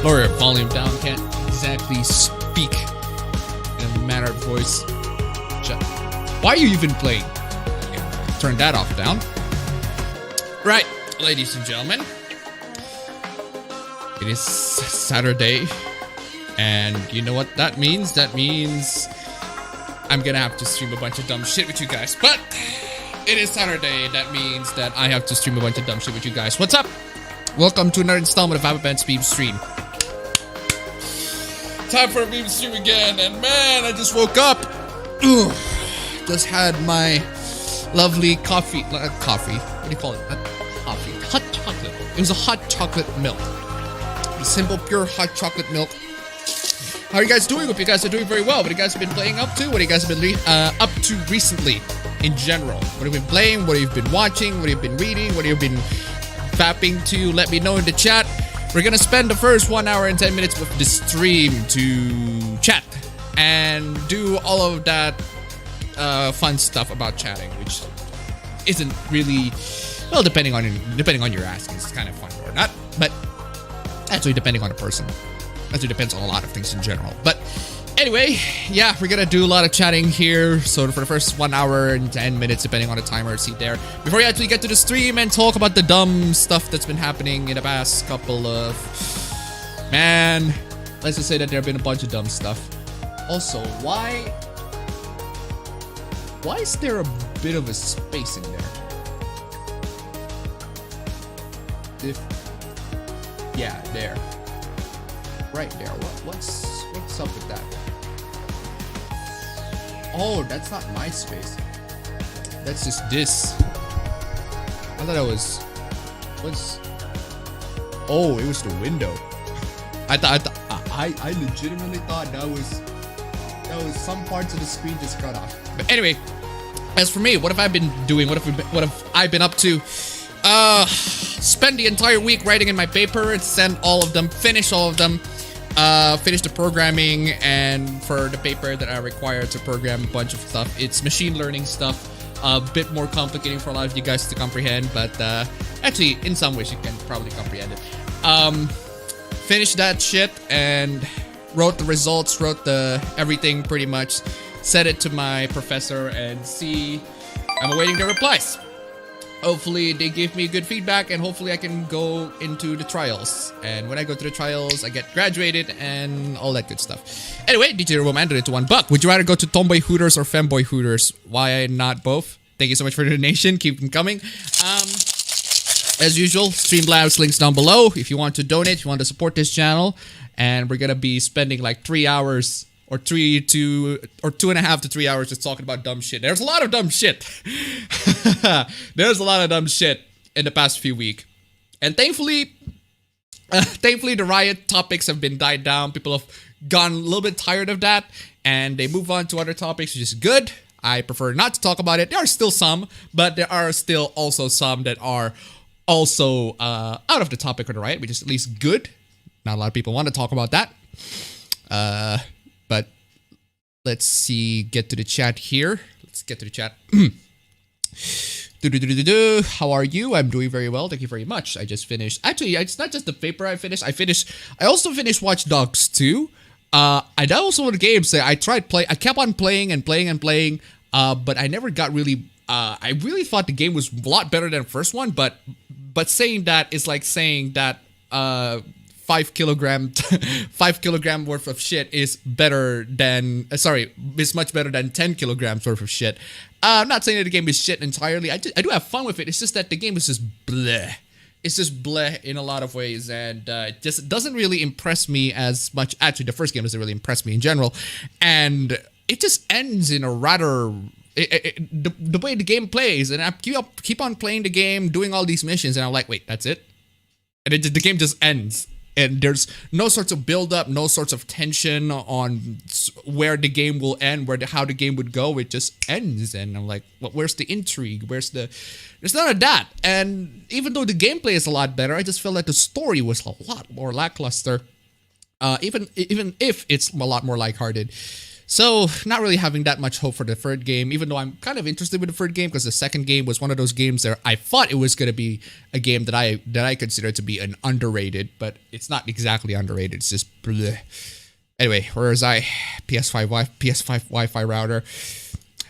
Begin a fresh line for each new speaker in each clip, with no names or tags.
Lower your volume down. Can't exactly speak in a mannered voice. Why are you even playing? Okay, turn that off down. Right, ladies and gentlemen. It is Saturday. And you know what that means? That means I'm gonna have to stream a bunch of dumb shit with you guys. But it is Saturday. That means that I have to stream a bunch of dumb shit with you guys. What's up? Welcome to another installment of appabend's meme stream. Time for a meme stream again. And man, I just woke up. Ugh. Just had my lovely coffee. Coffee. What do you call it? Not coffee. Hot chocolate. It was a hot chocolate milk. A simple, pure hot chocolate milk. How are you guys doing? Hope you guys are doing very well. What have you guys been playing up to? What have you guys been up to recently in general? What have you been playing? What have you been watching? What have you been reading? What have you been fapping to? Let me know in the chat. We're gonna spend the first 1 hour and 10 minutes with the stream to chat and do all of that fun stuff about chatting, which isn't really, well, depending on your asking, it's kind of fun or not, but actually depending on the person. Actually depends on a lot of things in general. But anyway, yeah, we're gonna do a lot of chatting here. So for the first 1 hour and 10 minutes, depending on the timer, see there. Before we actually get to the stream and talk about the dumb stuff that's been happening in the past couple of... Man, let's just say that there have been a bunch of dumb stuff. Also, why is there a bit of a space in there? Yeah, there. Right there. What's up with that? Oh, that's not my space. That's just this. I thought it was. Oh, it was the window. I legitimately thought that was some parts of the screen just cut off. But anyway, as for me, what have I been doing? What have I been up to? Spend the entire week writing in my paper, send all of them, finish all of them, finish the programming, and for the paper that I require to program a bunch of stuff, it's machine learning stuff, a bit more complicated for a lot of you guys to comprehend, but actually, in some ways, you can probably comprehend it. Finished that shit and wrote the results, wrote the everything pretty much, sent it to my professor, and see, I'm awaiting their replies. Hopefully they give me good feedback, and hopefully I can go into the trials. And when I go to the trials, I get graduated and all that good stuff. Anyway, DJ Roman donated to $1. Would you rather go to Tomboy Hooters or Femboy Hooters? Why not both? Thank you so much for the donation. Keep them coming. As usual, Streamlabs links down below if you want to donate, if you want to support this channel. And we're gonna be spending like 3 hours or 2.5 to 3 hours just talking about dumb shit. There's a lot of dumb shit. There's a lot of dumb shit in the past few weeks. And thankfully, the riot topics have been died down. People have gone a little bit tired of that, and they move on to other topics, which is good. I prefer not to talk about it. There are still some, but there are still also some that are also out of the topic of the riot, which is at least good. Not a lot of people want to talk about that. But let's see, get to the chat here. Let's get to the chat. How are you? I'm doing very well. Thank you very much. I just finished. Actually, it's not just the paper I finished. I also finished Watch Dogs 2. I also one of the games that I tried play. I kept on playing and playing and playing. But I never got really. I really thought the game was a lot better than the first one. But saying that is like saying that 5 kilogram worth of shit is better than is much better than 10 kilograms worth of shit. I'm not saying that the game is shit entirely. I do have fun with it. It's just that the game is just bleh. It's just bleh in a lot of ways, and it just doesn't really impress me as much. Actually, the first game doesn't really impress me in general, and it just ends in a rather the way the game plays, and I keep on playing the game, doing all these missions, and I'm like, wait, that's it? And the game just ends. And there's no sorts of build-up, no sorts of tension on where the game will end, how the game would go. It just ends, and I'm like, well, where's the intrigue? There's none of that. And even though the gameplay is a lot better, I just felt like the story was a lot more lackluster. Even if it's a lot more lighthearted. So, not really having that much hope for the third game, even though I'm kind of interested with the third game, because the second game was one of those games that I thought it was going to be a game that I consider to be an underrated, but it's not exactly underrated, it's just bleh. Anyway, where was I? PS5 Wi-Fi router.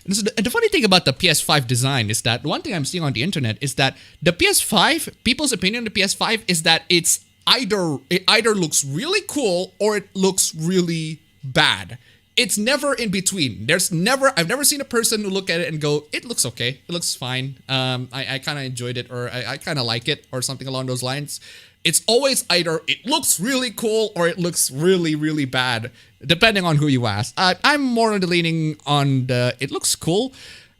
And the funny thing about the PS5 design is that, one thing I'm seeing on the internet is that the PS5, people's opinion on the PS5 is that it either looks really cool or it looks really bad. It's never in between. I've never seen a person who look at it and go, it looks okay. It looks fine. I kind of enjoyed it, or I kind of like it, or something along those lines. It's always either it looks really cool or it looks really, really bad, depending on who you ask. I'm more on the leaning on the, it looks cool,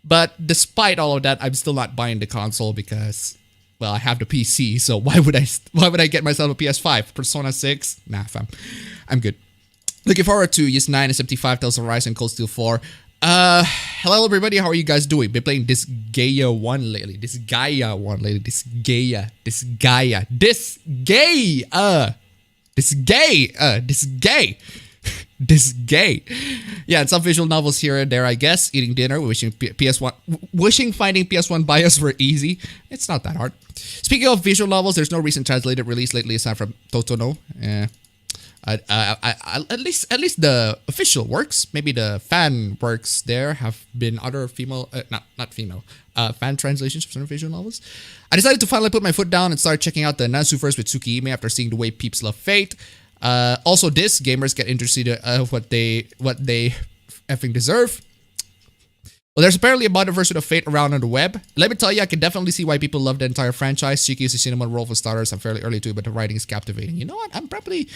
but despite all of that, I'm still not buying the console because, well, I have the PC, so why would I get myself a PS5? Persona 6? Nah, fam. I'm good. Looking forward to Ys 9 and 75 Tales of Rise and Cold Steel 4. Hello everybody, how are you guys doing? Been playing this Gaia 1 lately. This Gaia. Yeah, and some visual novels here and there, I guess. Eating dinner, wishing finding PS1 bios were easy. It's not that hard. Speaking of visual novels, there's no recent translated release lately aside from Totono. At least the official works, maybe the fan works there have been other female, not female, fan translations of certain visual novels. I decided to finally put my foot down and start checking out the Nazuverse with Tsukihime after seeing the way peeps love Fate. Also this, gamers get interested in what they effing deserve. Well, there's apparently a modern version of Fate around on the web. Let me tell you, I can definitely see why people love the entire franchise. Shiki is a cinnamon roll for starters. I'm fairly early to it, but the writing is captivating. You know what? I'm probably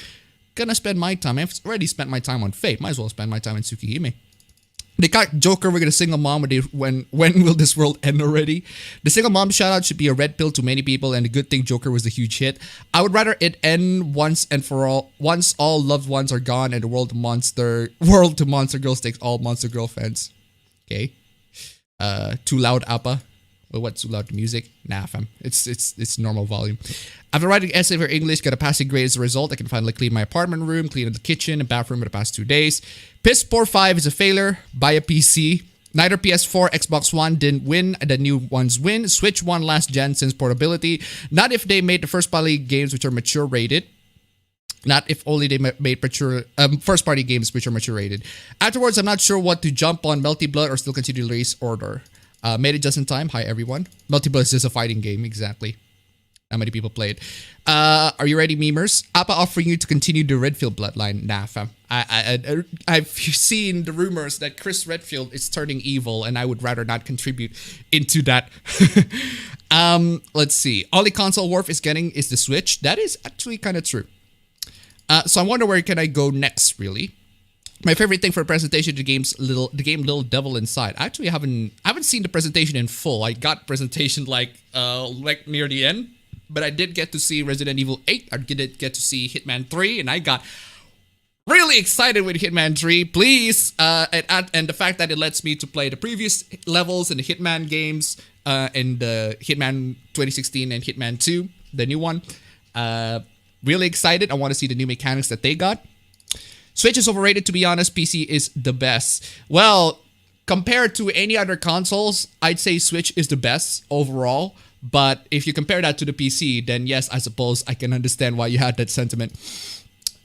gonna spend my time. I've already spent my time on Fate. Might as well spend my time in Tsukihime. They got Joker. We're gonna single mom. When will this world end already? The single mom shoutout should be a red pill to many people, and the good thing Joker was a huge hit. I would rather it end once and for all. Once all loved ones are gone, and the world to Monster Girls takes all Monster Girl fans. Okay. Too loud, Appa. Well, what's too loud? The music? Nah, fam. It's normal volume. After writing essay for English, got a passing grade as a result. I can finally clean my apartment room, clean the kitchen and bathroom for the past 2 days. Piss Poor 5 is a failure. Buy a PC. Neither PS4, Xbox One didn't win. The new ones win. Switch won last gen since portability. Not if they made the first party games which are mature rated. Not if only they made mature first party games which are mature rated. Afterwards, I'm not sure what to jump on, Melty Blood or still continue the race order. Made it just in time. Hi everyone. Multiple is just a fighting game, exactly. How many people play it? Are you ready, memers? Appa offering you to continue the Redfield bloodline. Nah, fam. I've seen the rumors that Chris Redfield is turning evil, and I would rather not contribute into that. Let's see. Only console worth is getting is the Switch. That is actually kind of true. So I wonder where can I go next, really. My favorite thing for a presentation, the game Little Devil Inside. Actually, I haven't seen the presentation in full. I got presentation like near the end, but I did get to see Resident Evil 8. I did get to see Hitman 3, and I got really excited with Hitman 3. Please, and the fact that it lets me to play the previous levels in the Hitman games, and the Hitman 2016 and Hitman 2, the new one. Really excited. I want to see the new mechanics that they got. Switch is overrated, to be honest. PC is the best. Well, compared to any other consoles, I'd say Switch is the best overall. But if you compare that to the PC, then yes, I suppose I can understand why you had that sentiment.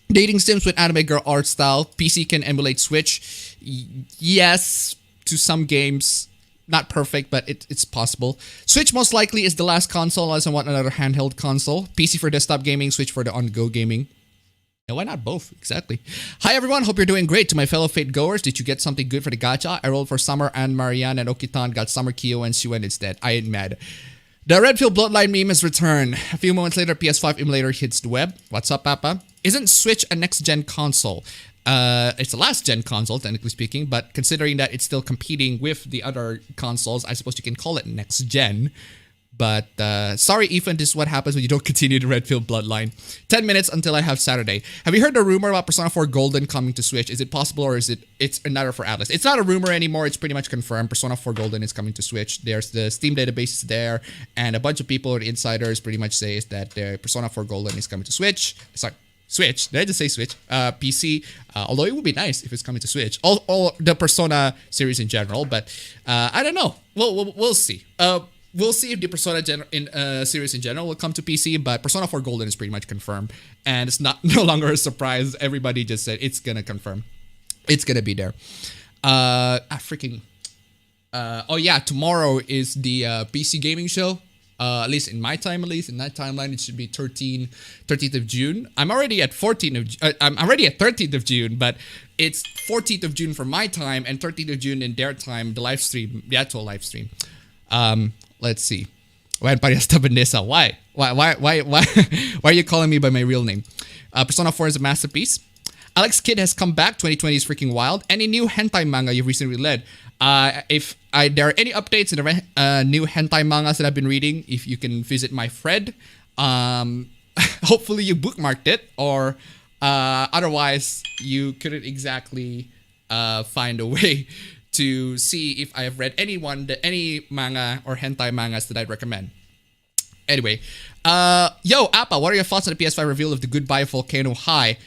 Dating sims with anime girl art style. PC can emulate Switch. Yes, to some games. Not perfect, but it's possible. Switch most likely is the last console unless I want another handheld console. PC for desktop gaming, Switch for the on-go gaming. And why not both? Exactly. Hi everyone, hope you're doing great. To my fellow Fate goers, did you get something good for the gacha? I rolled for Summer and Marianne and Okitan got Summer Kyo and Shuen instead. I ain't mad. The Redfield Bloodline meme has returned. A few moments later, PS5 emulator hits the web. What's up, Papa? Isn't Switch a next-gen console? It's a last-gen console, technically speaking, but considering that it's still competing with the other consoles, I suppose you can call it next-gen. But sorry, Ethan, this is what happens when you don't continue the Redfield Bloodline. 10 minutes until I have Saturday. Have you heard the rumor about Persona 4 Golden coming to Switch? Is it possible or is it's another for Atlas? It's not a rumor anymore. It's pretty much confirmed. Persona 4 Golden is coming to Switch. There's the Steam database there, and a bunch of people, the insiders, pretty much say that the Persona 4 Golden is coming to Switch. Sorry, Switch. Did I just say Switch? PC. Although it would be nice if it's coming to Switch. All the Persona series in general, but I don't know. We'll see. We'll see if the Persona series in general will come to PC, but Persona 4 Golden is pretty much confirmed, and it's no longer a surprise. Everybody just said it's gonna confirm. It's gonna be there. Oh yeah, tomorrow is the PC gaming show. At least in my time, in that timeline, it should be 13th of June. I'm already at 13th of June, but it's 14th of June for my time and 13th of June in their time. The actual live stream. Let's see. Why Vanessa? Why? Why are you calling me by my real name? Persona 4 is a masterpiece. Alex Kidd has come back. 2020 is freaking wild. Any new hentai manga you've recently read? If there are any updates in the new hentai mangas that I've been reading, if you can visit my thread, hopefully you bookmarked it, or otherwise you couldn't exactly find a way to see if I have read any manga or hentai mangas that I'd recommend. Anyway, yo, Appa, what are your thoughts on the PS5 reveal of the Goodbye Volcano High?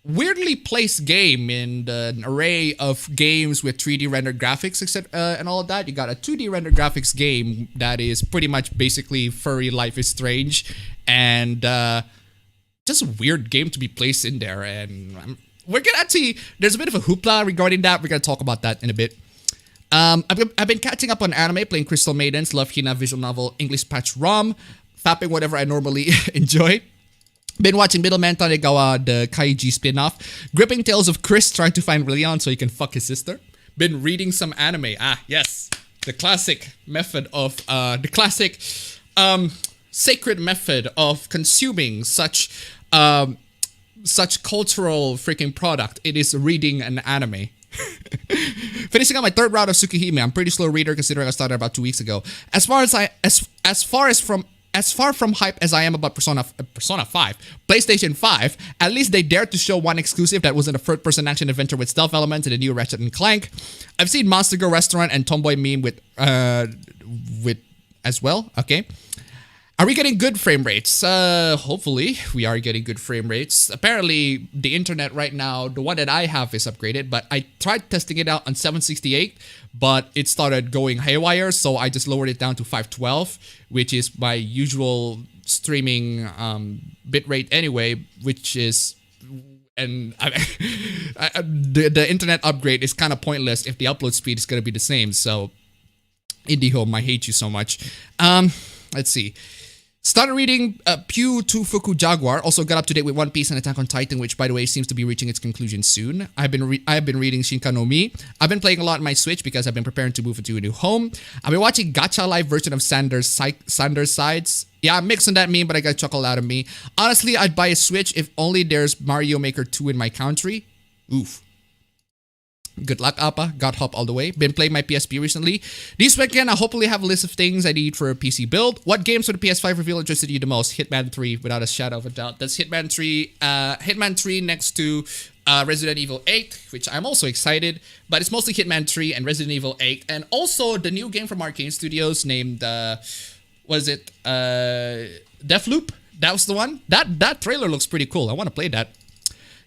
Weirdly placed game in an array of games with 3D rendered graphics, and all of that. You got a 2D rendered graphics game that is pretty much basically furry Life is Strange, and just a weird game to be placed in there. And we're gonna actually, there's a bit of a hoopla regarding that. We're gonna talk about that in a bit. I've been catching up on anime, playing Crystal Maidens, Love Hina visual novel, English Patch ROM, fapping whatever I normally enjoy. Been watching Middleman Tanegawa, the Kaiji spin-off. Gripping tales of Chris trying to find Leon so he can fuck his sister. Been reading some anime. Ah, yes. The classic method of, sacred method of consuming such cultural freaking product. It is reading an anime. Finishing up my third round of Tsukihime. I'm a pretty slow reader considering I started about 2 weeks ago. As far as as far from hype as I am about Persona 5, PlayStation 5, at least they dared to show one exclusive that wasn't a third-person action adventure with stealth elements in the new Ratchet and Clank. I've seen Monster Girl Restaurant and Tomboy Meme with as well. Okay. Are we getting good frame rates? Hopefully we are getting good frame rates. Apparently the internet right now, the one that I have is upgraded, but I tried testing it out on 768, but it started going haywire, so I just lowered it down to 512, which is my usual streaming bitrate anyway, which is, and the internet upgrade is kind of pointless if the upload speed is going to be the same. So IndieHome, I hate you so much. Let's see. Started reading Q2U Jaguar. Also got up to date with One Piece and Attack on Titan, which, by the way, seems to be reaching its conclusion soon. I've been reading Shinka no Mi. I've been playing a lot on my Switch because I've been preparing to move into a new home. I've been watching Gacha Live version of Sanders Sides. Yeah, I'm mixing that meme, but I got a chuckle out of me. Honestly, I'd buy a Switch if only there's Mario Maker 2 in my country. Oof. Good luck, Appa. God help all the way. Been playing my PSP recently. This weekend, I hopefully have a list of things I need for a PC build. What games for the PS5 reveal interested you the most? Hitman 3, without a shadow of a doubt. That's Hitman 3. Hitman 3 next to Resident Evil 8, which I'm also excited. But it's mostly Hitman 3 and Resident Evil 8. And also the new game from Arcane Studios named, Deathloop? That was the one? That trailer looks pretty cool. I want to play that.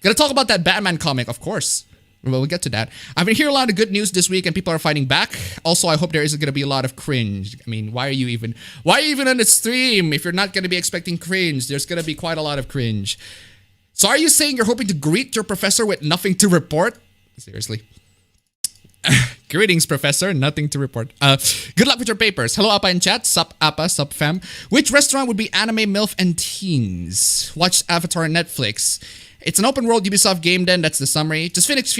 Gonna talk about that Batman comic, of course. Well, we'll get to that. I've been hearing a lot of good news this week and people are fighting back. Also, I hope there isn't going to be a lot of cringe. I mean, why are you even on the stream if you're not going to be expecting cringe? There's going to be quite a lot of cringe. So are you saying you're hoping to greet your professor with nothing to report? Seriously. Greetings, professor. Nothing to report. Good luck with your papers. Hello, Appa in chat. Sup, Appa. Sup, fam. Which restaurant would be anime, MILF, and teens? Watch Avatar on Netflix. It's an open world Ubisoft game then, that's the summary. Just finish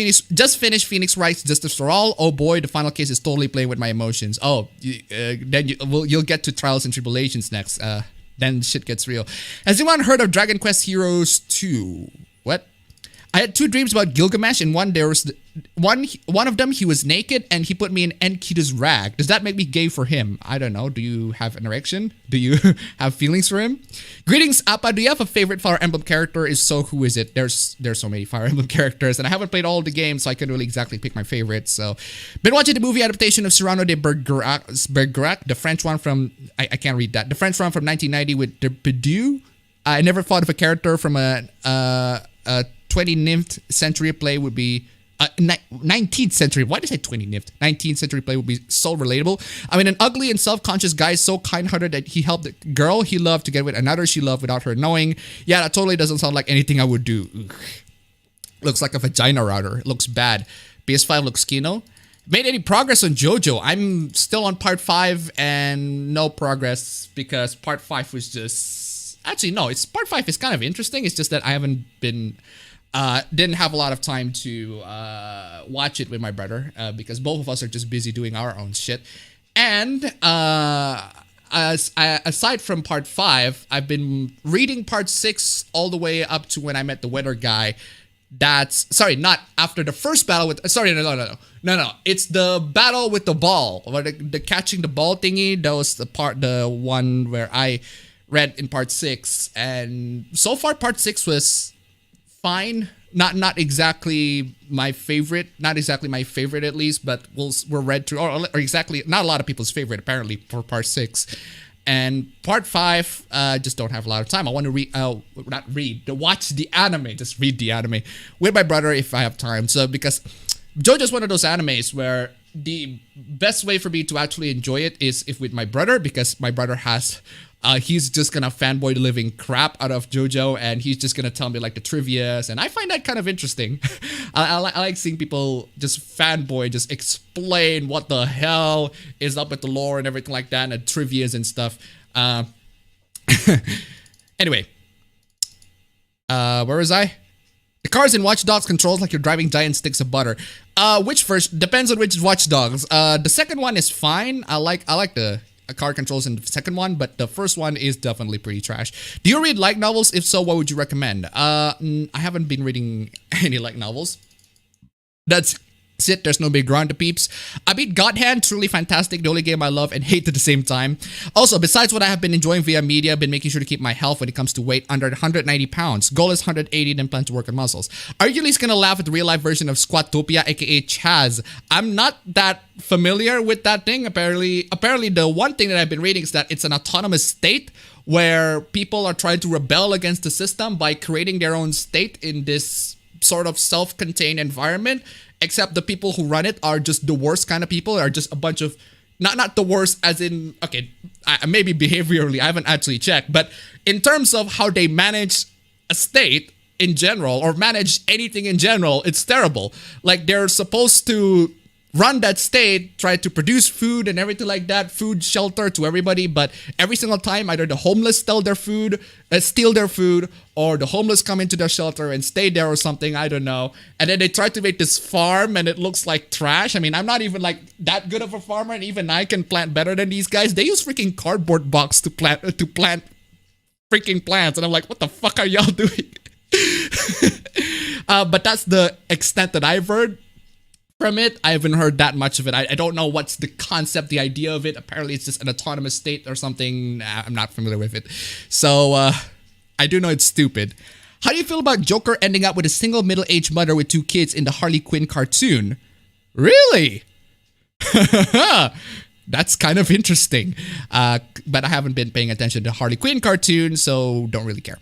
Phoenix Wright's Justice for All. Oh boy, the final case is totally playing with my emotions. Oh, then you'll get to Trials and Tribulations next. Then shit gets real. Has anyone heard of Dragon Quest Heroes 2? What? I had two dreams about Gilgamesh. In one, there was one of them, he was naked and he put me in Enkita's rag. Does that make me gay for him? I don't know. Do you have an erection? Do you have feelings for him? Greetings, Appa. Do you have a favorite Fire Emblem character? If so, who is it? There's so many Fire Emblem characters and I haven't played all the games, so I couldn't really exactly pick my favorite. So, been watching the movie adaptation of Cyrano de Bergerac, the French one from, I can't read that. The French one from 1990 with de Bedieu. I never thought of a character from a 20th century play would be 19th century. Why did I say 20th? 19th century play would be so relatable. I mean, an ugly and self-conscious guy is so kind-hearted that he helped the girl he loved to get with another she loved without her knowing. Yeah, that totally doesn't sound like anything I would do. Ugh. Looks like a vagina router. It looks bad. PS5 looks kino. Made any progress on JoJo? I'm still on part 5 and no progress because part 5 was just... Actually, no, part 5 is kind of interesting. It's just that I haven't been... didn't have a lot of time to watch it with my brother because both of us are just busy doing our own shit. And aside from part 5, I've been reading part 6 all the way up to when I met the weather guy. That's sorry, not after the first battle with. Sorry, no. It's the battle with the ball, or the catching the ball thingy. That was the one where I read in part 6, and so far part 6 was fine. Not exactly my favorite. Not exactly my favorite at least, but we're read through or exactly not a lot of people's favorite apparently for part 6. And part 5, just don't have a lot of time. I want to watch the anime. Just read the anime with my brother if I have time. So because JoJo's one of those animes where the best way for me to actually enjoy it is if with my brother, because my brother has, he's just gonna fanboy the living crap out of JoJo, and he's just gonna tell me like the trivias, and I find that kind of interesting. I like seeing people just fanboy, just explain what the hell is up with the lore and everything like that, and the trivias and stuff. Anyway, where was I? The cars in Watch Dogs controls like you're driving giant sticks of butter. Which first? Depends on which Watch Dogs. The second one is fine. I like the car controls in the second one, but the first one is definitely pretty trash. Do you read light novels? If so, what would you recommend? I haven't been reading any light novels. That's Sit, there's no big ground to peeps. I beat God Hand, truly fantastic, the only game I love and hate at the same time. Also, besides what I have been enjoying via media, I've been making sure to keep my health when it comes to weight under 190 pounds. Goal is 180, then plan to work on muscles. Are you at least gonna laugh at the real life version of Squatopia, aka Chaz? I'm not that familiar with that thing. Apparently the one thing that I've been reading is that it's an autonomous state where people are trying to rebel against the system by creating their own state in this sort of self-contained environment. Except the people who run it are just the worst kind of people, are just a bunch of, not the worst as in, okay, maybe behaviorally, I haven't actually checked, but in terms of how they manage a state in general, or manage anything in general, it's terrible. Like, they're supposed to run that state, try to produce food and everything like that, food, shelter to everybody, but every single time either the homeless steal their food, or the homeless come into their shelter and stay there or something, I don't know. And then they try to make this farm and it looks like trash. I mean, I'm not even like that good of a farmer, and even I can plant better than these guys. They use freaking cardboard box to plant freaking plants, and I'm like, what the fuck are y'all doing? But that's the extent that I've heard from it. I haven't heard that much of it. I don't know what's the concept, the idea of it. Apparently it's just an autonomous state or something. I'm not familiar with it. So I do know it's stupid. How do you feel about Joker ending up with a single middle-aged mother with 2 kids in the Harley Quinn cartoon? Really? That's kind of interesting. But I haven't been paying attention to Harley Quinn cartoon, so don't really care.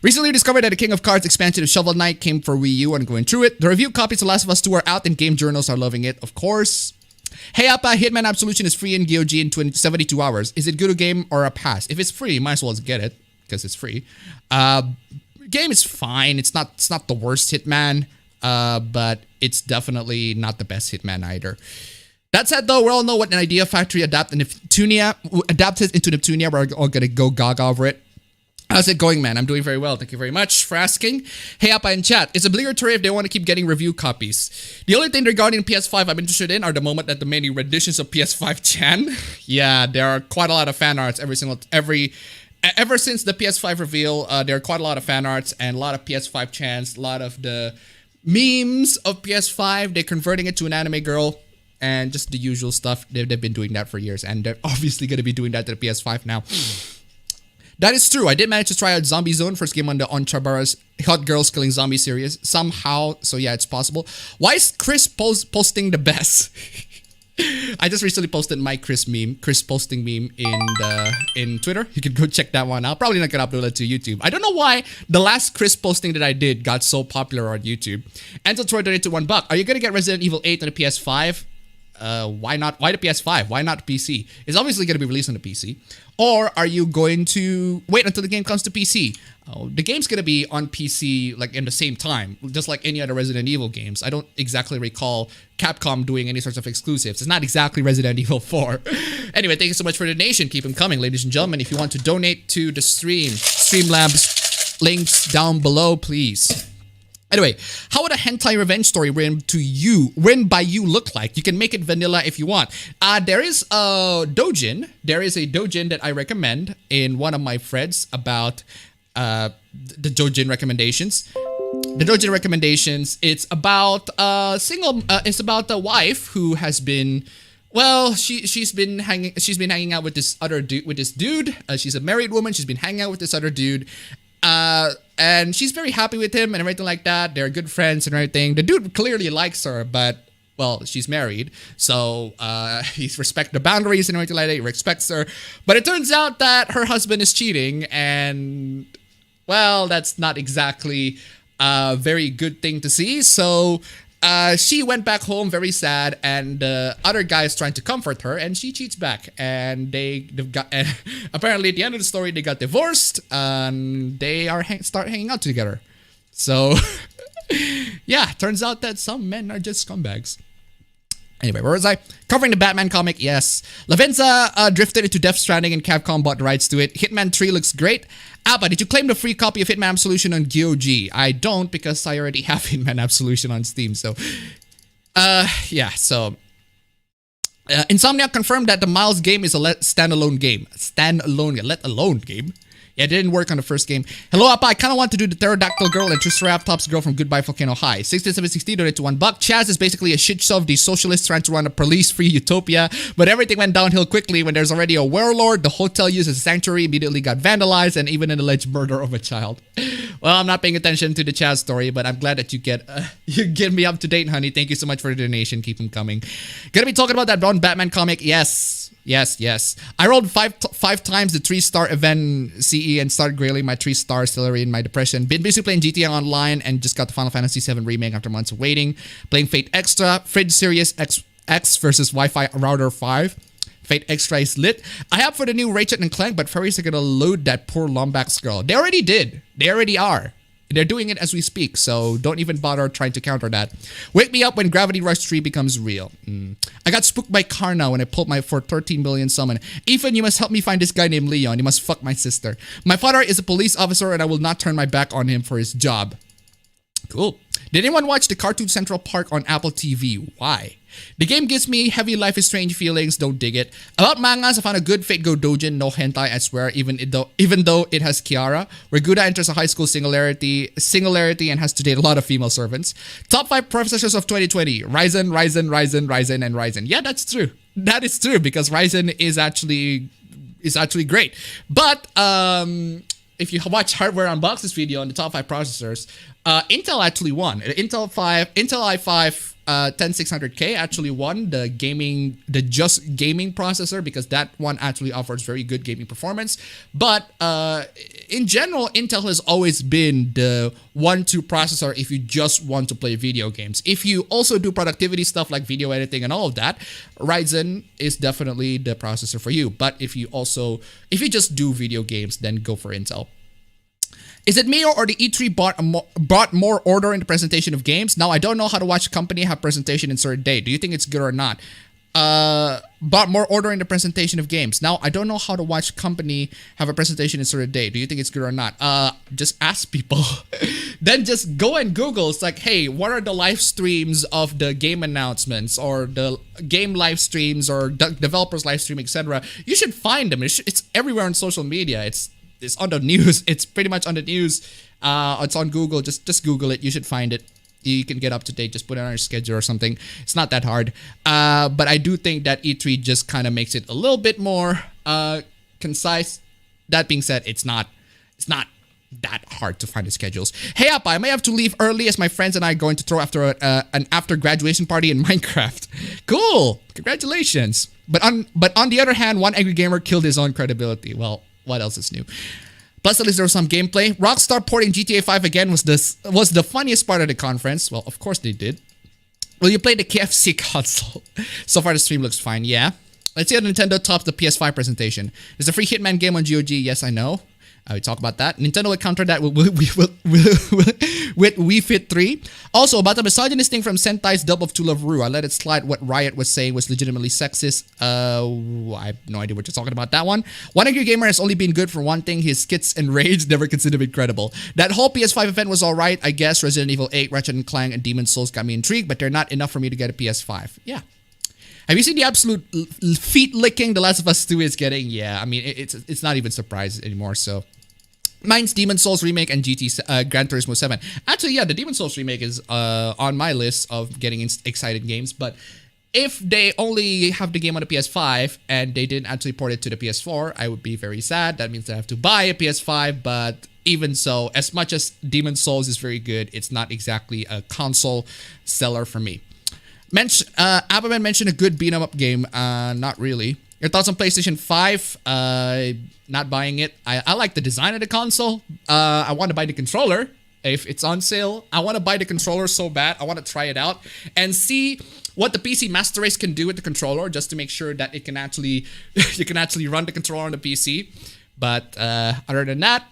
Recently discovered that the King of Cards expansion of Shovel Knight came for Wii U and going through it. The review copies of Last of Us 2 are out and game journals are loving it, of course. Hey Appa, Hitman Absolution is free in GOG in 72 hours. Is it good a game or a pass? If it's free, you might as well get it, because it's free. Game is fine. It's not the worst Hitman, but it's definitely not the best Hitman either. That said, though, we all know what an Idea Factory adapted into Neptunia. We're all gonna go gaga over it. How's it going, man? I'm doing very well. Thank you very much for asking. Hey, Appa in chat. It's obligatory if they want to keep getting review copies. The only thing regarding PS5 I'm interested in are the moment that the many renditions of PS5 Chan. Yeah, there are quite a lot of fan arts ever since the PS5 reveal. There are quite a lot of fan arts and a lot of PS5 Chans. A lot of the memes of PS5. They're converting it to an anime girl. And just the usual stuff. They've been doing that for years. And they're obviously going to be doing that to the PS5 now. That is true. I did manage to try out Zombie Zone, first game on the Oncharbara's Hot Girls Killing Zombie series. Somehow. So yeah, it's possible. Why is Chris posting the best? I just recently posted my Chris posting meme in Twitter. You can go check that one out. Probably not going to upload it to YouTube. I don't know why the last Chris posting that I did got so popular on YouTube. Ansel Troy donated $1. Are you going to get Resident Evil 8 on the PS5? Why not? Why the PS5? Why not PC? It's obviously going to be released on the PC. Or are you going to wait until the game comes to PC? Oh, the game's going to be on PC like in the same time, just like any other Resident Evil games. I don't exactly recall Capcom doing any sorts of exclusives. It's not exactly Resident Evil 4. Anyway, thank you so much for the donation. Keep them coming, ladies and gentlemen. If you want to donate to the stream, Streamlabs links down below, please. Anyway, how would a hentai revenge story written by you look like? You can make it vanilla if you want. There is a doujin. There is a doujin that I recommend in one of my threads about the doujin recommendations. The doujin recommendations. It's about it's about a wife who has been. Well, she's been hanging out with this dude. She's a married woman. She's been hanging out with this other dude. And she's very happy with him and everything like that. They're good friends and everything. The dude clearly likes her, but, well, she's married. So, he respects the boundaries and everything like that. He respects her. But it turns out that her husband is cheating. And, well, that's not exactly a very good thing to see. So, she went back home very sad, and the other guy is trying to comfort her, and she cheats back. And and apparently at the end of the story, they got divorced, and they start hanging out together. So, yeah, turns out that some men are just scumbags. Anyway, where was I? Covering the Batman comic, yes. Lavenza drifted into Death Stranding and Capcom bought the rights to it. Hitman 3 looks great. Appa, did you claim the free copy of Hitman Absolution on GOG? I don't, because I already have Hitman Absolution on Steam, so... yeah, so... Insomniac confirmed that the Miles game is a standalone game. Let alone game. Yeah, it didn't work on the first game. Hello, Appa. I kind of want to do the pterodactyl girl and Triceratops girl from Goodbye Volcano High. 6760 donated to $1. Chaz is basically a shit show of these socialists trying to run a police-free utopia, but everything went downhill quickly when there's already a warlord, the hotel used as a sanctuary immediately got vandalized, and even an alleged murder of a child. Well, I'm not paying attention to the Chaz story, but I'm glad that you get me up to date, honey. Thank you so much for the donation. Keep them coming. Gonna be talking about that one Batman comic. Yes. I rolled five times the 3-star event CE and started grailing my 3-star celery in my depression. Been busy playing GTA Online and just got the Final Fantasy VII Remake after months of waiting. Playing Fate Extra, Fridge Series X versus Wi-Fi Router 5. Fate Extra is lit. I have for the new Ratchet and Clank, but furries are gonna load that poor Lombax girl. They already did. They already are. They're doing it as we speak, so don't even bother trying to counter that. Wake me up when Gravity Rush 3 becomes real. I got spooked by Karna when I pulled my for 13 million summon. Ethan, you must help me find this guy named Leon. He must fuck my sister. My father is a police officer and I will not turn my back on him for his job. Cool. Did anyone watch the Cartoon Central Park on Apple TV? Why? The game gives me heavy Life is Strange feelings, don't dig it. About mangas, I found a good Fate Go Dojin, no hentai, I swear, even though it has Kiara, where Guda enters a high school singularity and has to date a lot of female servants. Top 5 processors of 2020, Ryzen, and Ryzen. Yeah, that's true. That is true, because Ryzen is actually great. But if you watch Hardware Unboxes video on the top 5 processors, Intel actually won. Intel i5 10600K actually won the just gaming processor, because that one actually offers very good gaming performance. But in general, Intel has always been the 1-2 processor if you just want to play video games. If you also do productivity stuff like video editing and all of that, Ryzen is definitely the processor for you. But if you just do video games, then go for Intel. Is it me or the E3 brought more order in the presentation of games? Now, I don't know how to watch a company have presentation insert day. Do you think it's good or not? Brought more order in the presentation of games. Now, I don't know how to watch company have a presentation insert a day. Do you think it's good or not? Just ask people. Then just go and Google. It's like, hey, what are the live streams of the game announcements or the game live streams or developers live stream, etc. You should find them. It's everywhere on social media. It's on the news. It's pretty much on the news. It's on Google. Just Google it. You should find it. You can get up to date. Just put it on your schedule or something. It's not that hard. But I do think that E3 just kind of makes it a little bit more concise. That being said, it's not that hard to find the schedules. Hey Appa, I may have to leave early as my friends and I are going to throw an after graduation party in Minecraft. Cool. Congratulations. But on the other hand, one angry gamer killed his own credibility. Well, what else is new? Plus, at least there was some gameplay. Rockstar porting GTA 5 again was the funniest part of the conference. Well, of course they did. Will you play the KFC console? So far, the stream looks fine. Yeah. Let's see how Nintendo tops the PS5 presentation. There's a free Hitman game on GOG. Yes, I know. We talk about that. Nintendo will counter that with Wii Fit 3. Also, about the misogynist thing from Sentai's dub of To Love Ru. I let it slide. What Riot was saying was legitimately sexist. I have no idea what you're talking about that one. One Angry Gamer has only been good for one thing. His skits and rage never considered it credible. That whole PS5 event was alright, I guess. Resident Evil 8, Ratchet & Clank, and Demon's Souls got me intrigued, but they're not enough for me to get a PS5. Yeah. Have you seen the absolute feet licking The Last of Us 2 is getting? Yeah, I mean, it's not even surprised anymore, so. Mine's Demon's Souls Remake and Gran Turismo 7. Actually, yeah, the Demon's Souls Remake is on my list of getting excited games, but if they only have the game on the PS5 and they didn't actually port it to the PS4, I would be very sad. That means I have to buy a PS5, but even so, as much as Demon's Souls is very good, it's not exactly a console seller for me. Appabend mentioned a good beat-em-up game. Not really. Your thoughts on PlayStation 5? Not buying it. I like the design of the console. I want to buy the controller if it's on sale. I want to buy the controller so bad. I want to try it out and see what the PC Master Race can do with the controller, just to make sure that it can actually you can actually run the controller on the PC. But other than that,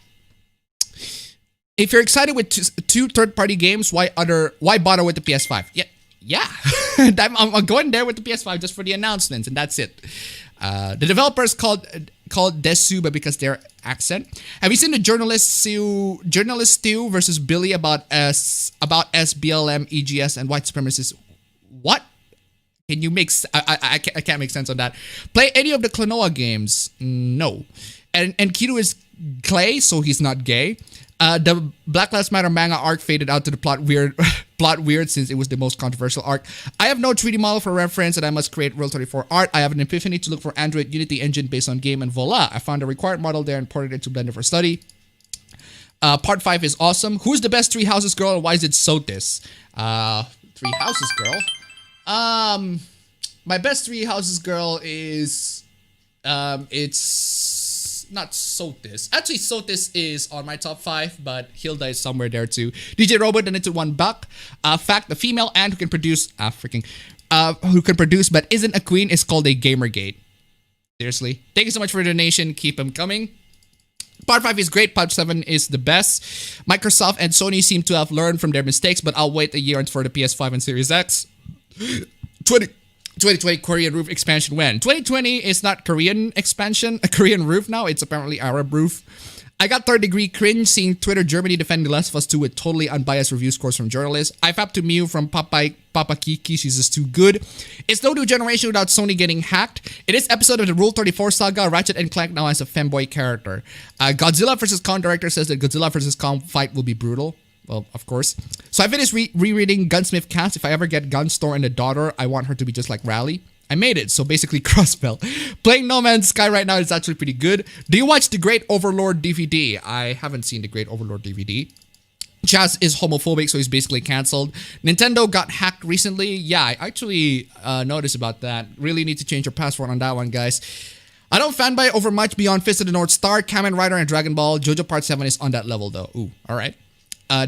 if you're excited with two third-party games, why bother with the PS5? Yeah. I'm going there with the PS5 just for the announcements, and that's it. The developers called Desuba because their accent. Have you seen the journalist Stu versus Billy about SBLM, EGS, and white supremacists? What? Can you make? I can't make sense on that. Play any of the Klonoa games? No. And Kiru is clay, so he's not gay. The Black Lives Matter manga arc faded out to the plot weird since it was the most controversial arc. I have no 3D model for reference and I must create Real 34 art. I have an epiphany to look for Android Unity engine based on game and voila, I found a required model there and ported it to Blender for study. Part 5 is awesome. Who's the best Three Houses girl and why is it Sotis? Three Houses girl? My best Three Houses girl is... it's not Sotis. Actually, Sotis is on my top 5, but Hilda is somewhere there too. DJ Robot and into one buck. Fact: the female ant who can produce who can produce but isn't a queen is called a Gamergate. Seriously. Thank you so much for the donation. Keep them coming. Part 5 is great. Part 7 is the best. Microsoft and Sony seem to have learned from their mistakes, but I'll wait a year for the PS5 and Series X. 2020 Korean roof expansion when? 2020 is not Korean expansion, a Korean roof now. It's apparently Arab roof. I got third-degree cringe seeing Twitter Germany defend The Last of Us 2 with totally unbiased review scores from journalists. I fapped to Mew from Papa Kiki. She's just too good. It's no new generation without Sony getting hacked. In this episode of the Rule 34 saga, Ratchet and Clank now has a femboy character. Godzilla vs. Kong director says that Godzilla vs. Kong fight will be brutal. Well, of course. So I finished rereading Gunsmith Cast. If I ever get Gunstore and a daughter, I want her to be just like Rally. I made it, so basically crossbell. Playing No Man's Sky right now is actually pretty good. Do you watch the Great Overlord DVD? I haven't seen the Great Overlord DVD. Chaz is homophobic, so he's basically cancelled. Nintendo got hacked recently. Yeah, I actually noticed about that. Really need to change your password on that one, guys. I don't fanboy over much beyond Fist of the North Star, Kamen Rider, and Dragon Ball. JoJo Part 7 is on that level, though. Ooh, alright.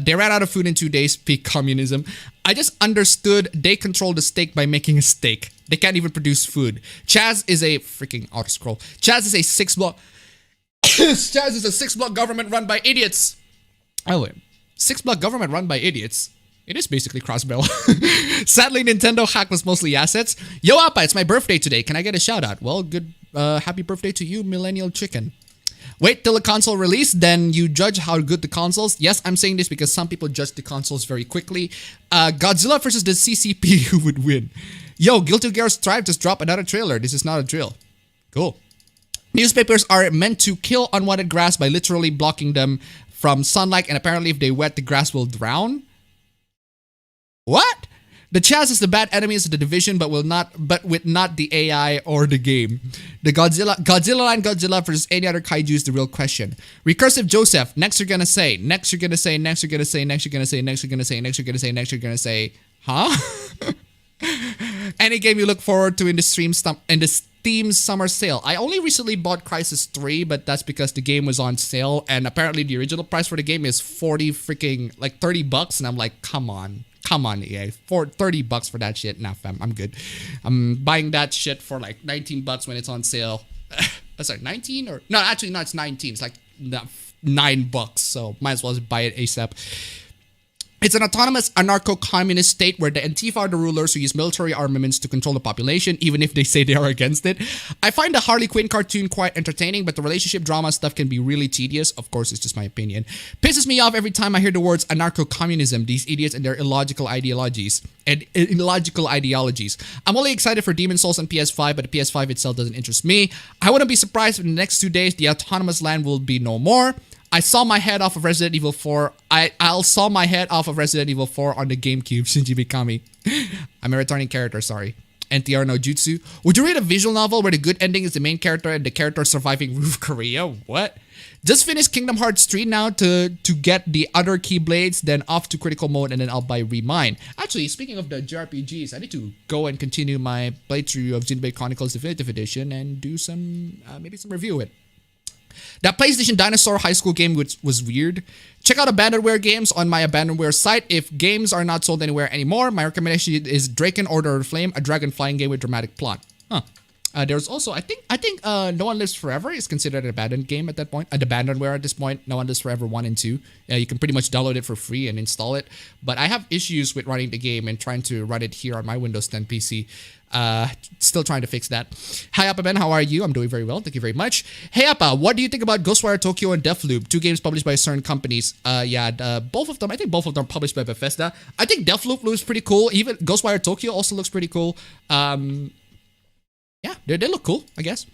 They ran out of food in 2 days. Peak communism. I just understood they control the steak by making a steak. They can't even produce food. Chaz is a freaking auto scroll. Chaz is a 6-block. Chaz is a 6-block government run by idiots. Oh wait, 6-block government run by idiots. It is basically crossbell. Sadly, Nintendo hack was mostly assets. Yo, Appa, it's my birthday today. Can I get a shout out? Well, good. Happy birthday to you, Millennial Chicken. Wait till the console release, then you judge how good the consoles. Yes, I'm saying this because some people judge the consoles very quickly. Godzilla versus the CCP, who would win? Yo, Guilty Gear Strive just dropped another trailer. This is not a drill. Cool. Newspapers are meant to kill unwanted grass by literally blocking them from sunlight, and apparently if they wet, the grass will drown. What? The Chaz is the bad enemies of the Division, but with not the AI or the game. The Godzilla line Godzilla versus any other kaiju is the real question. Recursive Joseph, next you're gonna say, next you're gonna say, next you're gonna say, next you're gonna say, next you're gonna say, next you're gonna say, next you're gonna say, huh? Any game you look forward to in the Steam summer sale. I only recently bought Crysis 3, but that's because the game was on sale, and apparently the original price for the game is 30 bucks, and I'm like, come on, EA, for 30 bucks for that shit. Nah, fam, I'm good. I'm buying that shit for like 19 bucks when it's on sale. Sorry, 19 or no? Actually, no, it's 19. It's like $9, so might as well just buy it ASAP. It's an autonomous anarcho-communist state where the Antifa are the rulers who use military armaments to control the population, even if they say they are against it. I find the Harley Quinn cartoon quite entertaining, but the relationship drama stuff can be really tedious. Of course, it's just my opinion. Pisses me off every time I hear the words anarcho-communism, these idiots and their illogical ideologies. I'm only excited for Demon's Souls on PS5, but the PS5 itself doesn't interest me. I wouldn't be surprised if in the next 2 days, the autonomous land will be no more. I saw my head off of Resident Evil 4. I'll saw my head off of Resident Evil 4 on the GameCube, Shinji Mikami. I'm a returning character, sorry. NTR no Jutsu. Would you read a visual novel where the good ending is the main character and the character surviving Roof Korea? What? Just finish Kingdom Hearts 3 now to get the other Keyblades, then off to critical mode, and then I'll buy Remine. Actually, speaking of the JRPGs, I need to go and continue my playthrough of Xenoblade Chronicles Definitive Edition and do some, maybe some review of it. That PlayStation Dinosaur High School game was weird. Check out Abandonware games on my Abandonware site. If games are not sold anywhere anymore, my recommendation is Draken Order of Flame, a dragon flying game with dramatic plot. Huh. There's also, I think No One Lives Forever is considered an abandoned game at that point. Abandonware at this point. No One Lives Forever 1 and 2. You can pretty much download it for free and install it. But I have issues with running the game and trying to run it here on my Windows 10 PC. Still trying to fix that. Hi Appa Ben, how are you? I'm doing very well, thank you very much. Hey Appa, what do you think about Ghostwire Tokyo and Deathloop? 2 games published by certain companies. Both of them, I think both of them are published by Bethesda. I think Deathloop looks pretty cool. Even Ghostwire Tokyo also looks pretty cool. Yeah, they look cool, I guess.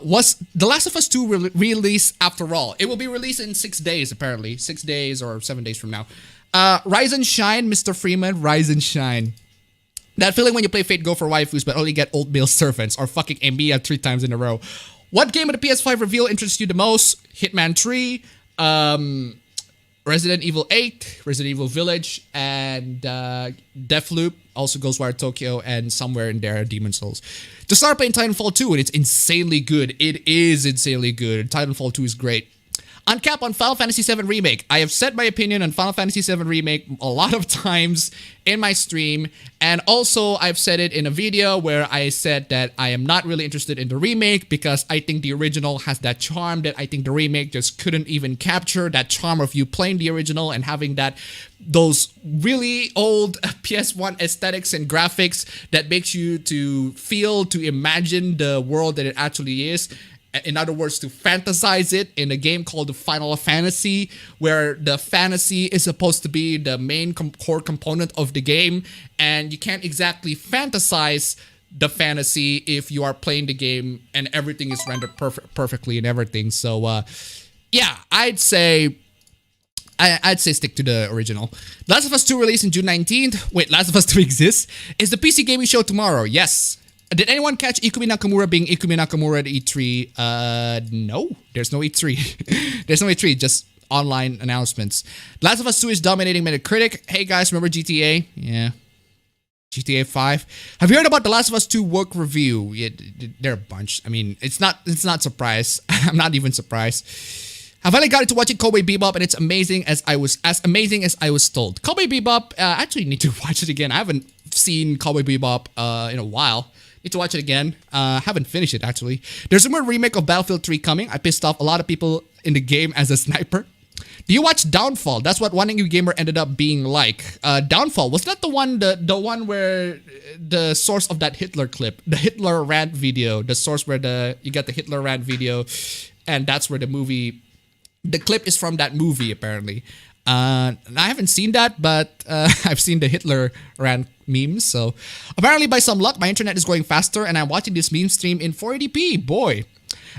Was The Last of Us 2 released after all? It will be released in 6 days, apparently. 6 days or 7 days from now. Rise and shine, Mr. Freeman. Rise and shine. That feeling when you play Fate Go for waifus but only get oatmeal servants or fucking Emiya 3 times in a row. What game of the PS5 reveal interests you the most? Hitman 3, Resident Evil 8, Resident Evil Village, and Deathloop, also Ghostwire Tokyo, and somewhere in there, Demon Souls. To start playing Titanfall 2, and it's insanely good. It is insanely good. Titanfall 2 is great. Uncap on Final Fantasy VII Remake. I have said my opinion on Final Fantasy VII Remake a lot of times in my stream, and also I've said it in a video where I said that I am not really interested in the remake because I think the original has that charm that I think the remake just couldn't even capture, that charm of you playing the original and having those really old PS1 aesthetics and graphics that makes you to feel, to imagine the world that it actually is. In other words, to fantasize it in a game called Final Fantasy, where the fantasy is supposed to be the main core component of the game, and you can't exactly fantasize the fantasy if you are playing the game and everything is rendered perfectly and everything. So, yeah, I'd say stick to the original. Last of Us 2 released in June 19th. Wait, Last of Us 2 exists? Is the PC gaming show tomorrow? Yes. Did anyone catch Ikumi Nakamura being Ikumi Nakamura at E3? No. There's no E3. There's no E3, just online announcements. Last of Us 2 is dominating Metacritic. Hey guys, remember GTA? Yeah. GTA 5. Have you heard about the Last of Us 2 work review? Yeah, there are a bunch. I mean, it's not surprise. I'm not even surprised. I finally got into watching Cowboy Bebop, and it's amazing as amazing as I was told. Cowboy Bebop, I actually need to watch it again. I haven't seen Cowboy Bebop in a while. Need to watch it again. Haven't finished it, actually. There's a more remake of Battlefield 3 coming. I pissed off a lot of people in the game as a sniper. Do you watch Downfall? That's what One Angry Gamer ended up being like. Downfall, was that the one where the source of that Hitler clip, the Hitler rant video, the source where you got the Hitler rant video, and that's where the clip is from that movie, apparently. I haven't seen that, but I've seen the Hitler rant memes. So apparently by some luck, my internet is going faster and I'm watching this meme stream in 480p. Boy.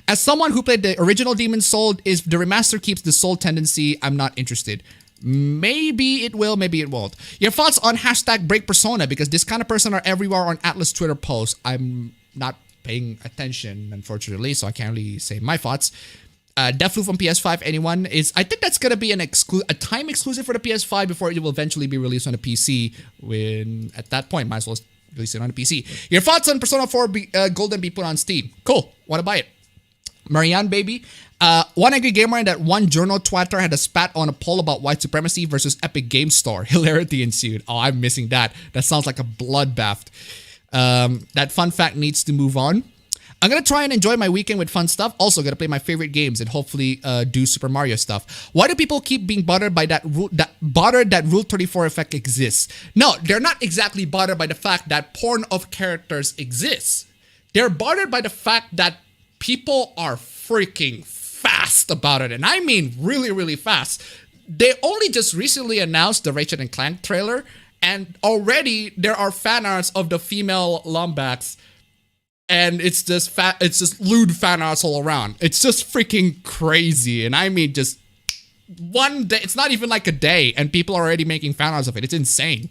As someone who played the original Demon's Soul, if the remaster keeps the soul tendency, I'm not interested. Maybe it will, maybe it won't. Your thoughts on hashtag break persona, because this kind of person are everywhere on Atlas Twitter posts. I'm not paying attention, unfortunately, so I can't really say my thoughts. Deathloop on PS5, anyone? I think that's gonna be a time exclusive for the PS5 before it will eventually be released on the PC. When at that point, might as well release it on the PC. Your thoughts on Persona 4 Golden be put on Steam? Cool. Wanna buy it? Marianne, baby. One Angry Gamer and that one journal twatter had a spat on a poll about white supremacy versus Epic Game Store. Hilarity ensued. Oh, I'm missing that. That sounds like a bloodbath. That fun fact needs to move on. I'm gonna try and enjoy my weekend with fun stuff. Also gonna play my favorite games and hopefully do Super Mario stuff. Why do people keep being bothered by that Rule 34 effect exists? No, they're not exactly bothered by the fact that porn of characters exists. They're bothered by the fact that people are freaking fast about it, and I mean really, really fast. They only just recently announced the Ratchet and Clank trailer, and already there are fan arts of the female Lombax. And it's just lewd fan arts all around. It's just freaking crazy. And I mean, just one day, it's not even like a day, and people are already making fan arts of it. It's insane.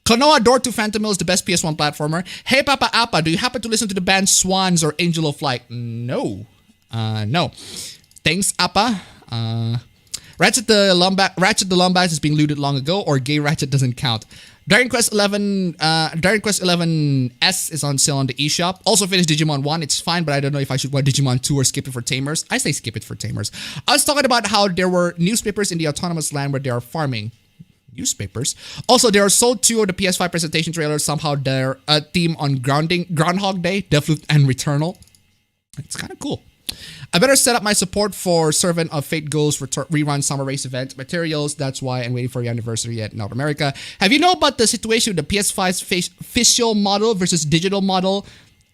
Klonoa Door to Phantom Hill is the best PS1 platformer. Hey Papa Appa, do you happen to listen to the band Swans or Angel of Light? No. No. Thanks, Appa. Ratchet the Lombax is being looted long ago, or Gay Ratchet doesn't count. Dragon Quest 11S is on sale on the eShop. Also finished Digimon 1. It's fine, but I don't know if I should watch Digimon 2 or skip it for Tamers. I say skip it for Tamers. I was talking about how there were newspapers in the autonomous land where they are farming. Newspapers. Also, there are sold 2 of the PS5 presentation trailers. Somehow they're a theme on Groundhog Day, Deathloop, and Returnal. It's kind of cool. I better set up my support for Servant of Fate Goes rerun summer race event materials. That's why I'm waiting for your anniversary at North America. Have you know about the situation with the PS5's official model versus digital model?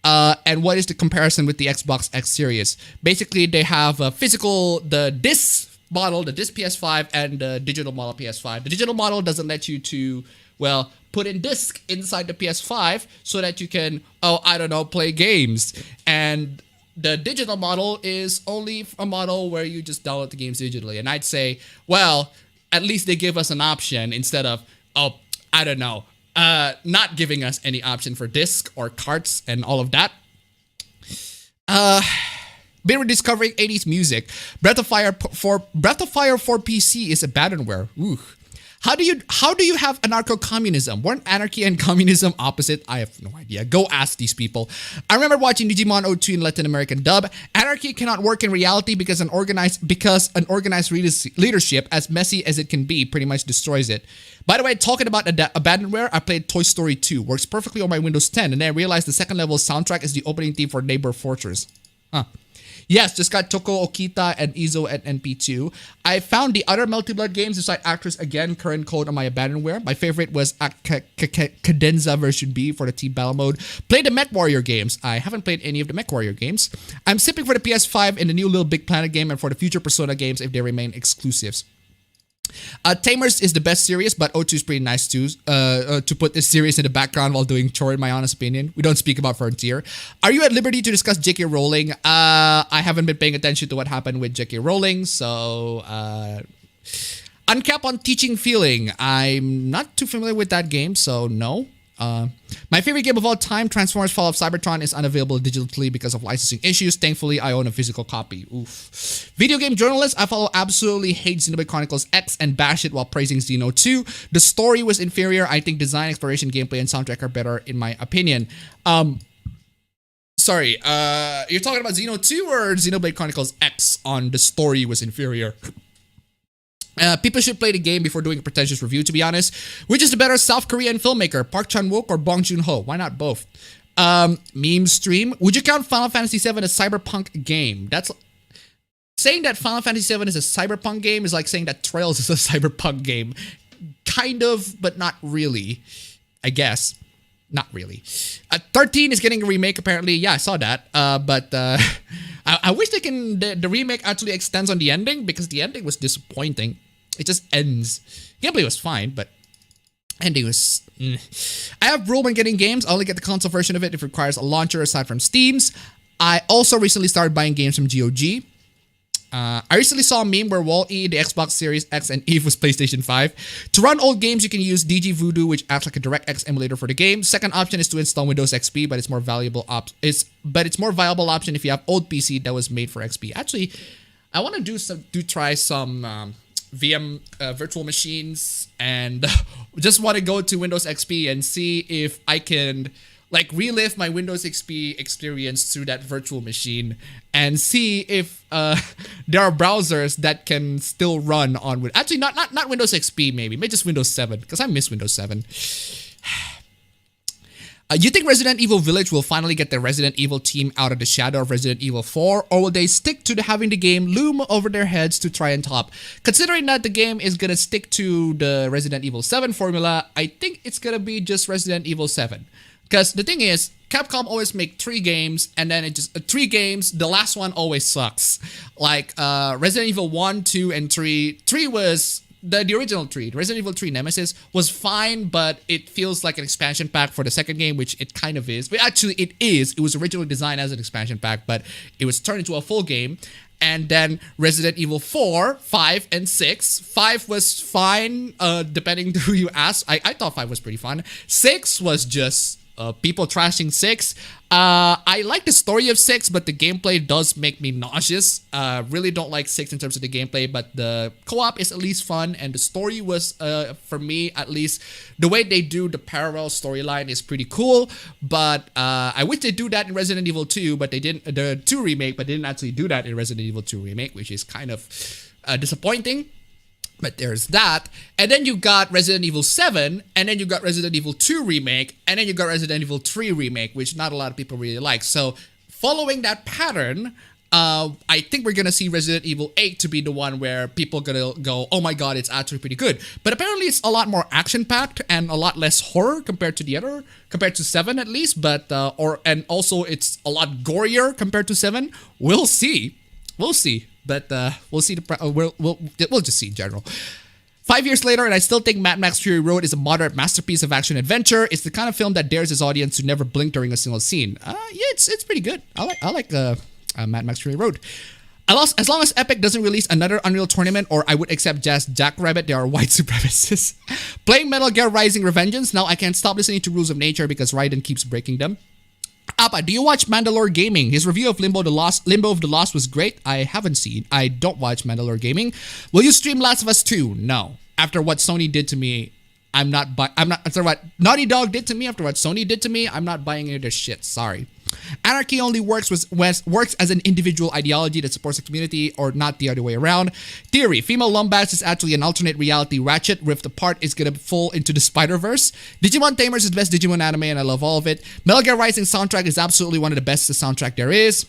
And what is the comparison with the Xbox X Series? Basically, they have a the disc model, the disc PS5, and the digital model PS5. The digital model doesn't let you put in disc inside the PS5 so that you can, play games. And the digital model is only a model where you just download the games digitally. And I'd say, well, at least they give us an option instead of, oh, I don't know, not giving us any option for disc or carts and all of that. Been rediscovering 80s music. Breath of Fire for PC is abandonware. Ooh. How do you have anarcho-communism? Weren't anarchy and communism opposite? I have no idea. Go ask these people. I remember watching Digimon 02 in Latin American dub. Anarchy cannot work in reality because an organized leadership, as messy as it can be, pretty much destroys it. By the way, talking about abandonware, I played Toy Story 2. Works perfectly on my Windows 10, and then I realized the second level soundtrack is the opening theme for Neighbor Fortress. Huh. Yes, just got Toko Okita and Izo at NP2. I found the other Multi-Blood games inside Actress again, current code on my abandonware. My favorite was Cadenza version B for the Team Battle mode. Played the Mech Warrior games. I haven't played any of the Mech Warrior games. I'm sipping for the PS5 and the new Little Big Planet game and for the future Persona games if they remain exclusives. Tamers is the best series, but O2 is pretty nice too. To put this series in the background while doing chore, in my honest opinion. We don't speak about Frontier. Are you at liberty to discuss J.K. Rowling? I haven't been paying attention to what happened with J.K. Rowling, so Uncap on Teaching Feeling. I'm not too familiar with that game, so no. My favorite game of all time, Transformers Fall of Cybertron, is unavailable digitally because of licensing issues. Thankfully, I own a physical copy. Oof. Video game journalist, I follow absolutely hate Xenoblade Chronicles X and bash it while praising Xeno 2. The story was inferior. I think design, exploration, gameplay, and soundtrack are better in my opinion. Sorry, you're talking about Xeno 2 or Xenoblade Chronicles X on the story was inferior? People should play the game before doing a pretentious review, to be honest. Which is the better South Korean filmmaker, Park Chan-wook or Bong Joon-ho? Why not both? MEMESTREAM. Would you count Final Fantasy VII as a cyberpunk game? That's saying that Final Fantasy VII is a cyberpunk game is like saying that Trails is a cyberpunk game. Kind of, but not really. I guess. Not really. 13 is getting a remake, apparently. Yeah, I saw that. But I wish the remake actually extends on the ending because the ending was disappointing. It just ends. Gameplay was fine, but ending was... I have rule when getting games. I only get the console version of it if it requires a launcher aside from Steam's. I also recently started buying games from GOG. I recently saw a meme where Wall-E, the Xbox Series X, and Eve was PlayStation 5. To run old games, you can use DG Voodoo, which acts like a DirectX emulator for the game. Second option is to install Windows XP, but it's more viable option if you have old PC that was made for XP. Actually, I want to try some VM virtual machines and just want to go to Windows XP and see if I can like relive my Windows XP experience through that virtual machine and see if there are browsers that can still run on actually not Windows XP maybe just Windows 7 because I miss Windows 7. You think Resident Evil Village will finally get the Resident Evil team out of the shadow of Resident Evil 4, or will they stick to having the game loom over their heads to try and top? Considering that the game is gonna stick to the Resident Evil 7 formula, I think it's gonna be just Resident Evil 7. Because the thing is, Capcom always make 3 games, and then it just 3 games. The last one always sucks. Like Resident Evil 1, 2, and 3. 3 was the original 3. Resident Evil 3 Nemesis was fine, but it feels like an expansion pack for the second game, which it kind of is. But actually, it is. It was originally designed as an expansion pack, but it was turned into a full game. And then Resident Evil 4, 5, and 6. 5 was fine, depending on who you ask. I thought 5 was pretty fun. 6 was just... people trashing 6. I like the story of 6, but the gameplay does make me nauseous. Really don't like 6 in terms of the gameplay, but the co-op is at least fun, and the story was, for me at least, the way they do the parallel storyline is pretty cool. But I wish they do that in Resident Evil 2, but they didn't. The 2 remake, but they didn't actually do that in Resident Evil 2 remake, which is kind of disappointing. But there's that. And then you got Resident Evil 7, and then you got Resident Evil 2 Remake, and then you got Resident Evil 3 Remake, which not a lot of people really like. So, following that pattern, I think we're gonna see Resident Evil 8 to be the one where people gonna go, oh my god, it's actually pretty good. But apparently it's a lot more action-packed and a lot less horror compared to 7 at least, but, and also it's a lot gorier compared to 7. We'll see. We'll see. But we'll see. We'll just see in general. 5 years later, and I still think Mad Max Fury Road is a moderate masterpiece of action adventure. It's the kind of film that dares its audience to never blink during a single scene. Yeah, it's pretty good. I like Mad Max Fury Road. As long as Epic doesn't release another Unreal Tournament, or I would accept just Jackrabbit, they are white supremacists. Playing Metal Gear Rising Revengeance, now I can't stop listening to Rules of Nature because Raiden keeps breaking them. Appa, do you watch Mandalore Gaming? His review of Limbo of the Lost was great. I haven't seen. I don't watch Mandalore Gaming. Will you stream Last of Us 2? No. After what Sony did to me, after what Naughty Dog did to me, after what Sony did to me, I'm not buying any of their shit. Sorry. Anarchy only works as an individual ideology that supports the community, or not the other way around. Theory: female Lombax is actually an alternate reality. Ratchet Rift Apart is gonna fall into the Spider-Verse. Digimon Tamers is the best Digimon anime, and I love all of it. Metal Gear Rising soundtrack is absolutely one of the best soundtrack there is.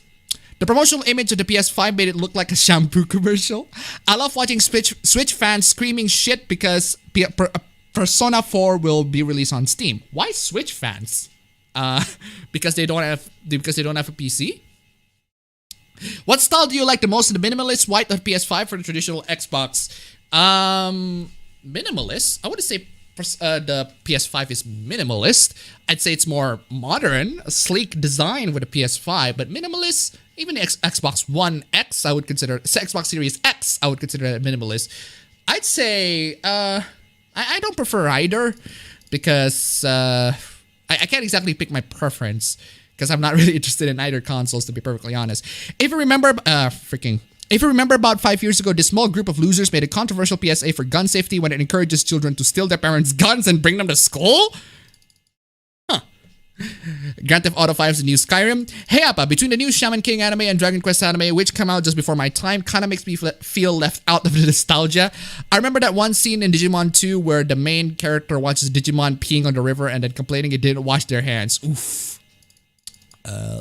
The promotional image of the PS5 made it look like a shampoo commercial. I love watching Switch fans screaming shit because Persona 4 will be released on Steam. Why Switch fans? Because they don't have a PC. What style do you like the most? The minimalist, white, or PS5 for the traditional Xbox? Minimalist. I wouldn't say the PS5 is minimalist. I'd say it's more modern, a sleek design with a PS5, but minimalist. Even the Xbox One X, I would consider Xbox Series X. I would consider that minimalist. I'd say I don't prefer either because I can't exactly pick my preference because I'm not really interested in either consoles, to be perfectly honest. If you remember, about 5 years ago, this small group of losers made a controversial PSA for gun safety when it encourages children to steal their parents' guns and bring them to school? Huh. Grand Theft Auto 5 is the new Skyrim. Hey Appa, between the new Shaman King anime and Dragon Quest anime, which came out just before my time, kinda makes me feel left out of the nostalgia. I remember that one scene in Digimon 2 where the main character watches Digimon peeing on the river and then complaining it didn't wash their hands. Oof.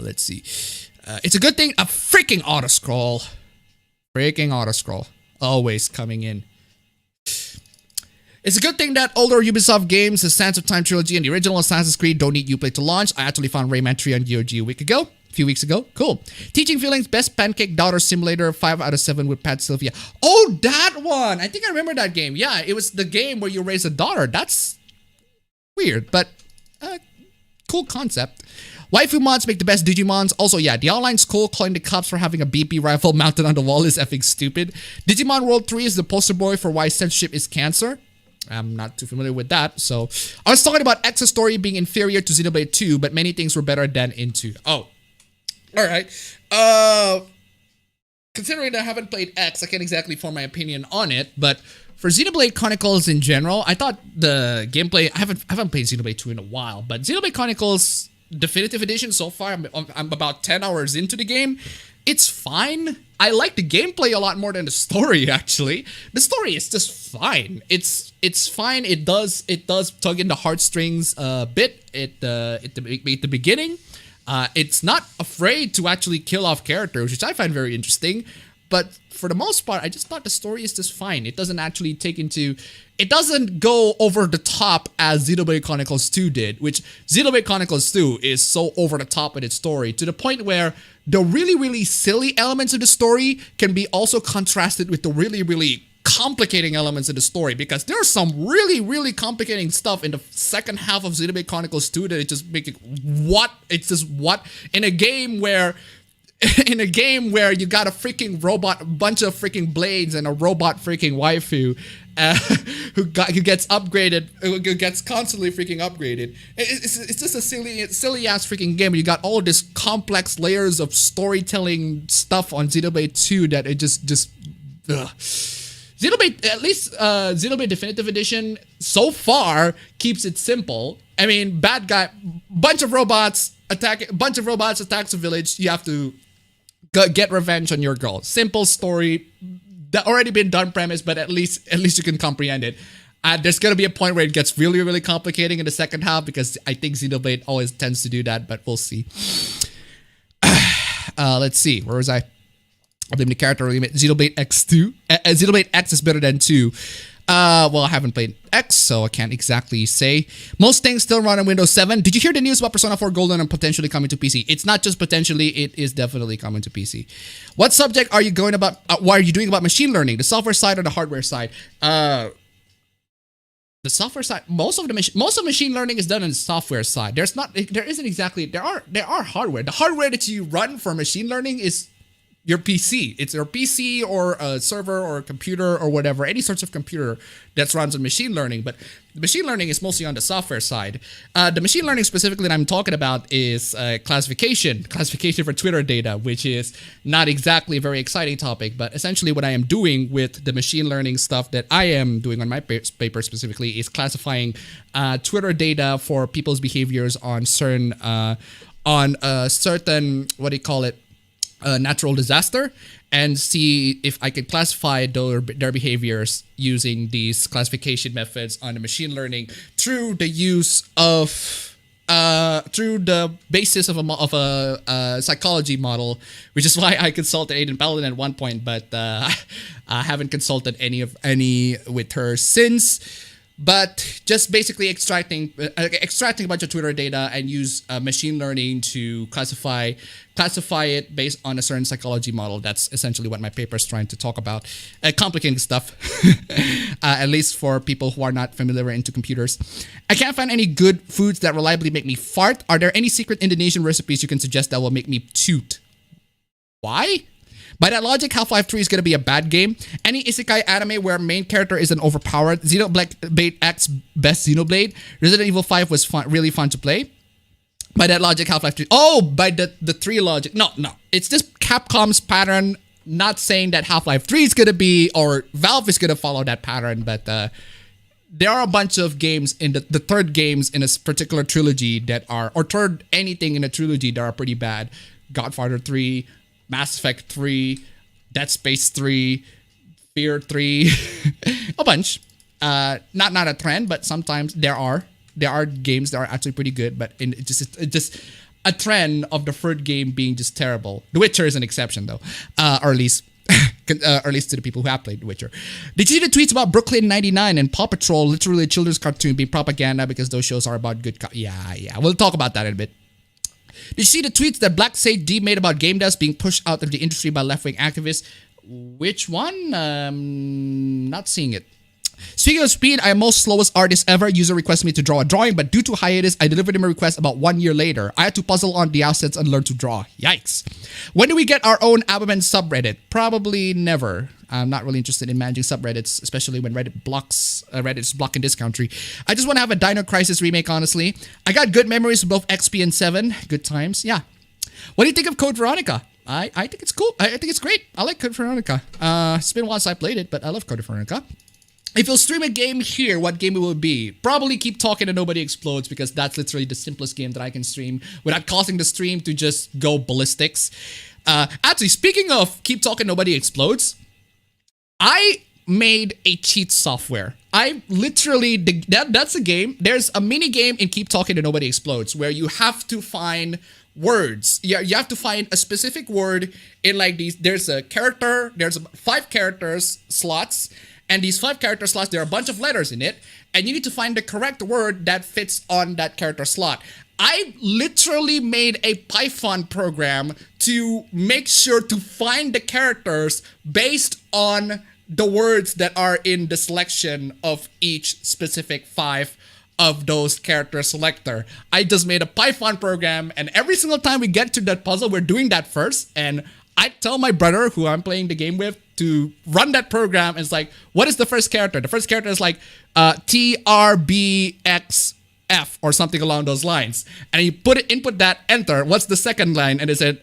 Let's see. It's a good thing a freaking auto-scroll. Freaking auto-scroll. Always coming in. It's a good thing that older Ubisoft games, the Sands of Time trilogy and the original Assassin's Creed don't need Uplay to launch. I actually found Rayman 3 on GOG a few weeks ago. Cool. Teaching Feelings, best pancake daughter simulator, 5 out of 7 with Pat Sylvia. Oh, that one! I think I remember that game. Yeah, it was the game where you raise a daughter. That's weird, but cool concept. Waifu mods make the best Digimons. Also, yeah, the online's cool. Calling the cops for having a BP rifle mounted on the wall is effing stupid. Digimon World 3 is the poster boy for why censorship is cancer. I'm not too familiar with that. So, I was talking about X's story being inferior to Xenoblade 2, but many things were better than in 2. Oh. Alright. Considering that I haven't played X, I can't exactly form my opinion on it, but for Xenoblade Chronicles in general, I thought the gameplay... I haven't played Xenoblade 2 in a while, but Xenoblade Chronicles Definitive Edition so far, I'm about 10 hours into the game. It's fine. I like the gameplay a lot more than the story, actually. The story is just fine. It's fine. It does tug in the heartstrings a bit at the beginning. It's not afraid to actually kill off characters, which I find very interesting. But for the most part, I just thought the story is just fine. It doesn't actually it doesn't go over the top as Xenoblade Chronicles 2 did, which Xenoblade Chronicles 2 is so over the top in its story to the point where the really, really silly elements of the story can be also contrasted with the really, really complicating elements of the story, because there's some really, really complicating stuff in the second half of Xenoblade Chronicles 2 that it just makes it what? It's just what? In a game where you got a freaking robot, a bunch of freaking blades, and a robot freaking waifu who gets upgraded, who gets constantly freaking upgraded. It's just a silly ass freaking game. You got all this complex layers of storytelling stuff on Xenoblade 2 that it just ugh. Xenoblade, at least Xenoblade Definitive Edition so far keeps it simple. I mean, bad guy, bunch of robots attacks a village. You have to get revenge on your girl. Simple story, that already been done premise, but at least you can comprehend it. There's gonna be a point where it gets really, really complicating in the second half, because I think Xenoblade always tends to do that, but we'll see. Let's see, where was I? I blame the character limit. Xenoblade X2. Xenoblade X is better than 2. Well, I haven't played X, so I can't exactly say. Most things still run on Windows 7. Did you hear the news about Persona 4 Golden and potentially coming to PC? It's not just potentially, it is definitely coming to PC. What subject are you going about, what are you doing about machine learning? The software side or the hardware side? The software side, most of machine learning is done on the software side. There are hardware. The hardware that you run for machine learning is your PC. It's your PC or a server or a computer or whatever, any sorts of computer that runs on machine learning. But the machine learning is mostly on the software side. The machine learning specifically that I'm talking about is classification for Twitter data, which is not exactly a very exciting topic. But essentially what I am doing with the machine learning stuff that I am doing on my paper specifically is classifying Twitter data for people's behaviors on certain, what do you call it? Natural disaster, and see if I can classify their behaviors using these classification methods on the machine learning through the use of through the basis of a psychology model, which is why I consulted Aiden Paladin at one point, but I haven't consulted any with her since. But just basically extracting a bunch of Twitter data and use machine learning to classify it based on a certain psychology model. That's essentially what my paper is trying to talk about. Complicated stuff, at least for people who are not familiar into computers. I can't find any good foods that reliably make me fart. Are there any secret Indonesian recipes you can suggest that will make me toot? Why? By that logic, Half-Life 3 is going to be a bad game. Any isekai anime where main character is an overpowered Xenoblade X best Xenoblade. Resident Evil 5 was really fun to play. By that logic, Half-Life 3. Oh, by the 3 logic. No. It's just Capcom's pattern. Not saying that Half-Life 3 is going to be, or Valve is going to follow that pattern, but there are a bunch of games in the third games in a particular trilogy that are, or third anything in a trilogy that are pretty bad. Godfather 3, Mass Effect 3, Dead Space 3, Fear 3, a bunch. Not a trend, but sometimes there are games that are actually pretty good, but it's just a trend of the third game being just terrible. The Witcher is an exception though, or at least to the people who have played The Witcher. Did you see the tweets about Brooklyn 99 and Paw Patrol, literally a children's cartoon, being propaganda because those shows are about good? Yeah. We'll talk about that in a bit. Did you see the tweets that Black Sage D made about game devs being pushed out of the industry by left-wing activists? Which one? Not seeing it. Speaking of speed, I am most slowest artist ever. User requested me to draw a drawing, but due to hiatus, I delivered him a request about 1 year later. I had to puzzle on the assets and learn to draw. Yikes. When do we get our own appabend subreddit? Probably never. I'm not really interested in managing subreddits, especially when Reddit's blocking this country. I just want to have a Dino Crisis remake, honestly. I got good memories of both XP and 7. Good times. Yeah. What do you think of Code Veronica? I think it's cool. I think it's great. I like Code Veronica. It's been a while since I played it, but I love Code Veronica. If you'll stream a game here, what game it will be? Probably Keep Talking and Nobody Explodes, because that's literally the simplest game that I can stream without causing the stream to just go ballistics. Actually, speaking of Keep Talking Nobody Explodes, I made a cheat software. I literally, that's a game. There's a mini game in Keep Talking and Nobody Explodes where you have to find words. Yeah, you have to find a specific word in like these. There's a character, there's 5 characters slots. And these 5 character slots, there are a bunch of letters in it, and you need to find the correct word that fits on that character slot. I literally made a Python program to make sure to find the characters based on the words that are in the selection of each specific 5 of those character selector. I just made a Python program, and every single time we get to that puzzle, we're doing that first, and I tell my brother, who I'm playing the game with, to run that program. And it's like, what is the first character? The first character is like TRBXF or something along those lines. And you input that, enter. What's the second line? And it said,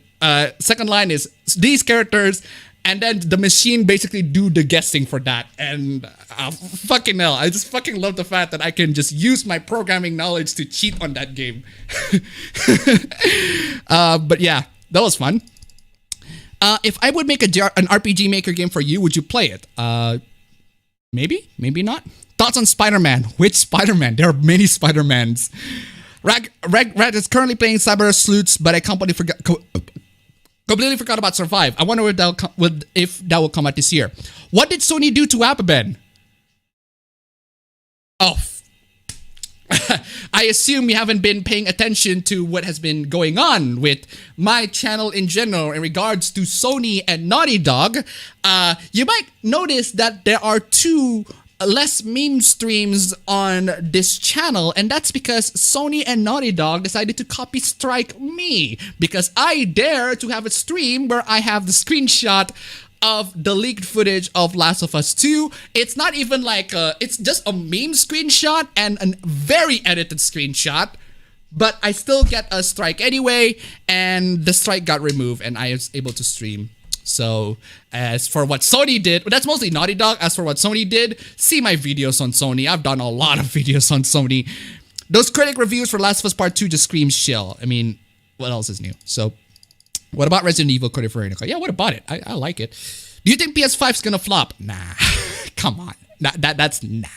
second line is these characters. And then the machine basically do the guessing for that. And fucking hell, I just fucking love the fact that I can just use my programming knowledge to cheat on that game. But yeah, that was fun. If I would make an RPG Maker game for you, would you play it? Maybe, maybe not. Thoughts on Spider-Man? Which Spider-Man? There are many Spider-Mans. Rag is currently playing Cyber Sleuths, but I completely forgot about Survive. I wonder if that will come out this year. What did Sony do to appabend? Oh, I assume you haven't been paying attention to what has been going on with my channel in general in regards to Sony and Naughty Dog. You might notice that there are 2 less meme streams on this channel, and that's because Sony and Naughty Dog decided to copy strike me because I dare to have a stream where I have the screenshot of the leaked footage of Last of Us 2. It's not even like it's just a meme screenshot and a very edited screenshot, but I still get a strike anyway, and the strike got removed and I was able to stream. So as for what Sony did, that's mostly Naughty Dog. As for what Sony did, see my videos on Sony. I've done a lot of videos on Sony. Those critic reviews for Last of Us Part 2 just scream shill. I mean, what else is new? So what about Resident Evil Code Veronica? Yeah, what about it? I like it. Do you think PS5's gonna flop? Nah, come on. That's nah.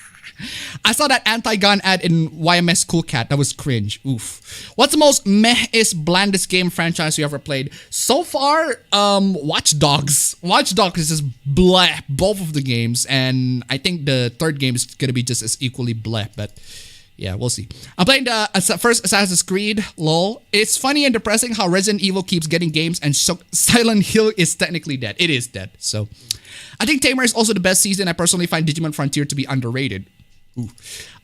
I saw that anti-gun ad in YMS Cool Cat. That was cringe. Oof. What's the most meh-ist, blandest game franchise you ever played? So far, Watch Dogs. Watch Dogs is just bleh, both of the games. And I think the third game is going to be just as equally bleh. But yeah, we'll see. I'm playing the first Assassin's Creed, lol. It's funny and depressing how Resident Evil keeps getting games and Silent Hill is technically dead. It is dead. So I think Tamer is also the best season. I personally find Digimon Frontier to be underrated. Ooh.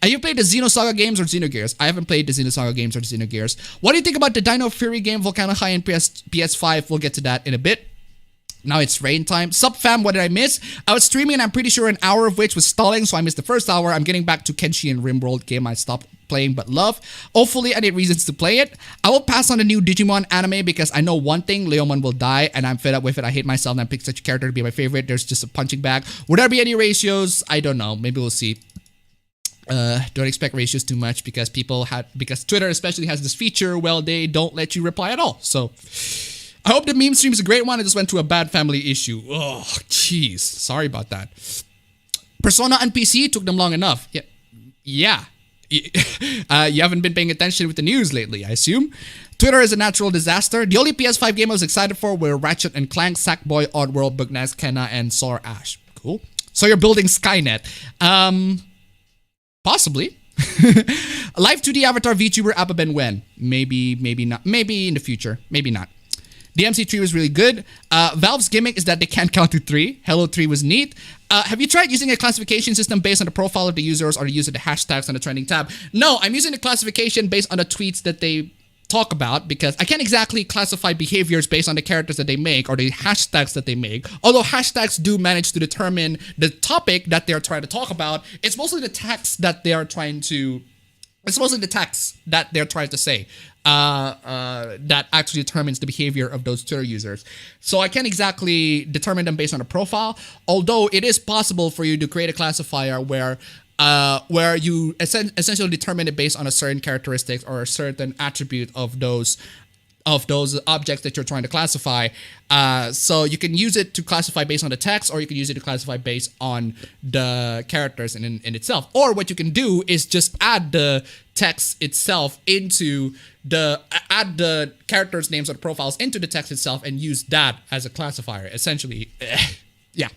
Have you played the Xenosaga games or Xenogears? I haven't played the Xenosaga games or the Xenogears. What do you think about the Dino Fury game, Volcano High and PS5? We'll get to that in a bit. Now it's rain time. Sup fam, what did I miss? I was streaming and I'm pretty sure an hour of which was stalling, so I missed the first hour. I'm getting back to Kenshi and Rimworld game I stopped playing but love. Hopefully I need reasons to play it. I will pass on the new Digimon anime because I know one thing, Leomon will die and I'm fed up with it. I hate myself and I picked such a character to be my favorite. There's just a punching bag. Would there be any ratios? I don't know. Maybe we'll see. Don't expect ratios too much because Twitter especially has this feature, well, they don't let you reply at all. So I hope the meme stream is a great one. I just went to a bad family issue. Oh, jeez. Sorry about that. Persona and PC took them long enough. Yeah. You haven't been paying attention with the news lately, I assume. Twitter is a natural disaster. The only PS5 game I was excited for were Ratchet and Clank, Sackboy, Oddworld, Bugnax, Kenna, and Solar Ash. Cool. So you're building Skynet. Possibly. Live 2D avatar VTuber appabend when? Maybe not. Maybe in the future. Maybe not. DMC3 was really good. Valve's gimmick is that they can't count to 3. Hello 3 was neat. Have you tried using a classification system based on the profile of the users or the use of the hashtags on the trending tab? No, I'm using the classification based on the tweets that they talk about because I can't exactly classify behaviors based on the characters that they make or the hashtags that they make. Although hashtags do manage to determine the topic that they're trying to talk about, it's mostly the text that they are trying to... It's mostly the text that they're trying to say that actually determines the behavior of those Twitter users. So I can't exactly determine them based on a profile, although it is possible for you to create a classifier where you essentially determine it based on a certain characteristics or a certain attribute of those objects that you're trying to classify. So you can use it to classify based on the text, or you can use it to classify based on the characters in itself. Or what you can do is just add the text itself into add the characters' names or the profiles into the text itself and use that as a classifier. Essentially, yeah.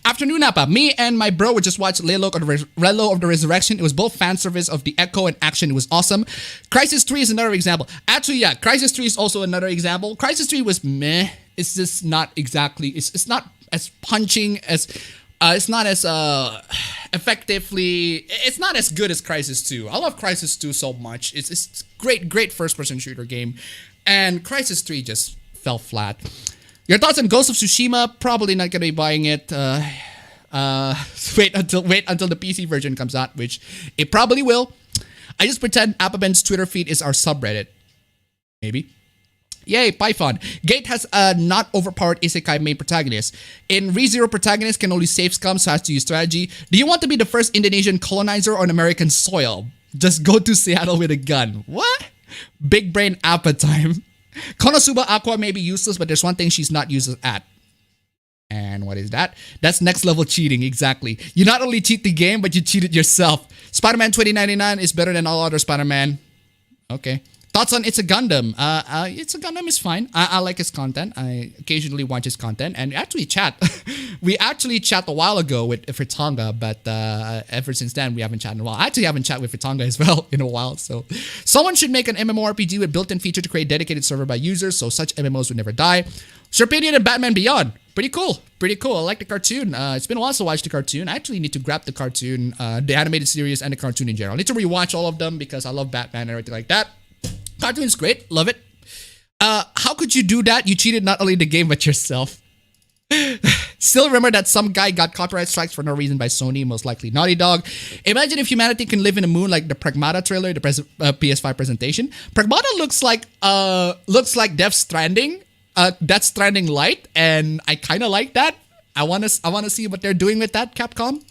Afternoon Appa, me and my bro would just watch Relo of the Resurrection. It was both fan service of the Echo and action. It was awesome. Crisis 3 is another example. Actually, yeah, Crisis 3 is also another example. Crisis 3 was meh. It's just not exactly, it's not as punching as, it's not as effectively, it's not as good as Crisis 2. I love Crisis 2 so much. It's great first-person shooter game. And Crisis 3 just fell flat. Your thoughts on Ghost of Tsushima? Probably not gonna be buying it. Wait until the PC version comes out, which it probably will. I just pretend appabend's Twitter feed is our subreddit. Maybe. Yay, Python. Gate has a not overpowered isekai main protagonist. In ReZero, protagonist can only save scum, so has to use strategy. Do you want to be the first Indonesian colonizer on American soil? Just go to Seattle with a gun. What? Big brain Appa time. Konosuba Aqua may be useless, but there's one thing she's not useless at. And what is that? That's next level cheating, exactly. You not only cheat the game, but you cheated yourself. Spider-Man 2099 is better than all other Spider-Man. Okay. Thoughts on It's a Gundam? It's a Gundam is fine. I like his content. I occasionally watch his content and actually chat We actually chat a while ago with Fritanga, but ever since then, we haven't chatted in a while. I actually haven't chatted with Fritanga as well in a while. So someone should make an MMORPG with built-in feature to create dedicated server by users, so such MMOs would never die. Serpedian and Batman Beyond. Pretty cool. Pretty cool. I like the cartoon. It's been a while to watch the cartoon. I actually need to grab the cartoon, the animated series, and the cartoon in general. I need to rewatch all of them because I love Batman and everything like that. Cartoon's great. Love it. How could you do that? You cheated not only the game, but yourself. Still remember that some guy got copyright strikes for no reason by Sony, most likely Naughty Dog. Imagine if humanity can live in a moon like the Pragmata trailer, the PS5 presentation. Pragmata looks like Death Stranding. Death Stranding light, and I kind of like that. I wanna see what they're doing with that, Capcom.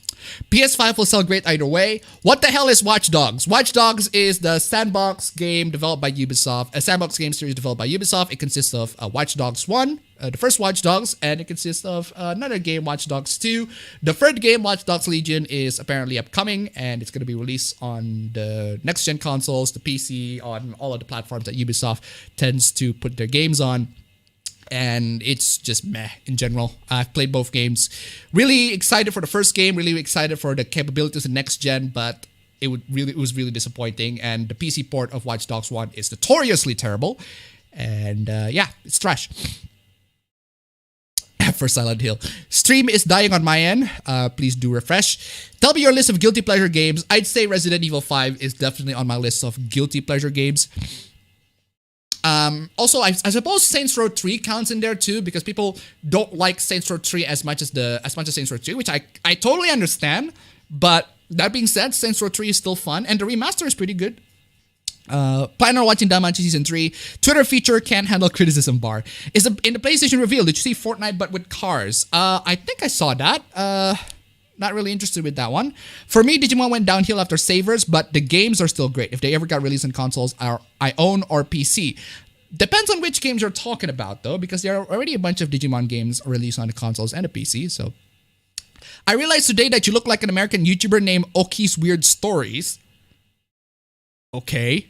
PS5 will sell great either way. What the hell is Watch Dogs? Watch Dogs is the sandbox game developed by Ubisoft, a sandbox game series developed by Ubisoft. It consists of Watch Dogs 1, the first Watch Dogs, and it consists of another game, Watch Dogs 2. The third game, Watch Dogs Legion, is apparently upcoming, and it's going to be released on the next-gen consoles, the PC, on all of the platforms that Ubisoft tends to put their games on. And it's just meh in general. I've played both games. Really excited for the first game. Really excited for the capabilities of next gen, but it was really disappointing. And the PC port of Watch Dogs 1 is notoriously terrible. And yeah, it's trash. For Silent Hill. Stream is dying on my end. Please do refresh. Tell me your list of guilty pleasure games. I'd say Resident Evil 5 is definitely on my list of guilty pleasure games. Also, I suppose Saints Row 3 counts in there too, because people don't like Saints Row 3 as much as Saints Row 2, which I totally understand. But that being said, Saints Row 3 is still fun, and the remaster is pretty good. Plan on watching Danmachi Season 3. Twitter feature can't handle criticism bar. In the PlayStation reveal, did you see Fortnite but with cars? I think I saw that. Not really interested with that one. For me, Digimon went downhill after Savers, but the games are still great. If they ever got released on consoles, I own or PC. Depends on which games you're talking about, though, because there are already a bunch of Digimon games released on the consoles and the PC, so. I realized today that you look like an American YouTuber named Oki's Weird Stories. Okay.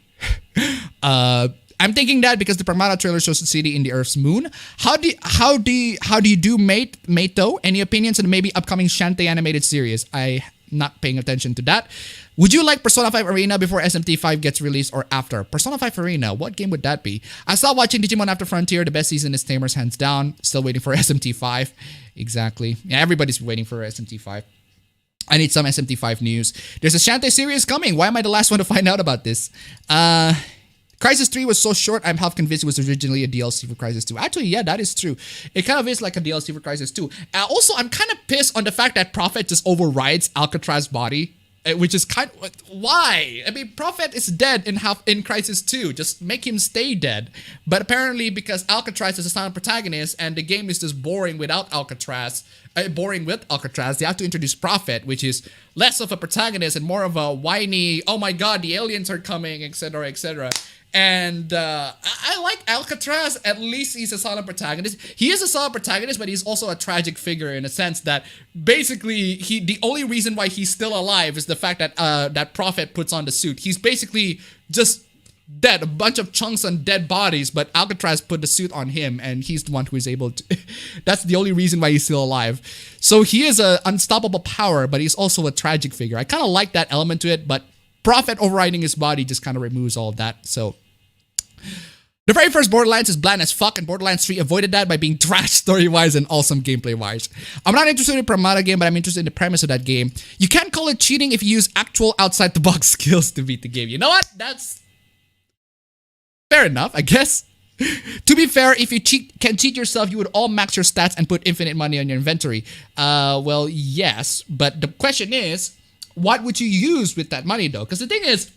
I'm thinking that because the Pragmata trailer shows the city in the Earth's moon. How do you do, mate though? Any opinions on the maybe upcoming Shantae animated series? I'm not paying attention to that. Would you like Persona 5 Arena before SMT5 gets released or after? Persona 5 Arena, what game would that be? I stopped watching Digimon After Frontier. The best season is Tamers, hands down. Still waiting for SMT5. Exactly. Yeah, everybody's waiting for SMT5. I need some SMT5 news. There's a Shantae series coming. Why am I the last one to find out about this? Crisis 3 was so short, I'm half convinced it was originally a DLC for Crisis 2. Actually, yeah, that is true. It kind of is like a DLC for Crisis 2. Also, I'm kind of pissed on the fact that Prophet just overrides Alcatraz's body, which is kind of... Why? I mean, Prophet is dead in Crisis 2. Just make him stay dead. But apparently, because Alcatraz is a silent protagonist and the game is just boring without Alcatraz, boring with Alcatraz, they have to introduce Prophet, which is less of a protagonist and more of a whiny, oh my god, the aliens are coming, etc., etc. And I like Alcatraz. At least he's a solid protagonist. He is a solid protagonist, but he's also a tragic figure in a sense that basically the only reason why he's still alive is the fact that that Prophet puts on the suit. He's basically just dead, a bunch of chunks on dead bodies, but Alcatraz put the suit on him, and he's the one who is able to. That's the only reason why he's still alive. So he is an unstoppable power, but he's also a tragic figure. I kind of like that element to it, but Prophet overriding his body just kind of removes all of that. So. The very first Borderlands is bland as fuck, and Borderlands 3 avoided that by being trash story-wise and awesome gameplay-wise. I'm not interested in the Pragmata game, but I'm interested in the premise of that game. You can't call it cheating if you use actual outside-the-box skills to beat the game. You know what? That's fair enough, I guess. To be fair, if you can cheat yourself, you would all max your stats and put infinite money on your inventory. Well, yes, but the question is, what would you use with that money, though? Because the thing is,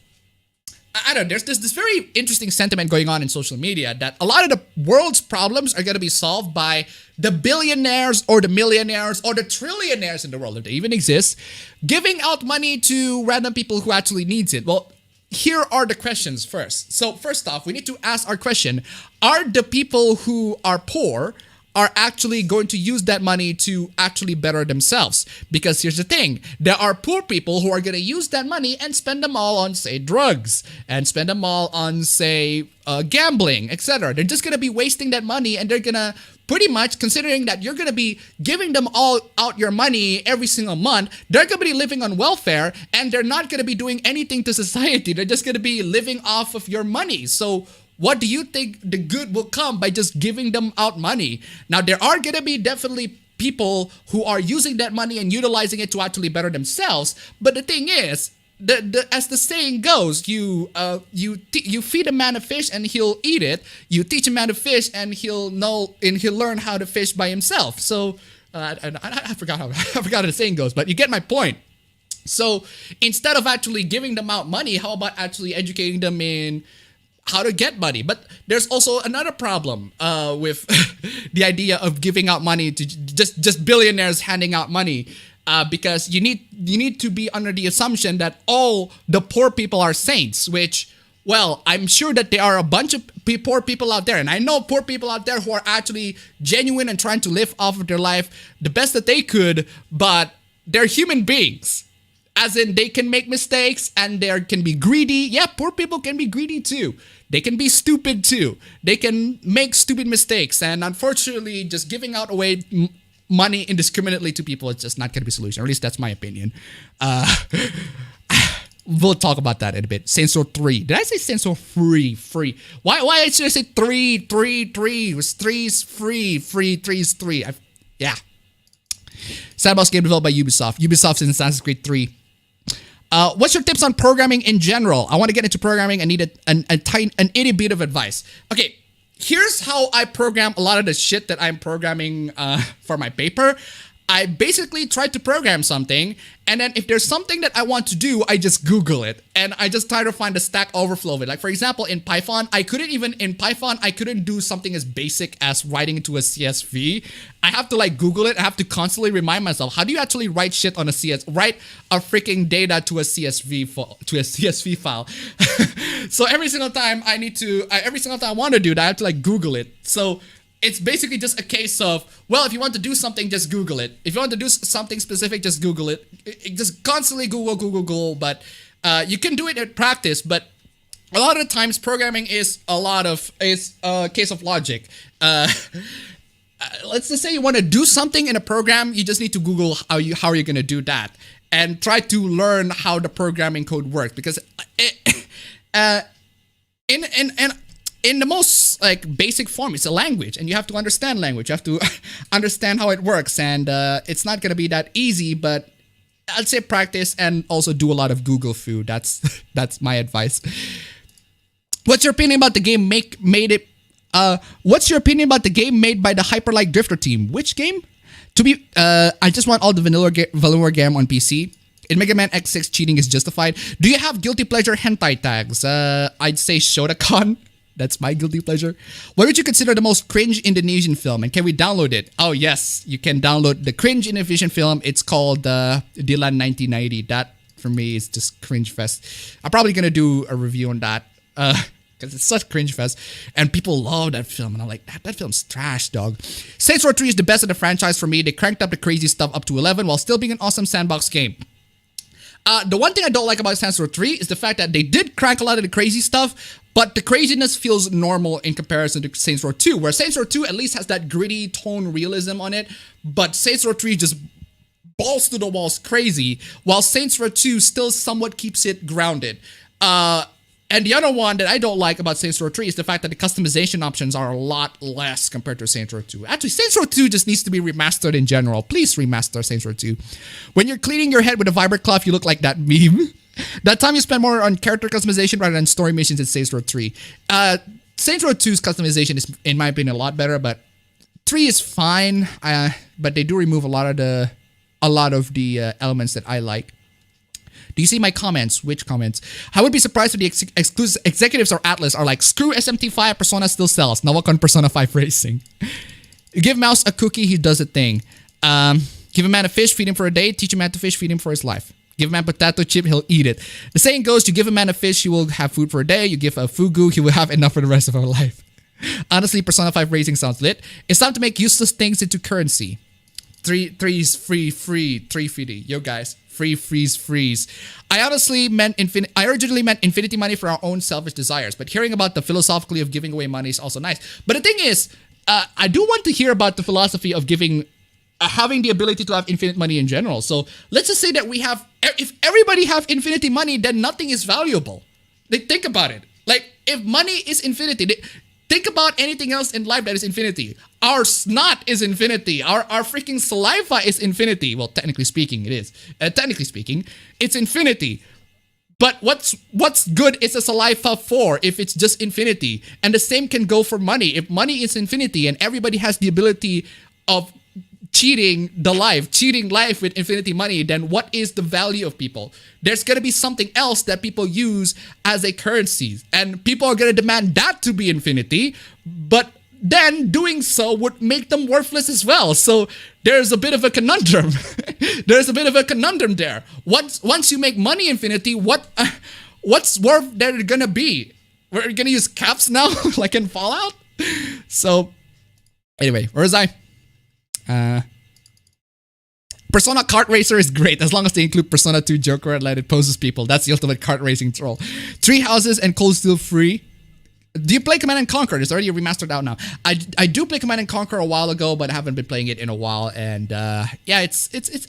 I don't know, there's this very interesting sentiment going on in social media that a lot of the world's problems are going to be solved by the billionaires or the millionaires or the trillionaires in the world, if they even exist, giving out money to random people who actually needs it. Well, here are the questions first. So first off, we need to ask our question, are the people who are poor, are actually going to use that money to actually better themselves. Because here's the thing, there are poor people who are going to use that money and spend them all on, say, drugs, and spend them all on, say, gambling, etc. They're just going to be wasting that money, and they're going to pretty much, considering that you're going to be giving them all out your money every single month, they're going to be living on welfare, and they're not going to be doing anything to society. They're just going to be living off of your money. So what do you think the good will come by just giving them out money? Now, there are going to be definitely people who are using that money and utilizing it to actually better themselves. But the thing is, as the saying goes, you feed a man a fish and he'll eat it. You teach a man to fish and he'll learn how to fish by himself. So I forgot how the saying goes, but you get my point. So instead of actually giving them out money, how about actually educating them in how to get money? But there's also another problem with the idea of giving out money to just billionaires handing out money. Because you need to be under the assumption that all the poor people are saints, which, well, I'm sure that there are a bunch of poor people out there, and I know poor people out there who are actually genuine and trying to live off of their life the best that they could, but they're human beings. As in, they can make mistakes and they can be greedy. Yeah, poor people can be greedy too. They can be stupid too. They can make stupid mistakes, and unfortunately, just giving out away money indiscriminately to people is just not going to be a solution. Or at least that's my opinion. We'll talk about that in a bit. Saints Row 3. Did I say Saints Row free? Why should I say 3? It was 3's free. 3's 3. Yeah. Sandbox game developed by Ubisoft. Ubisoft in Assassin's Creed 3. What's your tips on programming in general? I want to get into programming. I need an itty bit of advice. Okay. Here's how I program a lot of the shit that I'm programming for my paper. I basically try to program something, and then if there's something that I want to do, I just Google it, and I just try to find the Stack Overflow of it. Like, for example, in Python, I couldn't do something as basic as writing into a CSV. I have to like Google it. I have to constantly remind myself, how do you actually write shit on write a freaking data to a CSV file. So every single time I want to do that, I have to like Google it. So it's basically just a case of, well, if you want to do something, just Google it. If you want to do something specific, just Google it. Just constantly Google. But you can do it in practice. But a lot of the times, programming is a case of logic. Let's just say you want to do something in a program, you just need to Google how are you going to do that, and try to learn how the programming code works. Because in the most like basic form, it's a language, and you have to understand language. You have to understand how it works, and it's not gonna be that easy. But I'd say practice and also do a lot of Google food. That's my advice. What's your opinion about the game What's your opinion about the game made by the Hyperlight Drifter team? Which game? I just want all the vanilla game on PC. In Mega Man X6, cheating is justified. Do you have guilty pleasure hentai tags? I'd say Shotokan. That's my guilty pleasure. What would you consider the most cringe Indonesian film, and can we download it? Oh yes, you can download the cringe Indonesian film. It's called Dilan 1990. That for me is just cringe fest. I'm probably gonna do a review on that because it's such cringe fest, and people love that film. And I'm like, that film's trash, dog. Saints Row 3 is the best of the franchise for me. They cranked up the crazy stuff up to 11 while still being an awesome sandbox game. The one thing I don't like about Saints Row 3 is the fact that they did crank a lot of the crazy stuff, but the craziness feels normal in comparison to Saints Row 2, where Saints Row 2 at least has that gritty tone realism on it, but Saints Row 3 just balls to the walls crazy, while Saints Row 2 still somewhat keeps it grounded. And the other one that I don't like about Saints Row 3 is the fact that the customization options are a lot less compared to Saints Row 2. Actually, Saints Row 2 just needs to be remastered in general. Please remaster Saints Row 2. When you're cleaning your head with a vibra cloth, you look like that meme. That time you spend more on character customization rather than story missions in Saints Row 3. Saints Row 2's customization is, in my opinion, a lot better, but 3 is fine. But they do remove a lot of the elements that I like. Do you see my comments? Which comments? I would be surprised if the executives or Atlas are like, screw SMT5, Persona still sells. Now work on Persona 5 Racing. You give Mouse a cookie, he does a thing. Give a man a fish, feed him for a day. Teach a man to fish, feed him for his life. Give a man potato chip, he'll eat it. The saying goes, you give a man a fish, he will have food for a day. You give a fugu, he will have enough for the rest of our life. Honestly, Persona 5 racing sounds lit. It's time to make useless things into currency. Threes free 350. Yo guys, free freeze. I originally meant infinity money for our own selfish desires, but hearing about the philosophically of giving away money is also nice. But the thing is, I do want to hear about the philosophy of giving, having the ability to have infinite money in general. So let's just say that we have, if everybody have infinity money, then nothing is valuable. Like, think about it. Like, if money is infinity, think about anything else in life that is infinity. Our snot is infinity. Our freaking saliva is infinity. Well, technically speaking, it is. Technically speaking, it's infinity. But what's good is a saliva for if it's just infinity? And the same can go for money. If money is infinity and everybody has the ability of cheating life with infinity money, then what is the value of people? There's going to be something else that people use as a currency, and people are going to demand that to be infinity, but then doing so would make them worthless as well. So there's a bit of a conundrum. There's a bit of a conundrum there. Once you make money infinity, what's worth they're going to be? We're going to use caps now, like in Fallout? So anyway, where was I? Persona Kart Racer is great as long as they include Persona 2 Joker and let it poses people. That's the ultimate kart racing troll. 3 houses and Cold Steel free. Do you play Command & Conquer? It's already remastered out now. I do play Command & Conquer a while ago, but I haven't been playing it in a while. And yeah,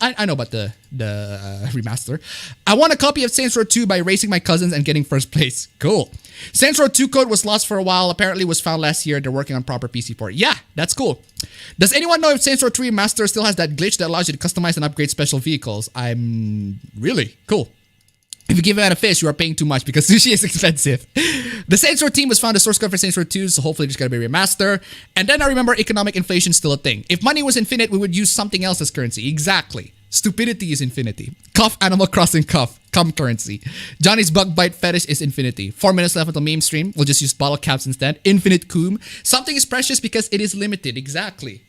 I know about the remaster. I won a copy of Saints Row 2 by racing my cousins and getting first place. Cool. Saints Row 2 code was lost for a while. Apparently was found last year. They're working on proper PC port. Yeah, that's cool. Does anyone know if Saints Row 3 Master still has that glitch that allows you to customize and upgrade special vehicles? I'm really cool. If you give it a fish, you are paying too much because sushi is expensive. The Saints Row team was found a source code for Saints Row 2, so hopefully there's going to be a remaster. And then I remember economic inflation is still a thing. If money was infinite, we would use something else as currency. Exactly. Stupidity is infinity. Cough, Animal Crossing, cough. Come currency. Johnny's bug bite fetish is infinity. 4 minutes left until meme stream. We'll just use bottle caps instead. Infinite coom. Something is precious because it is limited. Exactly.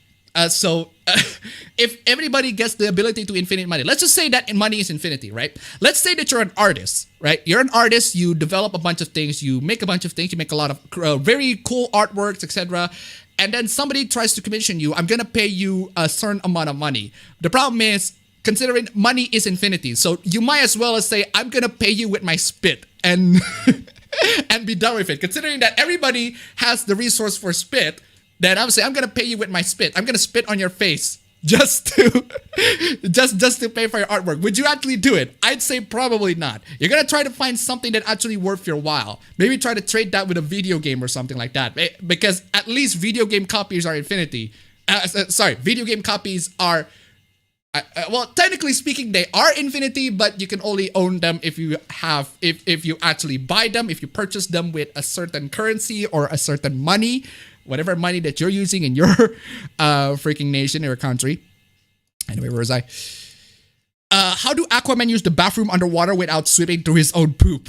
If everybody gets the ability to infinite money, let's just say that money is infinity, right? Let's say that you're an artist, right? You're an artist, you develop a bunch of things, you make a bunch of things, you make a lot of very cool artworks, etc. And then somebody tries to commission you, I'm gonna pay you a certain amount of money. The problem is, considering money is infinity, so you might as well say, I'm gonna pay you with my spit and, and be done with it. Considering that everybody has the resource for spit, then I would say, I'm gonna pay you with my spit. I'm gonna spit on your face just to just to pay for your artwork. Would you actually do it? I'd say probably not. You're gonna try to find something that actually worth your while. Maybe try to trade that with a video game or something like that. Because at least video game copies are infinity. Video game copies are well, technically speaking, they are infinity, but you can only own them if you actually buy them, if you purchase them with a certain currency or a certain money. Whatever money that you're using in your freaking nation or country. Anyway, where was I? How do Aquaman use the bathroom underwater without swimming through his own poop?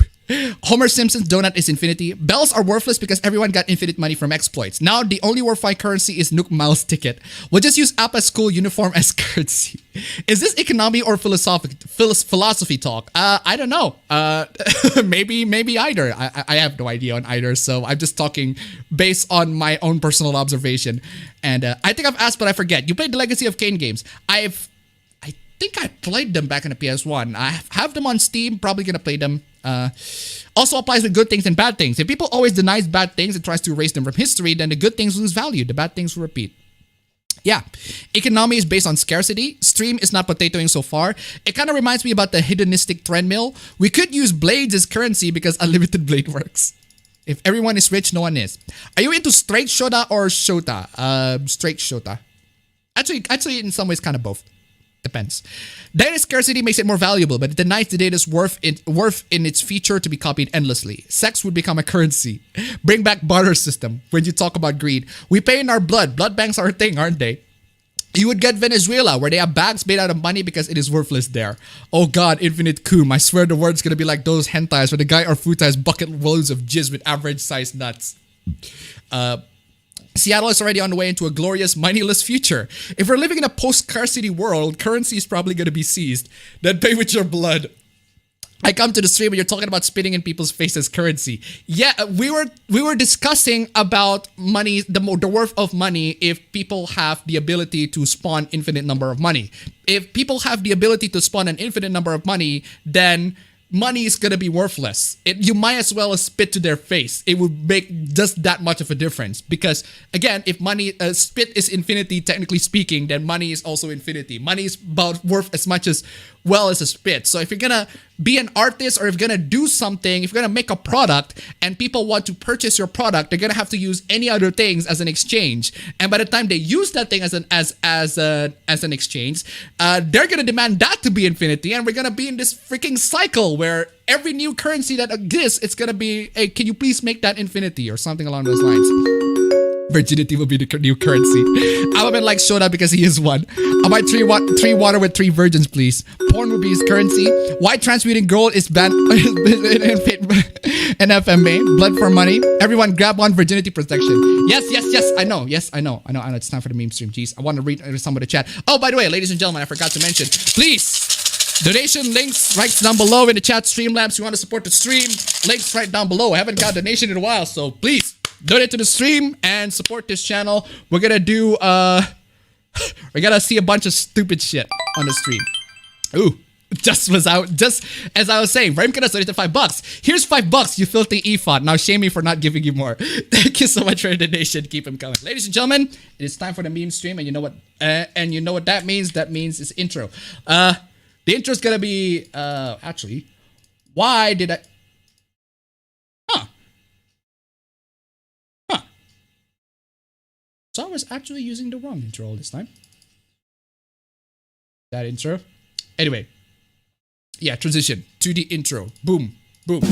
Homer Simpson's donut is infinity. Bells are worthless because everyone got infinite money from exploits. Now the only worthwhile currency is Nook Miles ticket. We'll just use Appa school uniform as currency. Is this economy or philosophy talk? I don't know. Maybe either. I have no idea on either. So I'm just talking based on my own personal observation. And I think I've asked, but I forget. You played the Legacy of Kain games. I think I played them back in the PS1. I have them on Steam. Probably gonna play them. Also applies with good things and bad things. If people always denies bad things and tries to erase them from history, then the good things lose value. The bad things will repeat. Yeah. Economy is based on scarcity. Stream is not potatoing so far. It kind of reminds me about the hedonistic treadmill. We could use blades as currency because unlimited blade works. If everyone is rich, no one is. Are you into straight Shota or Shota? Straight Shota. Actually, in some ways, kind of both. Depends. Data scarcity makes it more valuable, but it denies the data's worth in its feature to be copied endlessly. Sex would become a currency. Bring back barter system. When you talk about greed, we pay in our blood. Blood banks are a thing, aren't they? You would get Venezuela, where they have bags made out of money because it is worthless there. Oh god, infinite coom. I swear the word's gonna be like those hentais where the guy or futa has bucket loads of jizz with average sized nuts. Seattle is already on the way into a glorious, moneyless future. If we're living in a post-scarcity world, currency is probably going to be seized. Then pay with your blood. I come to the stream and you're talking about spitting in people's faces currency. Yeah, we were discussing about money, the worth of money if people have the ability to spawn infinite number of money. If people have the ability to spawn an infinite number of money, then money is gonna be worthless. You might as well spit to their face. It would make just that much of a difference. Because again, if money spit is infinity, technically speaking, then money is also infinity. Money is about worth as much as well as a spit. So if you're gonna be an artist, or if you're gonna do something, if you're gonna make a product and people want to purchase your product, they're gonna have to use any other things as an exchange. And by the time they use that thing as an exchange, they're gonna demand that to be infinity, and we're gonna be in this freaking cycle where every new currency that exists, it's gonna be, hey, can you please make that infinity or something along those lines. Virginity will be the new currency. Appabend likes soda because he is one. I'll buy three water with 3 virgins, please. Porn will be his currency. Why transmuting gold is banned in FMA. Blood for money. Everyone grab one virginity protection. Yes. I know. Yes, I know. It's time for the meme stream. Jeez, I want to read some of the chat. Oh, by the way, ladies and gentlemen, I forgot to mention. Please, donation links right down below in the chat. Streamlabs, you want to support the stream? Links right down below. I haven't got a donation in a while, so please. Donate to the stream and support this channel. We're gonna do we're gonna see a bunch of stupid shit on the stream. Ooh, just as I was saying, Rhyme could have donated $5. Here's $5, you filthy EFOD. Now shame me for not giving you more. Thank you so much for the donation. Keep them coming. Ladies and gentlemen, it is time for the meme stream, and you know what that means? That means it's intro. The intro is gonna be actually, why did I So I was actually using the wrong intro all this time. That intro. Anyway. Yeah, transition to the intro. Boom. Boom.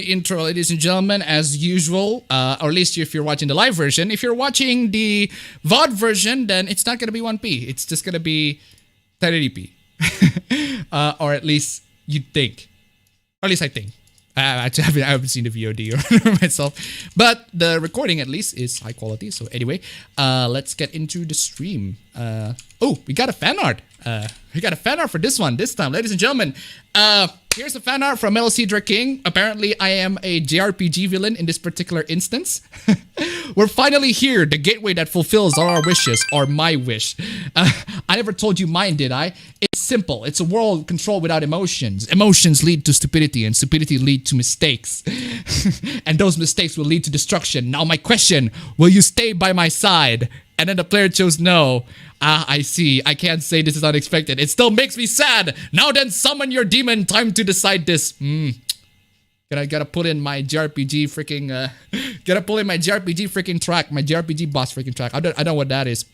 Intro, ladies and gentlemen, as usual, or at least if you're watching the live version. If you're watching the VOD version, then it's not going to be 1p. It's just going to be 1080p. Or at least you'd think. Or at least I think. Actually, I haven't seen the VOD or myself. But the recording, at least, is high quality. So anyway, let's get into the stream. Oh, we got a fan art. We got a fan art for this one this time, ladies and gentlemen. Here's a fan art from LC King. Apparently, I am a JRPG villain in this particular instance. We're finally here, the gateway that fulfills all our wishes, or my wish. I never told you mine, did I? It's simple. It's a world controlled without emotions. Emotions lead to stupidity, and stupidity lead to mistakes. And those mistakes will lead to destruction. Now my question, will you stay by my side? And then the player chose no. Ah, I see. I can't say this is unexpected. It still makes me sad. Now then, summon your demon. Time to decide this. Gotta put in my JRPG freaking track. My JRPG boss freaking track. I don't know what that is.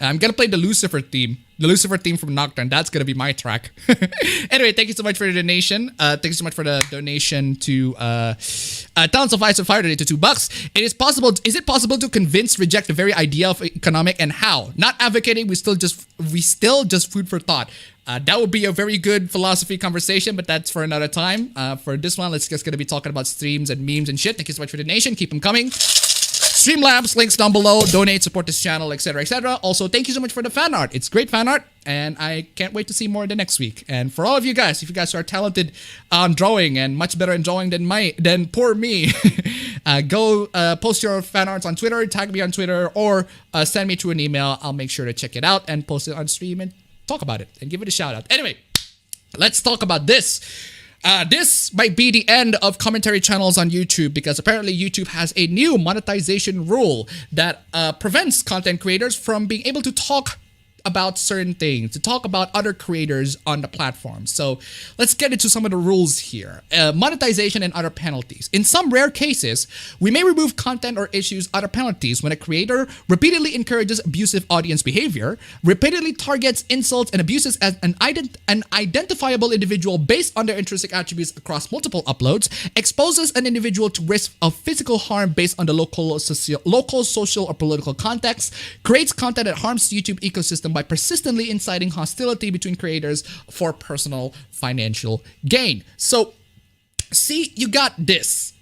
I'm gonna play the Lucifer theme. The Lucifer theme from Nocturne. That's gonna be my track. Anyway, thank you so much for the donation. Thank you so much for the donation to Talents of Ice and Fire donated to $2. Is it possible to reject the very idea of economic, and how? Not advocating, we still just food for thought. That would be a very good philosophy conversation, but that's for another time. For this one, let's just gonna be talking about streams and memes and shit. Thank you so much for the donation. Keep them coming. Streamlabs, links down below. Donate, support this channel, etc., etc. Also, thank you so much for the fan art. It's great fan art, and I can't wait to see more the next week. And for all of you guys, if you guys are talented on drawing and much better in drawing than poor me, go post your fan arts on Twitter, tag me on Twitter, or send me through an email. I'll make sure to check it out and post it on stream and talk about it and give it a shout out. Anyway, let's talk about this. This might be the end of commentary channels on YouTube because apparently YouTube has a new monetization rule that prevents content creators from being able to talk about certain things, to talk about other creators on the platform. So let's get into some of the rules here. Monetization and other penalties. In some rare cases, we may remove content or issues other penalties when a creator repeatedly encourages abusive audience behavior, repeatedly targets, insults, and abuses as an identifiable individual based on their intrinsic attributes across multiple uploads, exposes an individual to risk of physical harm based on the local, social, or political context, creates content that harms the YouTube ecosystem by persistently inciting hostility between creators for personal financial gain. So, see, you got this.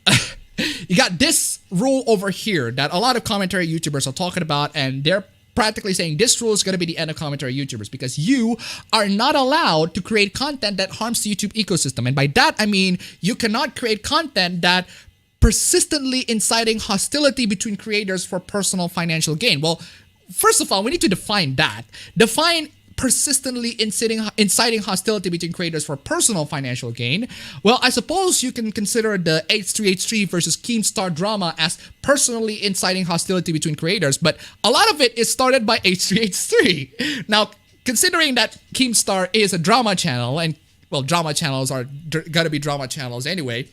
You got this rule over here that a lot of commentary YouTubers are talking about, and they're practically saying this rule is going to be the end of commentary YouTubers because you are not allowed to create content that harms the YouTube ecosystem. And by that, I mean you cannot create content that persistently inciting hostility between creators for personal financial gain. Well, first of all, we need to define that. Define persistently inciting hostility between creators for personal financial gain. Well, I suppose you can consider the H3H3 versus Keemstar drama as personally inciting hostility between creators, but a lot of it is started by H3H3. Now, considering that Keemstar is a drama channel, and well, drama channels are gonna be drama channels anyway,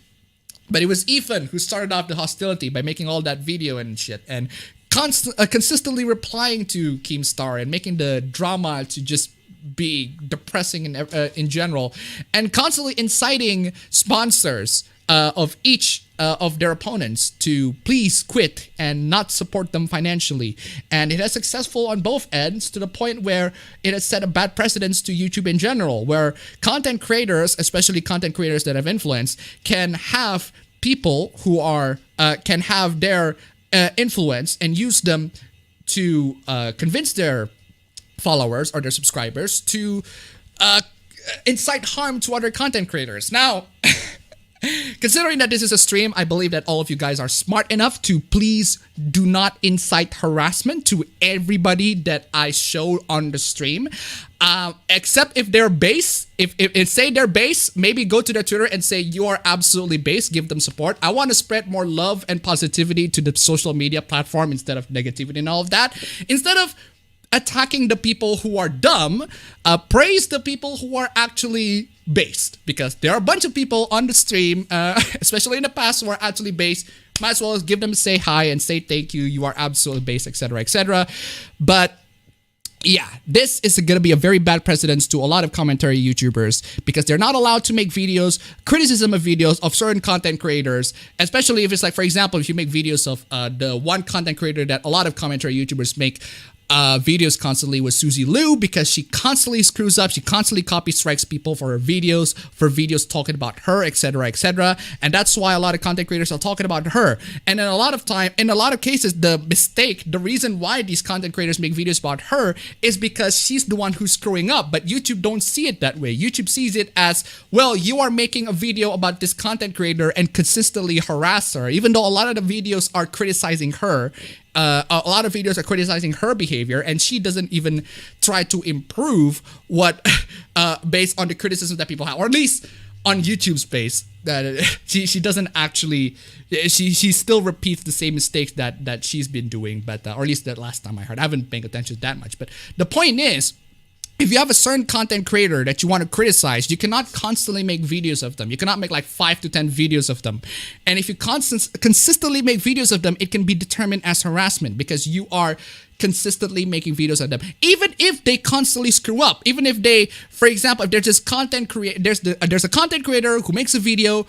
but it was Ethan who started off the hostility by making all that video and shit, and consistently replying to Keemstar and making the drama to just be depressing in general, and constantly inciting sponsors of each of their opponents to please quit and not support them financially. And it has successful on both ends to the point where it has set a bad precedence to YouTube in general, where content creators, especially content creators that have influence, can have people who are can have their influence and use them to convince their followers or their subscribers to incite harm to other content creators. Now, considering that this is a stream, I believe that all of you guys are smart enough to please do not incite harassment to everybody that I show on the stream. Except if they're base. If say they're base, maybe go to their Twitter and say you are absolutely base, give them support. I want to spread more love and positivity to the social media platform instead of negativity and all of that. Instead of attacking the people who are dumb, praise the people who are actually based, because there are a bunch of people on the stream, especially in the past, who are actually based. Might as well give them a say hi and say thank you. You are absolutely based, etc., etc. But yeah, this is going to be a very bad precedence to a lot of commentary YouTubers because they're not allowed to make videos, criticism of videos of certain content creators, especially if it's like, for example, if you make videos of the one content creator that a lot of commentary YouTubers make videos constantly with Susie Liu, because she constantly screws up, she constantly copy strikes people for her videos talking about her, etc., etc. And that's why a lot of content creators are talking about her. And in a lot of cases, the reason why these content creators make videos about her is because she's the one who's screwing up. But YouTube don't see it that way. YouTube sees it as, well, you are making a video about this content creator and consistently harass her, even though a lot of the videos are criticizing her. A lot of videos are criticizing her behavior, and she doesn't even try to improve what based on the criticism that people have, or at least on YouTube's base. That she doesn't actually, she still repeats the same mistakes that she's been doing, but or at least the last time I heard. I haven't paid attention that much, but the point is, if you have a certain content creator that you want to criticize, you cannot constantly make videos of them. You cannot make like 5 to 10 videos of them. And if you consistently make videos of them, it can be determined as harassment because you are consistently making videos of them. Even if they constantly screw up, even if they, for example, if there's this content creator, there's a content creator who makes a video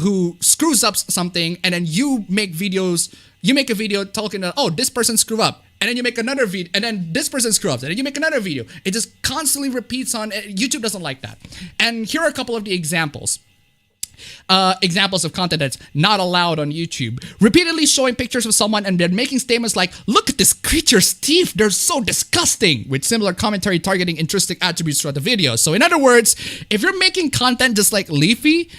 who screws up something, and then you make a video talking about, oh, this person screwed up. And then you make another video, and then this person screws up, and then you make another video. It just constantly repeats on. YouTube doesn't like that. And here are a couple of the examples. examples of content that's not allowed on YouTube. Repeatedly showing pictures of someone and then making statements like, look at this creature's teeth, they're so disgusting, with similar commentary targeting intrinsic attributes throughout the video. So in other words, if you're making content just like Leafy,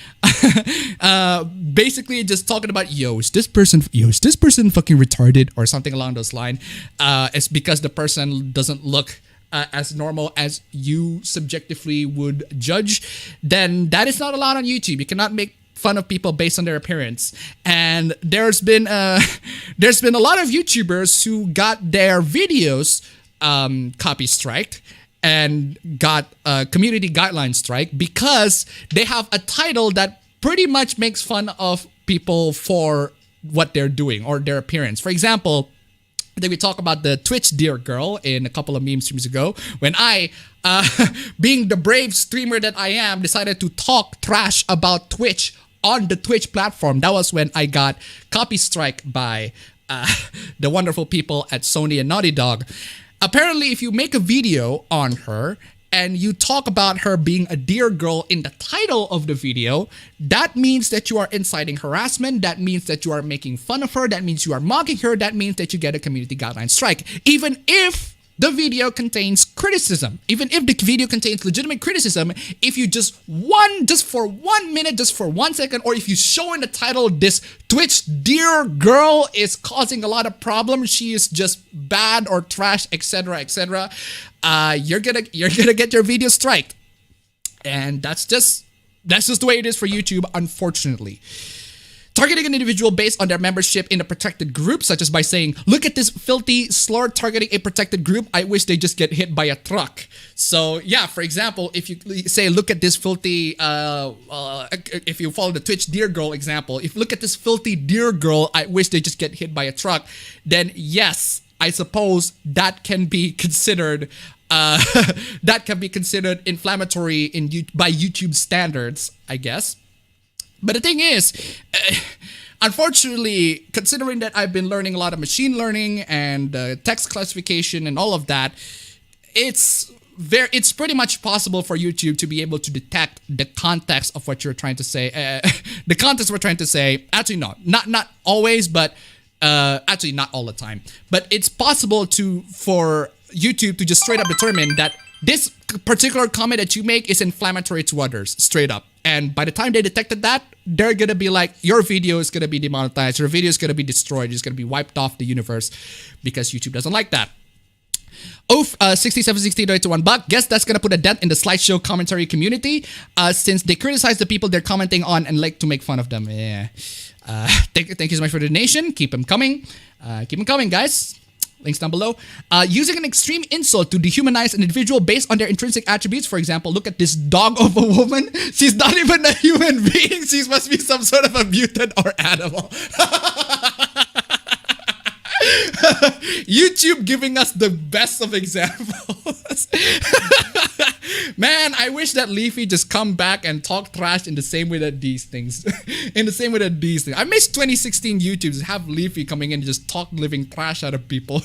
basically just talking about, is this person fucking retarded or something along those lines, it's because the person doesn't look as normal as you subjectively would judge, then that is not allowed on YouTube. You cannot make fun of people based on their appearance. And there's been a lot of YouTubers who got their videos copy striked and got a community guideline strike because they have a title that pretty much makes fun of people for what they're doing or their appearance. For example, I think we talked about the Twitch dear girl in a couple of meme streams ago when I, being the brave streamer that I am, decided to talk trash about Twitch on the Twitch platform. That was when I got copy strike by the wonderful people at Sony and Naughty Dog. Apparently, if you make a video on her and you talk about her being a dear girl in the title of the video, that means that you are inciting harassment. That means that you are making fun of her. That means you are mocking her. That means that you get a community guideline strike. Even if the video contains criticism, even if the video contains legitimate criticism, if you just for 1 minute, just for 1 second, or if you show in the title, this Twitch dear girl is causing a lot of problems, she is just bad or trash, etc., etc., you're gonna get your video striked, and that's just the way it is for YouTube, unfortunately. Targeting an individual based on their membership in a protected group, such as by saying, look at this filthy slur targeting a protected group, I wish they just get hit by a truck. So yeah, for example, if you say, look at this filthy, if you follow the Twitch dear girl example, if you look at this filthy dear girl, I wish they just get hit by a truck, then yes, I suppose that can be considered inflammatory by YouTube standards, I guess. But the thing is, unfortunately, considering that I've been learning a lot of machine learning and text classification and all of that, it's pretty much possible for YouTube to be able to detect the context of what you're trying to say. The context we're trying to say, actually no, not always, but actually not all the time. But it's possible for YouTube to just straight up determine that this particular comment that you make is inflammatory to others, straight up. And by the time they detected that, they're gonna be like, your video is gonna be demonetized, your video is gonna be destroyed, it's gonna be wiped off the universe, because YouTube doesn't like that. Oof, 6760 donate to $1. Guess that's gonna put a dent in the slideshow commentary community, since they criticize the people they're commenting on and like to make fun of them. Yeah. Thank you so much for the donation. Keep them coming. Keep them coming, guys. Links down below. Using an extreme insult to dehumanize an individual based on their intrinsic attributes. For example, look at this dog of a woman. She's not even a human being. She must be some sort of a mutant or animal. YouTube giving us the best of examples. Man, I wish that Leafy just come back and talk trash in the same way that these things. I miss 2016 YouTube. Just have Leafy coming in and just talk living trash out of people.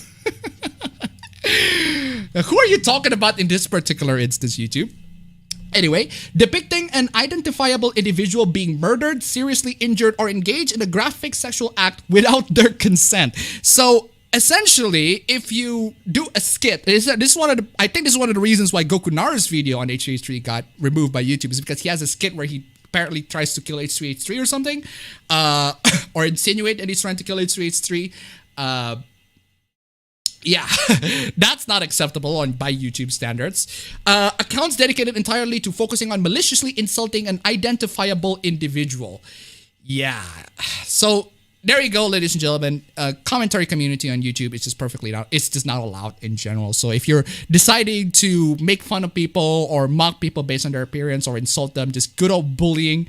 Now, who are you talking about in this particular instance, YouTube? Anyway, depicting an identifiable individual being murdered, seriously injured, or engaged in a graphic sexual act without their consent. So essentially, if you do a skit, I think this is one of the reasons why Goku Naru's video on H3H3 got removed by YouTube, is because he has a skit where he apparently tries to kill H3H3 or something, or insinuate that he's trying to kill H3H3. Yeah, that's not acceptable by YouTube standards. Accounts dedicated entirely to focusing on maliciously insulting an identifiable individual. Yeah, so there you go, ladies and gentlemen. Commentary community on YouTube is just it's just not allowed in general. So if you're deciding to make fun of people or mock people based on their appearance or insult them, just good old bullying,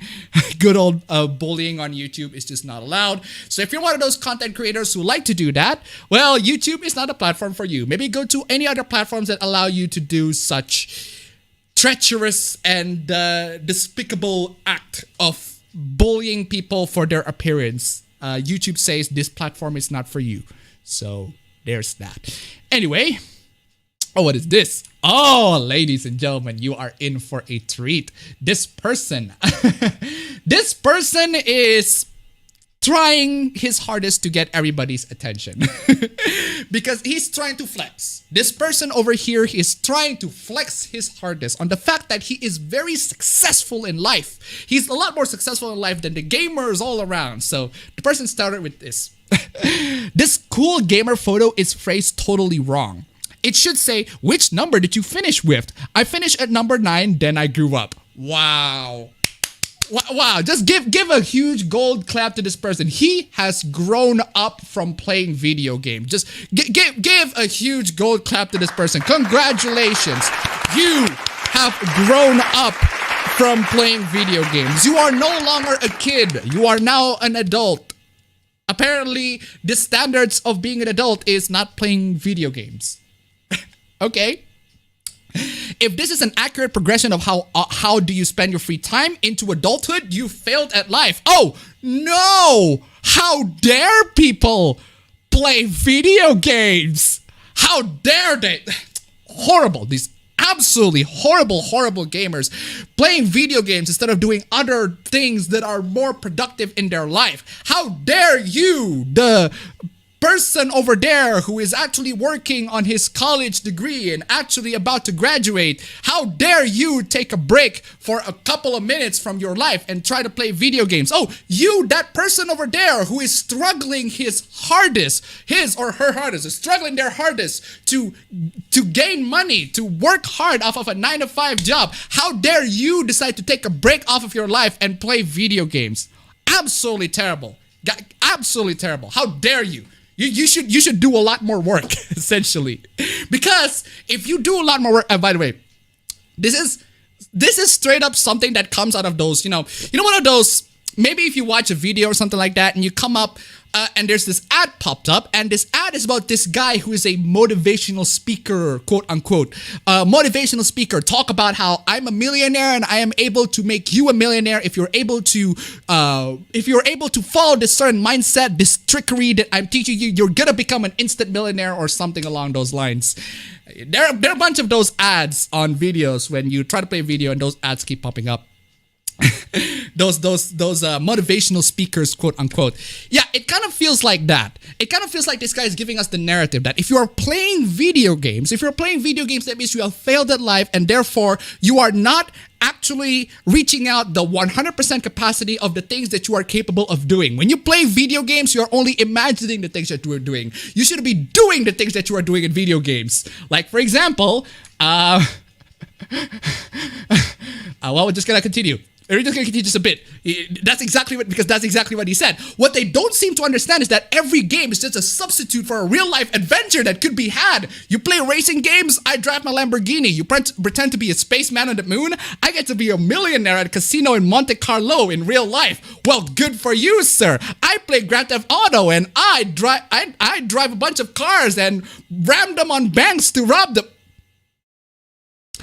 bullying on YouTube is just not allowed. So if you're one of those content creators who like to do that, well, YouTube is not a platform for you. Maybe go to any other platforms that allow you to do such treacherous and despicable act of bullying people for their appearance. YouTube says this platform is not for you. So there's that. Anyway, Oh, what is this? Oh, ladies and gentlemen, you are in for a treat. This person, this person is trying his hardest to get everybody's attention because he's trying to flex. This person over here is trying to flex his hardest on the fact that he is very successful in life. He's a lot more successful in life than the gamers all around. So the person started with this. This cool gamer photo is phrased totally wrong. It should say, which number did you finish with? I finished at number 9, then I grew up. Wow. Wow, just give a huge gold clap to this person. He has grown up from playing video games. Just give a huge gold clap to this person. Congratulations. You have grown up from playing video games. You are no longer a kid. You are now an adult. Apparently, the standards of being an adult is not playing video games. Okay. If this is an accurate progression of how do you spend your free time into adulthood, you failed at life. Oh, no! How dare people play video games? How dare they? Horrible. These absolutely horrible gamers playing video games instead of doing other things that are more productive in their life. How dare you, the person over there who is actually working on his college degree and actually about to graduate, how dare you take a break for a couple of minutes from your life and try to play video games? Oh, you, that person over there who is struggling his hardest, his or her hardest, is struggling their hardest to gain money, to work hard off of a 9-to-5 job. How dare you decide to take a break off of your life and play video games? Absolutely terrible. Absolutely terrible. How dare you? You should do a lot more work, essentially. Because if you do a lot more work, by the way, this is straight up something that comes out of those, you know one of those, maybe if you watch a video or something like that and you come up and there's this ad popped up, and this ad is about this guy who is a motivational speaker, quote unquote, motivational speaker, talk about how I'm a millionaire and I am able to make you a millionaire if you're able to follow this certain mindset, this trickery that I'm teaching you, you're gonna become an instant millionaire or something along those lines. There are a bunch of those ads on videos when you try to play a video and those ads keep popping up. those motivational speakers, quote unquote. Yeah, it kind of feels like that. It kind of feels like this guy is giving us the narrative that if you are playing video games, that means you have failed at life, and therefore you are not actually reaching out the 100% capacity of the things that you are capable of doing. When you play video games, you are only imagining the things that you are doing. You should be doing the things that you are doing in video games. Like, for example, well, we're just gonna continue. We're just gonna continue just a bit. That's exactly what he said. What they don't seem to understand is that every game is just a substitute for a real life adventure that could be had. You play racing games, I drive my Lamborghini. You pretend to be a spaceman on the moon, I get to be a millionaire at a casino in Monte Carlo in real life. Well, good for you, sir. I play Grand Theft Auto and I drive a bunch of cars and ram them on banks to rob them.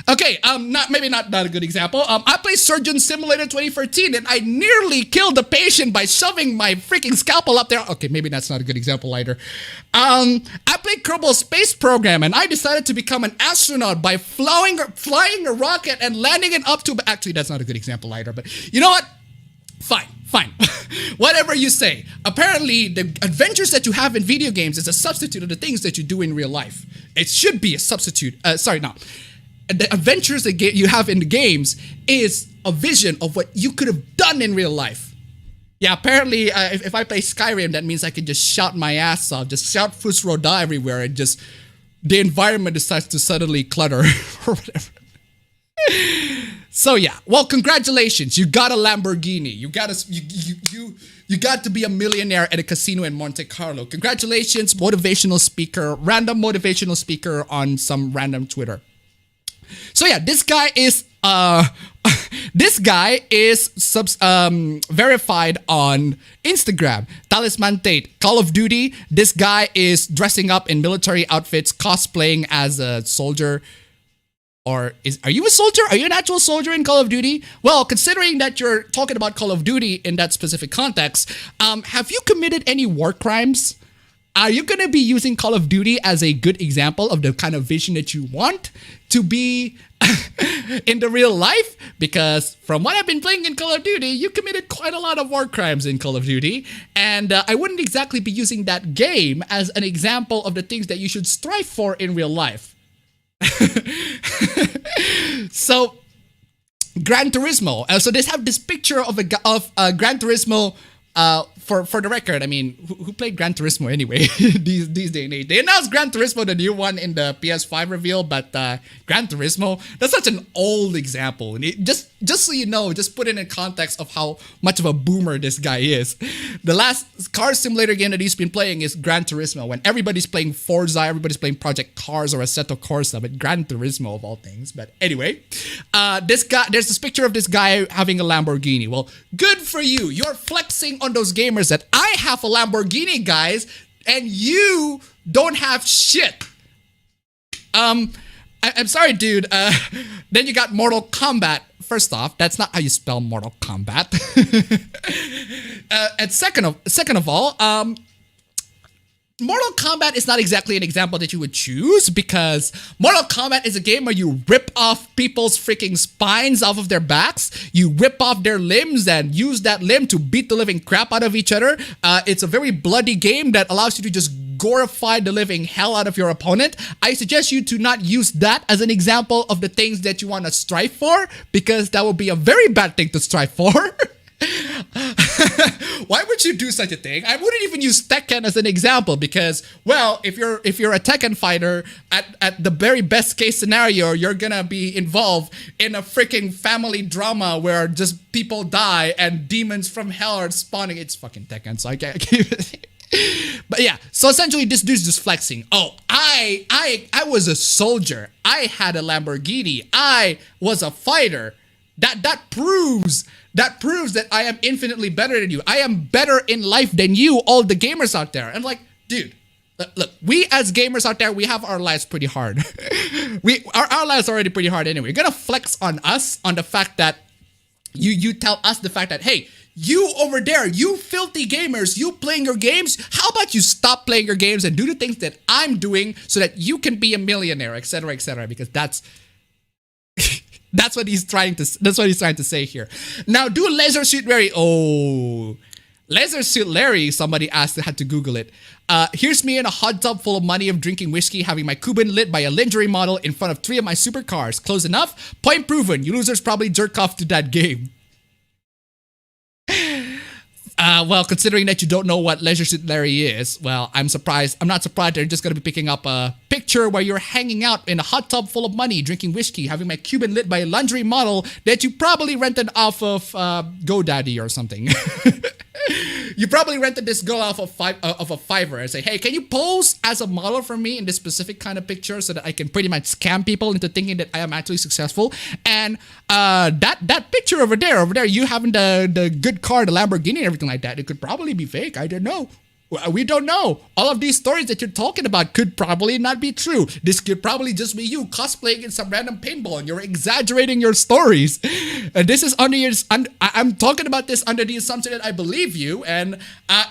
Okay, not a good example. I played Surgeon Simulator 2013 and I nearly killed a patient by shoving my freaking scalpel up there. Okay, maybe that's not a good example either. I played Kerbal Space Program and I decided to become an astronaut by flying a rocket and landing it up to... Actually, that's not a good example either, but you know what? Fine. Whatever you say. Apparently, the adventures that you have in video games is a substitute of the things that you do in real life. It should be a substitute. The adventures that you have in the games is a vision of what you could have done in real life. Yeah, apparently, if I play Skyrim, that means I can just shout my ass off, just shout Fus Roda everywhere, and just the environment decides to suddenly clutter or whatever. So yeah, well, congratulations, you got a Lamborghini. You got to be a millionaire at a casino in Monte Carlo. Congratulations, motivational speaker, random motivational speaker on some random Twitter. So yeah, this guy is verified on Instagram. Talisman Tate, Call of Duty. This guy is dressing up in military outfits, cosplaying as a soldier. Are you a soldier? Are you an actual soldier in Call of Duty? Well, considering that you're talking about Call of Duty in that specific context, have you committed any war crimes? Are you going to be using Call of Duty as a good example of the kind of vision that you want to be in the real life? Because from what I've been playing in Call of Duty, you committed quite a lot of war crimes in Call of Duty. And I wouldn't exactly be using that game as an example of the things that you should strive for in real life. So, Gran Turismo. So they have this picture of Gran Turismo. For the record, I mean, who played Gran Turismo anyway? these day and age. They announced Gran Turismo, the new one, in the PS5 reveal, but Gran Turismo, that's such an old example. And just so you know, just put it in context of how much of a boomer this guy is. The last car simulator game that he's been playing is Gran Turismo. When everybody's playing Forza, everybody's playing Project Cars or Assetto Corsa, but Gran Turismo of all things. But anyway, there's this picture of this guy having a Lamborghini. Well, good for you. You're flexing on those gamers that I have a Lamborghini, guys, and you don't have shit. I'm sorry, dude. Then you got Mortal Kombat. First off, that's not how you spell Mortal Kombat. And second of all, Mortal Kombat is not exactly an example that you would choose, because Mortal Kombat is a game where you rip off people's freaking spines off of their backs, you rip off their limbs and use that limb to beat the living crap out of each other. It's a very bloody game that allows you to just glorify the living hell out of your opponent. I suggest you to not use that as an example of the things that you want to strive for, because that would be a very bad thing to strive for. Why would you do such a thing? I wouldn't even use Tekken as an example, because, well, if you're a Tekken fighter, at the very best case scenario, you're gonna be involved in a freaking family drama where just people die and demons from hell are spawning. It's fucking Tekken, so I can't keep it. But yeah, so essentially this dude's just flexing. Oh, I was a soldier. I had a Lamborghini. I was a fighter. That proves that I am infinitely better than you. I am better in life than you, all the gamers out there. And like, dude, look, we as gamers out there, we have our lives pretty hard. Our lives are already pretty hard anyway. You're gonna flex on us on the fact that you tell us the fact that, hey, you over there, you filthy gamers, you playing your games, how about you stop playing your games and do the things that I'm doing so that you can be a millionaire, etc., because that's what he's trying to say here. Now, do Leisure Suit Larry. Oh, Leisure Suit Larry, somebody asked, had to Google it. Here's me in a hot tub full of money of drinking whiskey, having my Cuban lit by a lingerie model in front of 3 of my supercars. Close enough? Point proven. You losers probably jerk off to that game. Well, considering that you don't know what Leisure Suit Larry is, well, I'm surprised. I'm not surprised they're just going to be picking up a picture where you're hanging out in a hot tub full of money, drinking whiskey, having my Cuban lit by a lingerie model that you probably rented off of GoDaddy or something. You probably rented this girl off of a Fiverr and say, hey, can you pose as a model for me in this specific kind of picture so that I can pretty much scam people into thinking that I am actually successful? And that picture over there, you having the good car, the Lamborghini and everything like that, it could probably be fake. I don't know. We don't know. All of these stories that you're talking about could probably not be true. This could probably just be you cosplaying in some random paintball and you're exaggerating your stories. And this is under your... I'm talking about this under the assumption that I believe you. And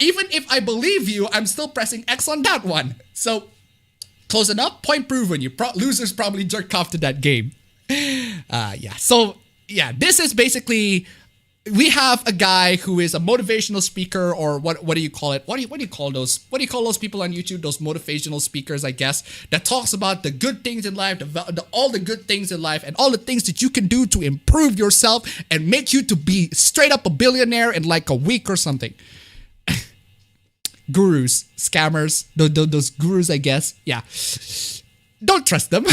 even if I believe you, I'm still pressing X on that one. So, close enough. Point proven. You losers probably jerked off to that game. Yeah. So, yeah, this is basically... We have a guy who is a motivational speaker, or what do you call it? What do you call those? What do you call those people on YouTube? Those motivational speakers, I guess, that talks about the good things in life, all the good things in life, and all the things that you can do to improve yourself and make you to be straight up a billionaire in like a week or something. Gurus, scammers, those gurus, I guess. Yeah. Don't trust them.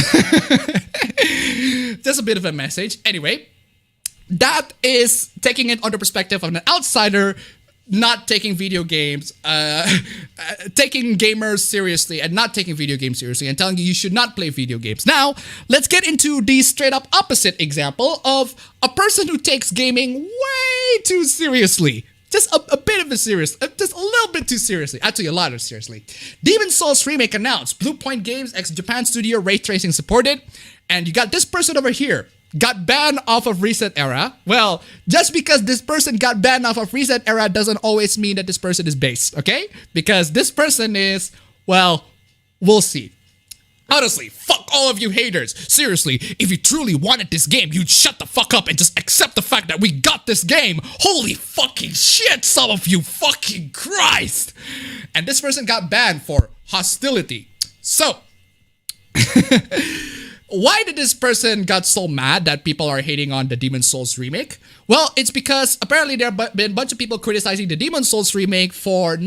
Just a bit of a message. Anyway. That is taking it on the perspective of an outsider, not taking video games, taking gamers seriously and not taking video games seriously and telling you should not play video games. Now, let's get into the straight up opposite example of a person who takes gaming way too seriously. Just a bit of a serious, just a little bit too seriously. Actually, a lot of seriously. Demon's Souls remake announced. Blue Point Games ex Japan studio ray tracing supported. And you got this person over here. got banned off of Reset Era. Well, just because this person got banned off of Reset Era doesn't always mean that this person is based, okay? Because this person is, well, we'll see. Honestly, fuck all of you haters. Seriously, if you truly wanted this game, you'd shut the fuck up and just accept the fact that we got this game. Holy fucking shit, some of you, fucking Christ. And this person got banned for hostility. So, why did this person got so mad that people are hating on the Demon's Souls remake? Well, it's because apparently there have been a bunch of people criticizing the Demon's Souls remake for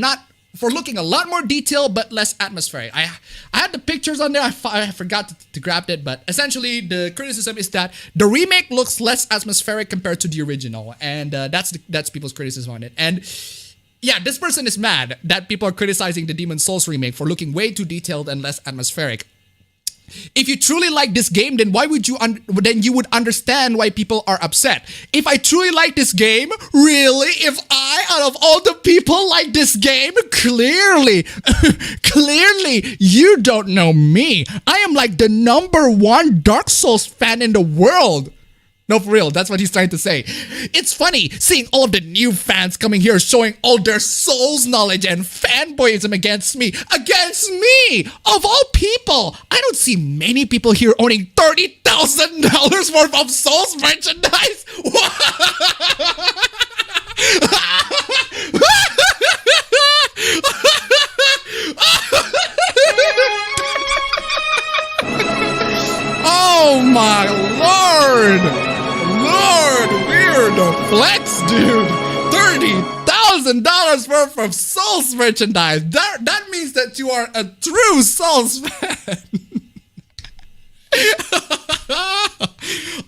looking a lot more detailed but less atmospheric. I had the pictures on there. I forgot to grab it, but essentially the criticism is that the remake looks less atmospheric compared to the original, and that's people's criticism on it. And yeah, this person is mad that people are criticizing the Demon's Souls remake for looking way too detailed and less atmospheric. If you truly like this game, then why would you then you would understand why people are upset. If I truly like this game, really? If I, out of all the people, like this game, clearly, clearly, you don't know me. I am like the #1 Dark Souls fan in the world. No, for real, that's what he's trying to say. It's funny seeing all of the new fans coming here showing all their Souls knowledge and fanboyism against me. Against me! Of all people! I don't see many people here owning $30,000 worth of Souls merchandise! Oh my lord! Lord, weird flex, dude. $30,000 worth of Souls merchandise. That means that you are a true Souls fan.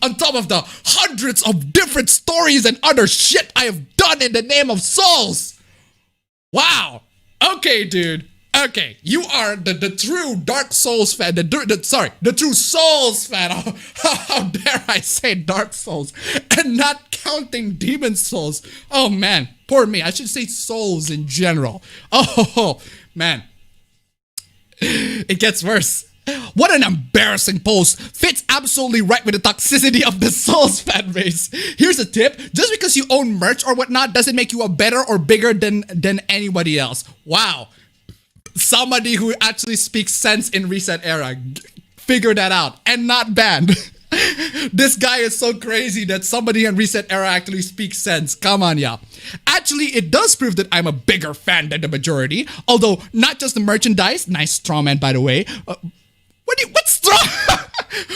On top of the hundreds of different stories and other shit I have done in the name of Souls. Wow. Okay, dude. Okay, you are the true Dark Souls fan, the true Souls fan. How dare I say Dark Souls and not counting Demon Souls. Oh man, poor me. I should say Souls in general. Oh man, it gets worse. What an embarrassing post. Fits absolutely right with the toxicity of the Souls fan base. Here's a tip. Just because you own merch or whatnot doesn't make you a better or bigger than anybody else. Wow. Somebody who actually speaks sense in Reset Era. Figure that out. And not banned. This guy is so crazy that somebody in Reset Era actually speaks sense. Come on, y'all. Actually, it does prove that I'm a bigger fan than the majority. Although, not just the merchandise. Nice strawman, by the way. What straw?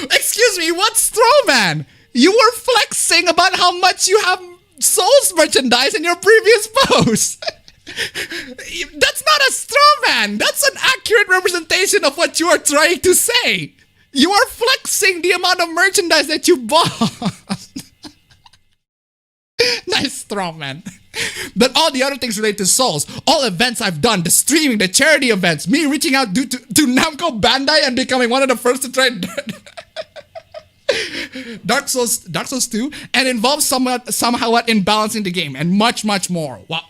Excuse me, what strawman? You were flexing about how much you have Souls merchandise in your previous post. That's not a straw man. That's an accurate representation of what you are trying to say. You are flexing the amount of merchandise that you bought. Nice straw man. But all the other things related to Souls, all events I've done, the streaming, the charity events, me reaching out to Namco Bandai and becoming one of the first to try Dark Souls 2, and involved somehow in balancing the game, and much more. Wow.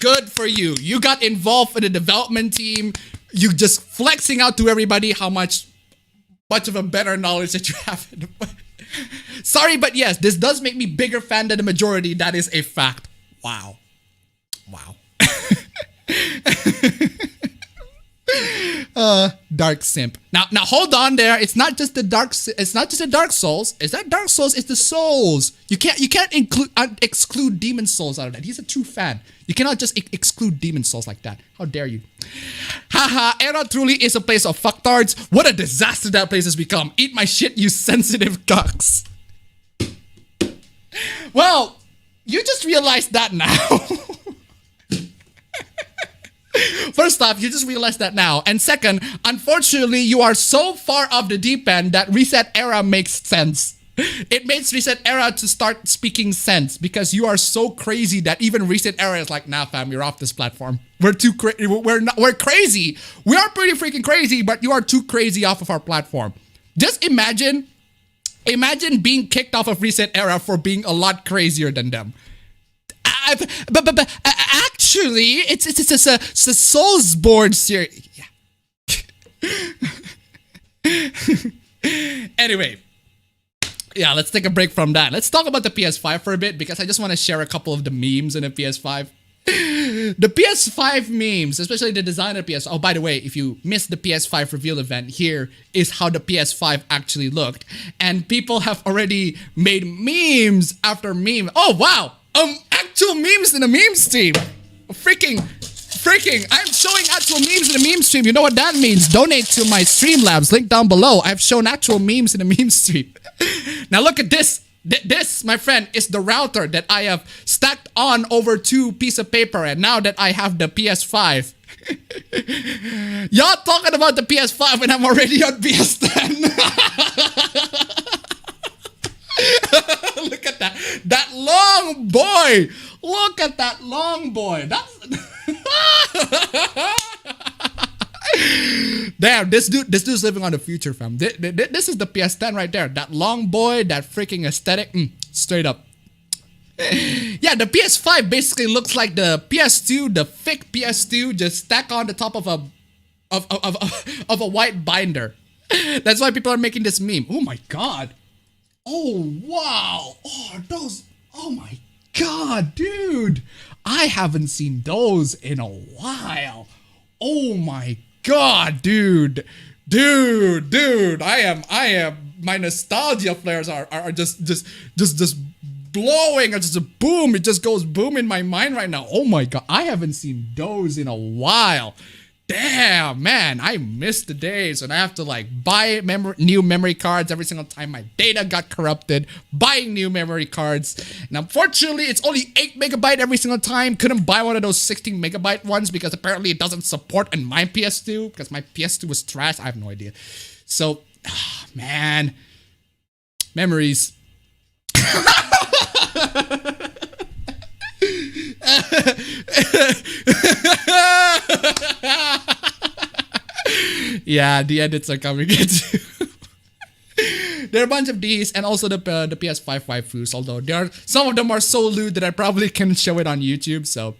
Good for you. You got involved in the development team. You just flexing out to everybody how much of a better knowledge that you have. Sorry, but yes, this does make me bigger fan than the majority. That is a fact. Wow. Dark simp. Now hold on there. It's not just the Dark Souls. Is that Dark Souls? It's the Souls. You can't exclude Demon Souls out of that. He's a true fan. You cannot just exclude Demon Souls like that. How dare you? Haha, Era truly is a place of fucktards. What a disaster that place has become. Eat my shit, you sensitive cucks. Well, you just realized that now. First off, you just realized that now. And second, unfortunately, you are so far off the deep end that Reset Era makes sense. It makes Reset Era to start speaking sense because you are so crazy that even Reset Era is like, nah, fam, you're off this platform. We're too crazy. We're crazy. We are pretty freaking crazy, but you are too crazy off of our platform. Just imagine being kicked off of Reset Era for being a lot crazier than them. But actually, it's a Souls board series. Yeah. Anyway, Yeah, let's take a break from that. Let's talk about the PS5 for a bit because I just want to share a couple of the memes in the PS5. The PS5 memes, especially the design of the PS. Oh, by the way, if you missed the PS5 reveal event, here is how the PS5 actually looked. And people have already made memes after meme. Oh, wow. Actual memes in the meme stream. Freaking, I'm showing actual memes in the meme stream. You know what that means? Donate to my Streamlabs, link down below. I've shown actual memes in the meme stream. Now look at this. This, my friend, is the router that I have stacked on over 2 pieces of paper, and now that I have the PS5. Y'all talking about the PS5 and I'm already on PS10. Look at that. That long boy. Look at that long boy. That's... Damn, this dude's living on the future, fam. This is the PS10 right there. That long boy, that freaking aesthetic, straight up. Yeah, the PS5 basically looks like the PS2, the fake PS2, just stacked on the top of a white binder. That's why people are making this meme. Oh my god. Oh wow. Oh my god, dude. I haven't seen those in a while. Oh my god, dude. I am my nostalgia flares are just blowing. It's just a boom. It just goes boom in my mind right now. Oh my god, I haven't seen those in a while. Damn, man, I missed the days when I have to like buy new memory cards every single time my data got corrupted, buying new memory cards. And unfortunately, it's only 8 megabyte every single time. Couldn't buy one of those 16 megabyte ones because apparently it doesn't support in my PS2 because my PS2 was trash. I have no idea. So, man, memories. Yeah, the edits are coming in too. There are a bunch of these and also the PS5 waifus, although some of them are so lewd that I probably can show it on YouTube, so.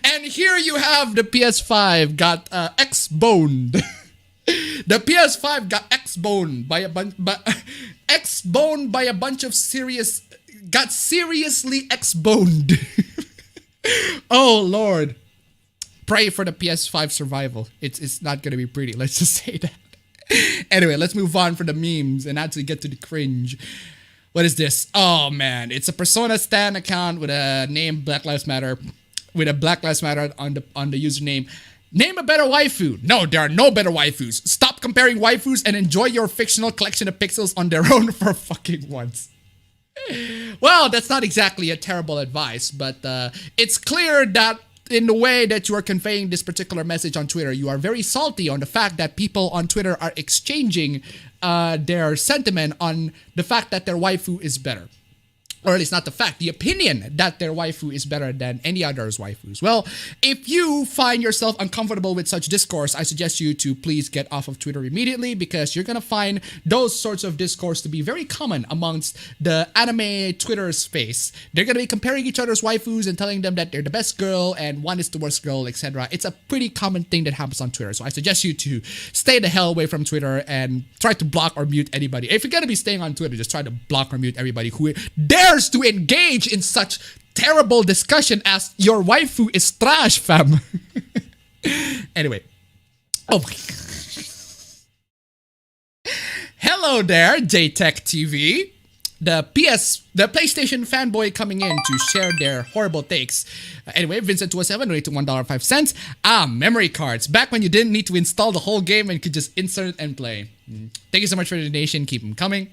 And here you have the PS5 got X-boned. The PS5 got X-boned by a bunch, X-boned by a bunch of got seriously X-boned. Oh Lord. Pray for the PS5 survival. It's not gonna be pretty, let's just say that. Anyway, let's move on from the memes and actually get to the cringe. What is this? Oh man, it's a Persona Stan account with a name Black Lives Matter, with a Black Lives Matter on the username. Name a better waifu. No, there are no better waifus. Stop comparing waifus and enjoy your fictional collection of pixels on their own for fucking once. Well, that's not exactly a terrible advice, but it's clear that in the way that you are conveying this particular message on Twitter, you are very salty on the fact that people on Twitter are exchanging their sentiment on the fact that their waifu is better. Or at least not the fact, the opinion that their waifu is better than any other's waifus. Well, if you find yourself uncomfortable with such discourse, I suggest you to please get off of Twitter immediately because you're gonna find those sorts of discourse to be very common amongst the anime Twitter space. They're gonna be comparing each other's waifus and telling them that they're the best girl and one is the worst girl, etc. It's a pretty common thing that happens on Twitter. So I suggest you to stay the hell away from Twitter and try to block or mute anybody. If you're gonna be staying on Twitter, just try to block or mute everybody who dares to engage in such terrible discussion as your waifu is trash, fam. Anyway. Oh my god. Hello there, JTech TV. The PlayStation fanboy coming in to share their horrible takes. Anyway, Vincent207 donated to $1.05. Memory cards. Back when you didn't need to install the whole game and could just insert and play. Thank you so much for the donation. Keep them coming.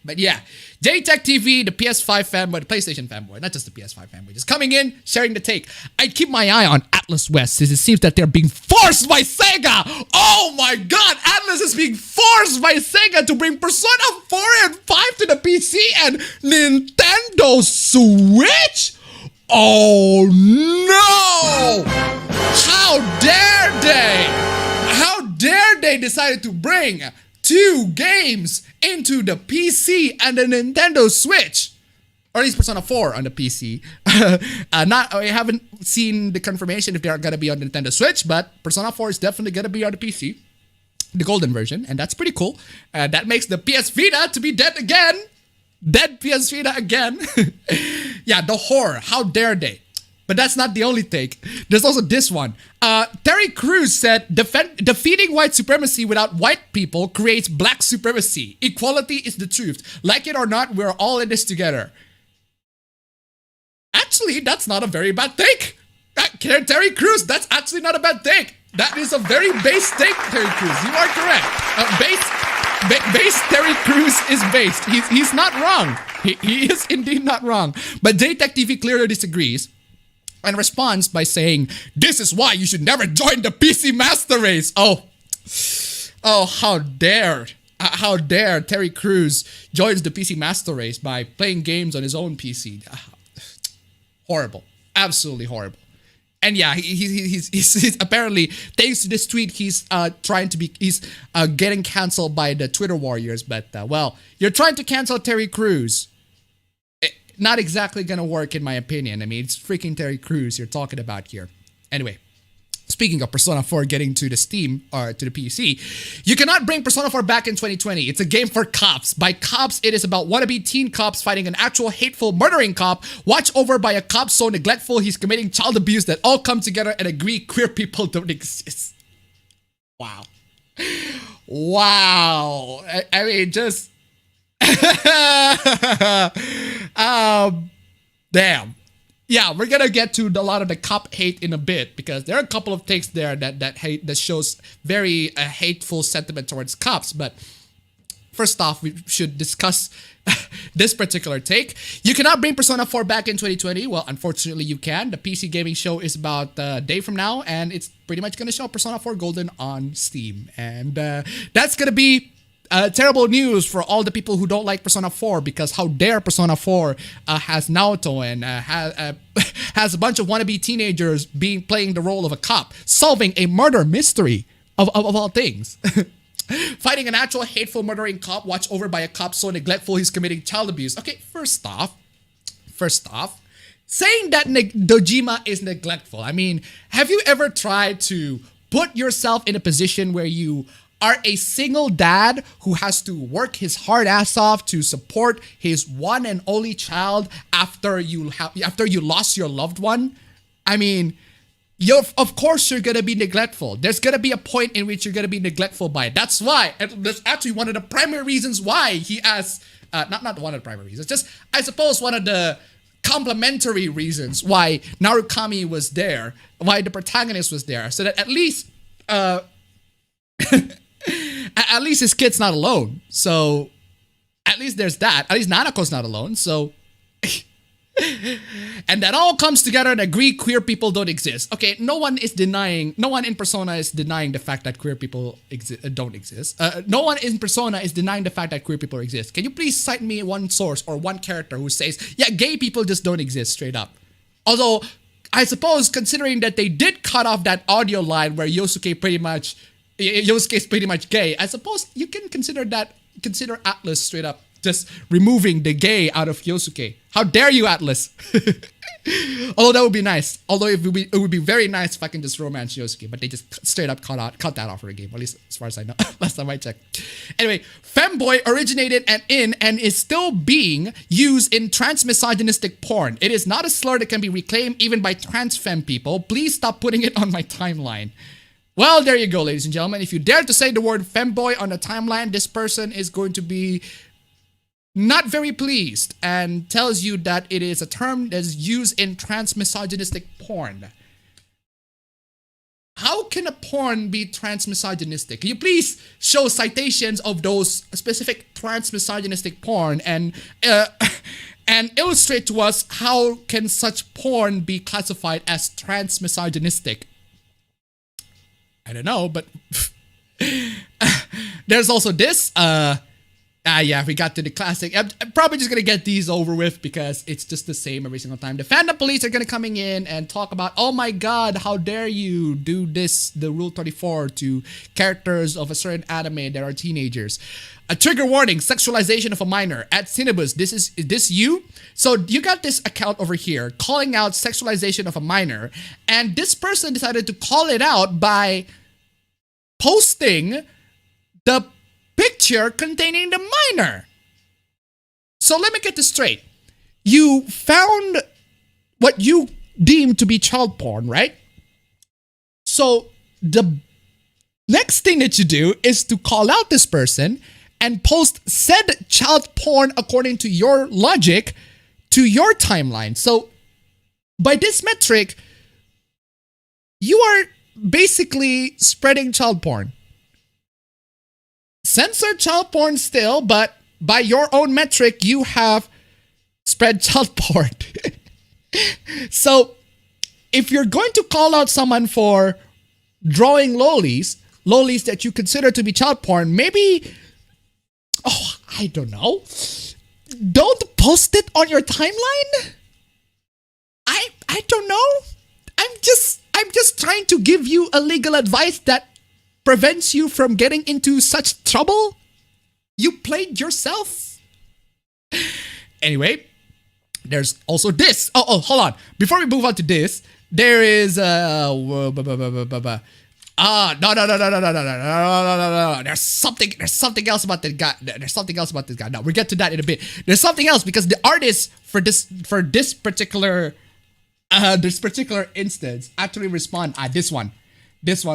But yeah, JTech TV, the PS5 fanboy, the PlayStation fanboy, not just the PS5 fanboy, just coming in, sharing the take. I'd keep my eye on Atlas West since it seems that they're being forced by Sega. Oh my god, Atlas is being forced by Sega to bring Persona 4 and 5 to the PC and Nintendo Switch? Oh no! How dare they? How dare they decide to bring 2 games into the PC and the Nintendo Switch, or at least Persona 4 on the PC. I haven't seen the confirmation if they're gonna be on the Nintendo Switch, but Persona 4 is definitely gonna be on the PC. the golden version, and that's pretty cool. That makes the PS Vita to be dead again. Dead PS Vita again. Yeah, the horror. How dare they? But that's not the only take. There's also this one. Terry Crews said, defeating white supremacy without white people creates black supremacy. Equality is the truth. Like it or not, we're all in this together. Actually, that's not a very bad take. Terry Crews, that's actually not a bad take. That is a very base take, Terry Crews. You are correct. Base Terry Crews is based. He's not wrong. He is indeed not wrong. But Daytech TV clearly disagrees and responds by saying, this is why you should never join the PC Master Race. Oh, how dare. How dare Terry Crews joins the PC Master Race by playing games on his own PC. Horrible. Absolutely horrible. And yeah, he's apparently, thanks to this tweet, he's getting canceled by the Twitter warriors. But well, you're trying to cancel Terry Crews. Not exactly gonna work, in my opinion. I mean, it's freaking Terry Crews you're talking about here. Anyway, speaking of Persona 4 getting to the Steam or to the PC, you cannot bring Persona 4 back in 2020. It's a game for cops. By cops, it is about wannabe teen cops fighting an actual hateful murdering cop, watched over by a cop so neglectful he's committing child abuse that all come together and agree queer people don't exist. Wow. Wow. I mean, just... damn. Yeah, we're gonna get to a lot of the cop hate in a bit because there are a couple of takes there that shows very hateful sentiment towards cops. But first off, we should discuss this particular take. You cannot bring Persona 4 back in 2020. Well, unfortunately, you can. The PC gaming show is about a day from now, and it's pretty much gonna show Persona 4 Golden on Steam, and that's gonna be terrible news for all the people who don't like Persona 4, because how dare Persona 4 has Naoto and has a bunch of wannabe teenagers playing the role of a cop, solving a murder mystery of all things. Fighting an actual hateful murdering cop watched over by a cop so neglectful he's committing child abuse. Okay, first off, saying that Dojima is neglectful, I mean, have you ever tried to put yourself in a position where you are a single dad who has to work his hard ass off to support his one and only child after you lost your loved one? I mean, of course you're gonna be neglectful. There's gonna be a point in which you're gonna be neglectful by it. That's why, and that's actually one of the primary reasons why he asked, not one of the primary reasons, just I suppose one of the complementary reasons why Narukami was there, why the protagonist was there, so that at least at least his kid's not alone. So at least there's that. At least Nanako's not alone. So and that all comes together and agree queer people don't exist. Okay, no one in Persona is denying the fact that queer people don't exist. No one in Persona is denying the fact that queer people exist. Can you please cite me one source or one character who says, yeah, gay people just don't exist straight up? Although, I suppose considering that they did cut off that audio line where Yosuke is pretty much gay, I suppose you can consider Atlas straight up just removing the gay out of Yosuke. How dare you, Atlas? Although that would be nice. Although it would be very nice if I can just romance Yosuke, but they just straight up cut that off for the game, at least as far as I know. Last time I checked. Anyway, femboy originated and is still being used in trans-misogynistic porn. It is not a slur that can be reclaimed even by trans femme people. Please stop putting it on my timeline. Well, there you go, ladies and gentlemen. If you dare to say the word femboy on the timeline, this person is going to be not very pleased and tells you that it is a term that is used in trans-misogynistic porn. How can a porn be trans-misogynistic? Can you please show citations of those specific trans-misogynistic porn and illustrate to us how can such porn be classified as trans-misogynistic? I don't know, but there's also this. Yeah, we got to the classic. I'm probably just gonna get these over with because it's just the same every single time. The fandom police are gonna coming in and talk about, oh my god, how dare you do this, the Rule 34 to characters of a certain anime that are teenagers. A trigger warning, sexualization of a minor. At Cinnabus, is this you? So you got this account over here calling out sexualization of a minor, and this person decided to call it out by posting the picture containing the minor. So let me get this straight. You found what you deem to be child porn, right? So the next thing that you do is to call out this person and post said child porn according to your logic to your timeline. So by this metric, you are basically spreading child porn. Censor child porn still, but by your own metric, you have spread child porn. So if you're going to call out someone for drawing lolis that you consider to be child porn, maybe, I don't know, don't post it on your timeline? I don't know. I'm just trying to give you a legal advice that prevents you from getting into such trouble. You played yourself. Anyway, there's also this. Oh, hold on. Before we move on to this, there is no. There's something else about this guy. No, we'll get to that in a bit. There's something else because the artist for this particular instance actually respond this one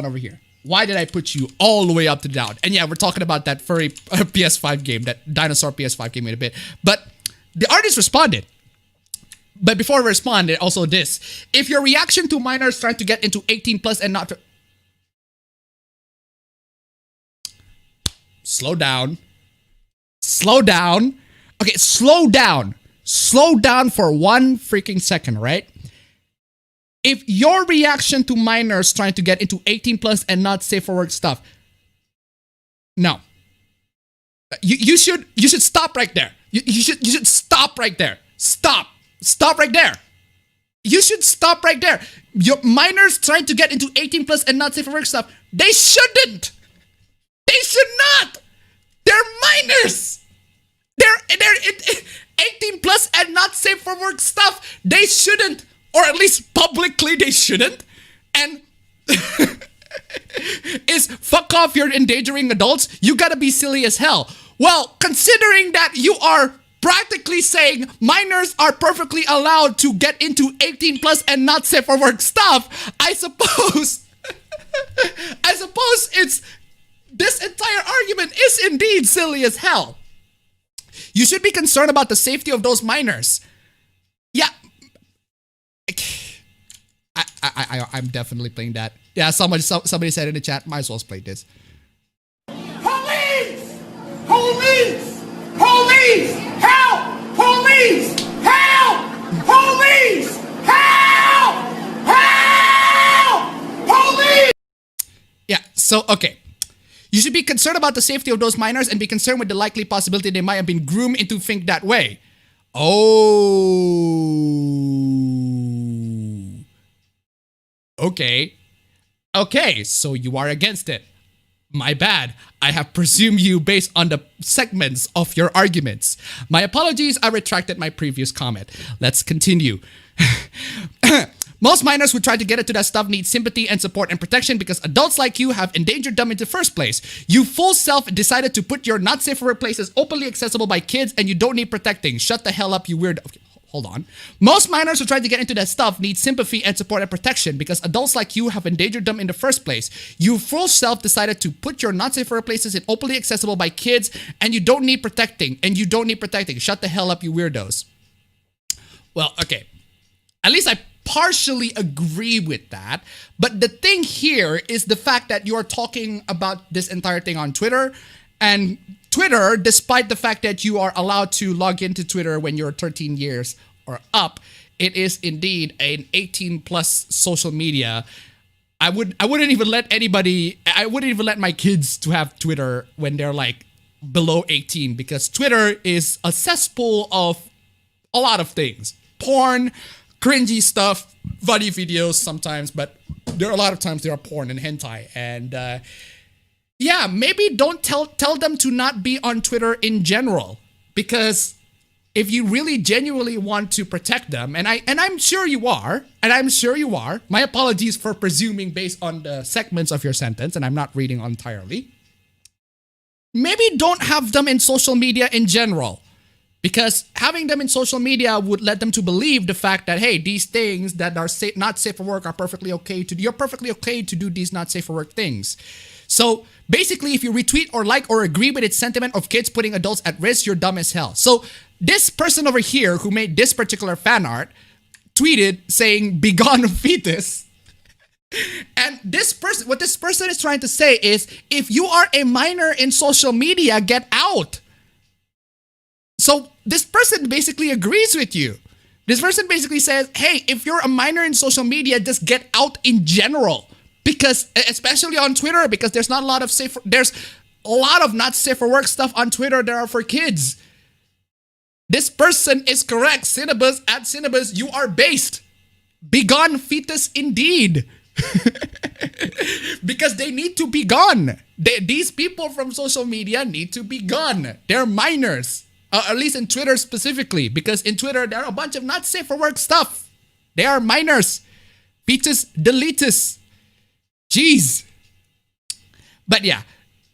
over here. Why did I put you all the way up to down? And yeah, we're talking about that furry PS5 game, that dinosaur PS5 game in a bit. But the artist responded. But before we respond, also this. If your reaction to minors trying to get into 18 plus and not... Slow down. Okay, slow down. Slow down for 1 freaking second, right? If your reaction to minors trying to get into 18 plus and not safe for work stuff, no. You should stop right there. You should stop right there. Stop right there. You should stop right there. Your minors trying to get into 18 plus and not safe for work stuff, they shouldn't. They should not. They're minors. They're 18 plus and not safe for work stuff. They shouldn't. Or at least publicly they shouldn't. And is fuck off, you're endangering adults. You gotta be silly as hell. Well, considering that you are practically saying minors are perfectly allowed to get into 18 plus and not safe for work stuff, I suppose it's this entire argument is indeed silly as hell. You should be concerned about the safety of those minors. Yeah. I'm definitely playing that. Yeah, somebody said in the chat, might as well play this.
Police! Police! Police! Help! Police! Help! Police! Help! Help! Police!
Yeah, so, okay. You should be concerned about the safety of those minors and be concerned with the likely possibility they might have been groomed into think that way. Oh. Okay, so you are against it. My bad. I have presumed you based on the segments of your arguments. My apologies, I retracted my previous comment. Let's continue. Most minors who try to get into that stuff need sympathy and support and protection because adults like you have endangered them in the first place. You full self decided to put your not safe for work places openly accessible by kids and you don't need protecting. Shut the hell up, you weird... Okay, hold on. Most minors who try to get into that stuff need sympathy and support and protection because adults like you have endangered them in the first place. You full self decided to put your not safe for work places in openly accessible by kids and you don't need protecting. Shut the hell up, you weirdos. Well, okay. At least I partially agree with that. But the thing here is the fact that you're talking about this entire thing on Twitter. And Twitter, despite the fact that you are allowed to log into Twitter when you're 13 years or up, it is indeed an 18 plus social media. I wouldn't even let my kids to have Twitter when they're like below 18 because Twitter is a cesspool of a lot of things. Porn, cringy stuff, funny videos sometimes, but there are a lot of times there are porn and hentai. And yeah, maybe don't tell them to not be on Twitter in general, because if you really genuinely want to protect them, and I'm sure you are, my apologies for presuming based on the segments of your sentence, and I'm not reading entirely. maybe don't have them in social media in general. Because having them in social media would let them to believe the fact that, hey, these things that are not safe for work are perfectly okay to do. You're perfectly okay to do these not safe for work things. So basically, if you retweet or like or agree with its sentiment of kids putting adults at risk, you're dumb as hell. So this person over here who made this particular fan art tweeted saying, "Begone fetus." And this person, what this person is trying to say is, if you are a minor in social media, get out. So this person basically agrees with you. This person basically says, hey, if you're a minor in social media, just get out in general. Because, especially on Twitter, because there's not a lot of there's a lot of not safe for work stuff on Twitter that are for kids. This person is correct. Cinnabus, at Cinnabus, you are based. Begone fetus indeed. Because they need to be gone. These people from social media need to be gone. They're minors. At least in Twitter specifically, because in Twitter, there are a bunch of not safe for work stuff. They are minors. Fetus deletus. Jeez. But yeah,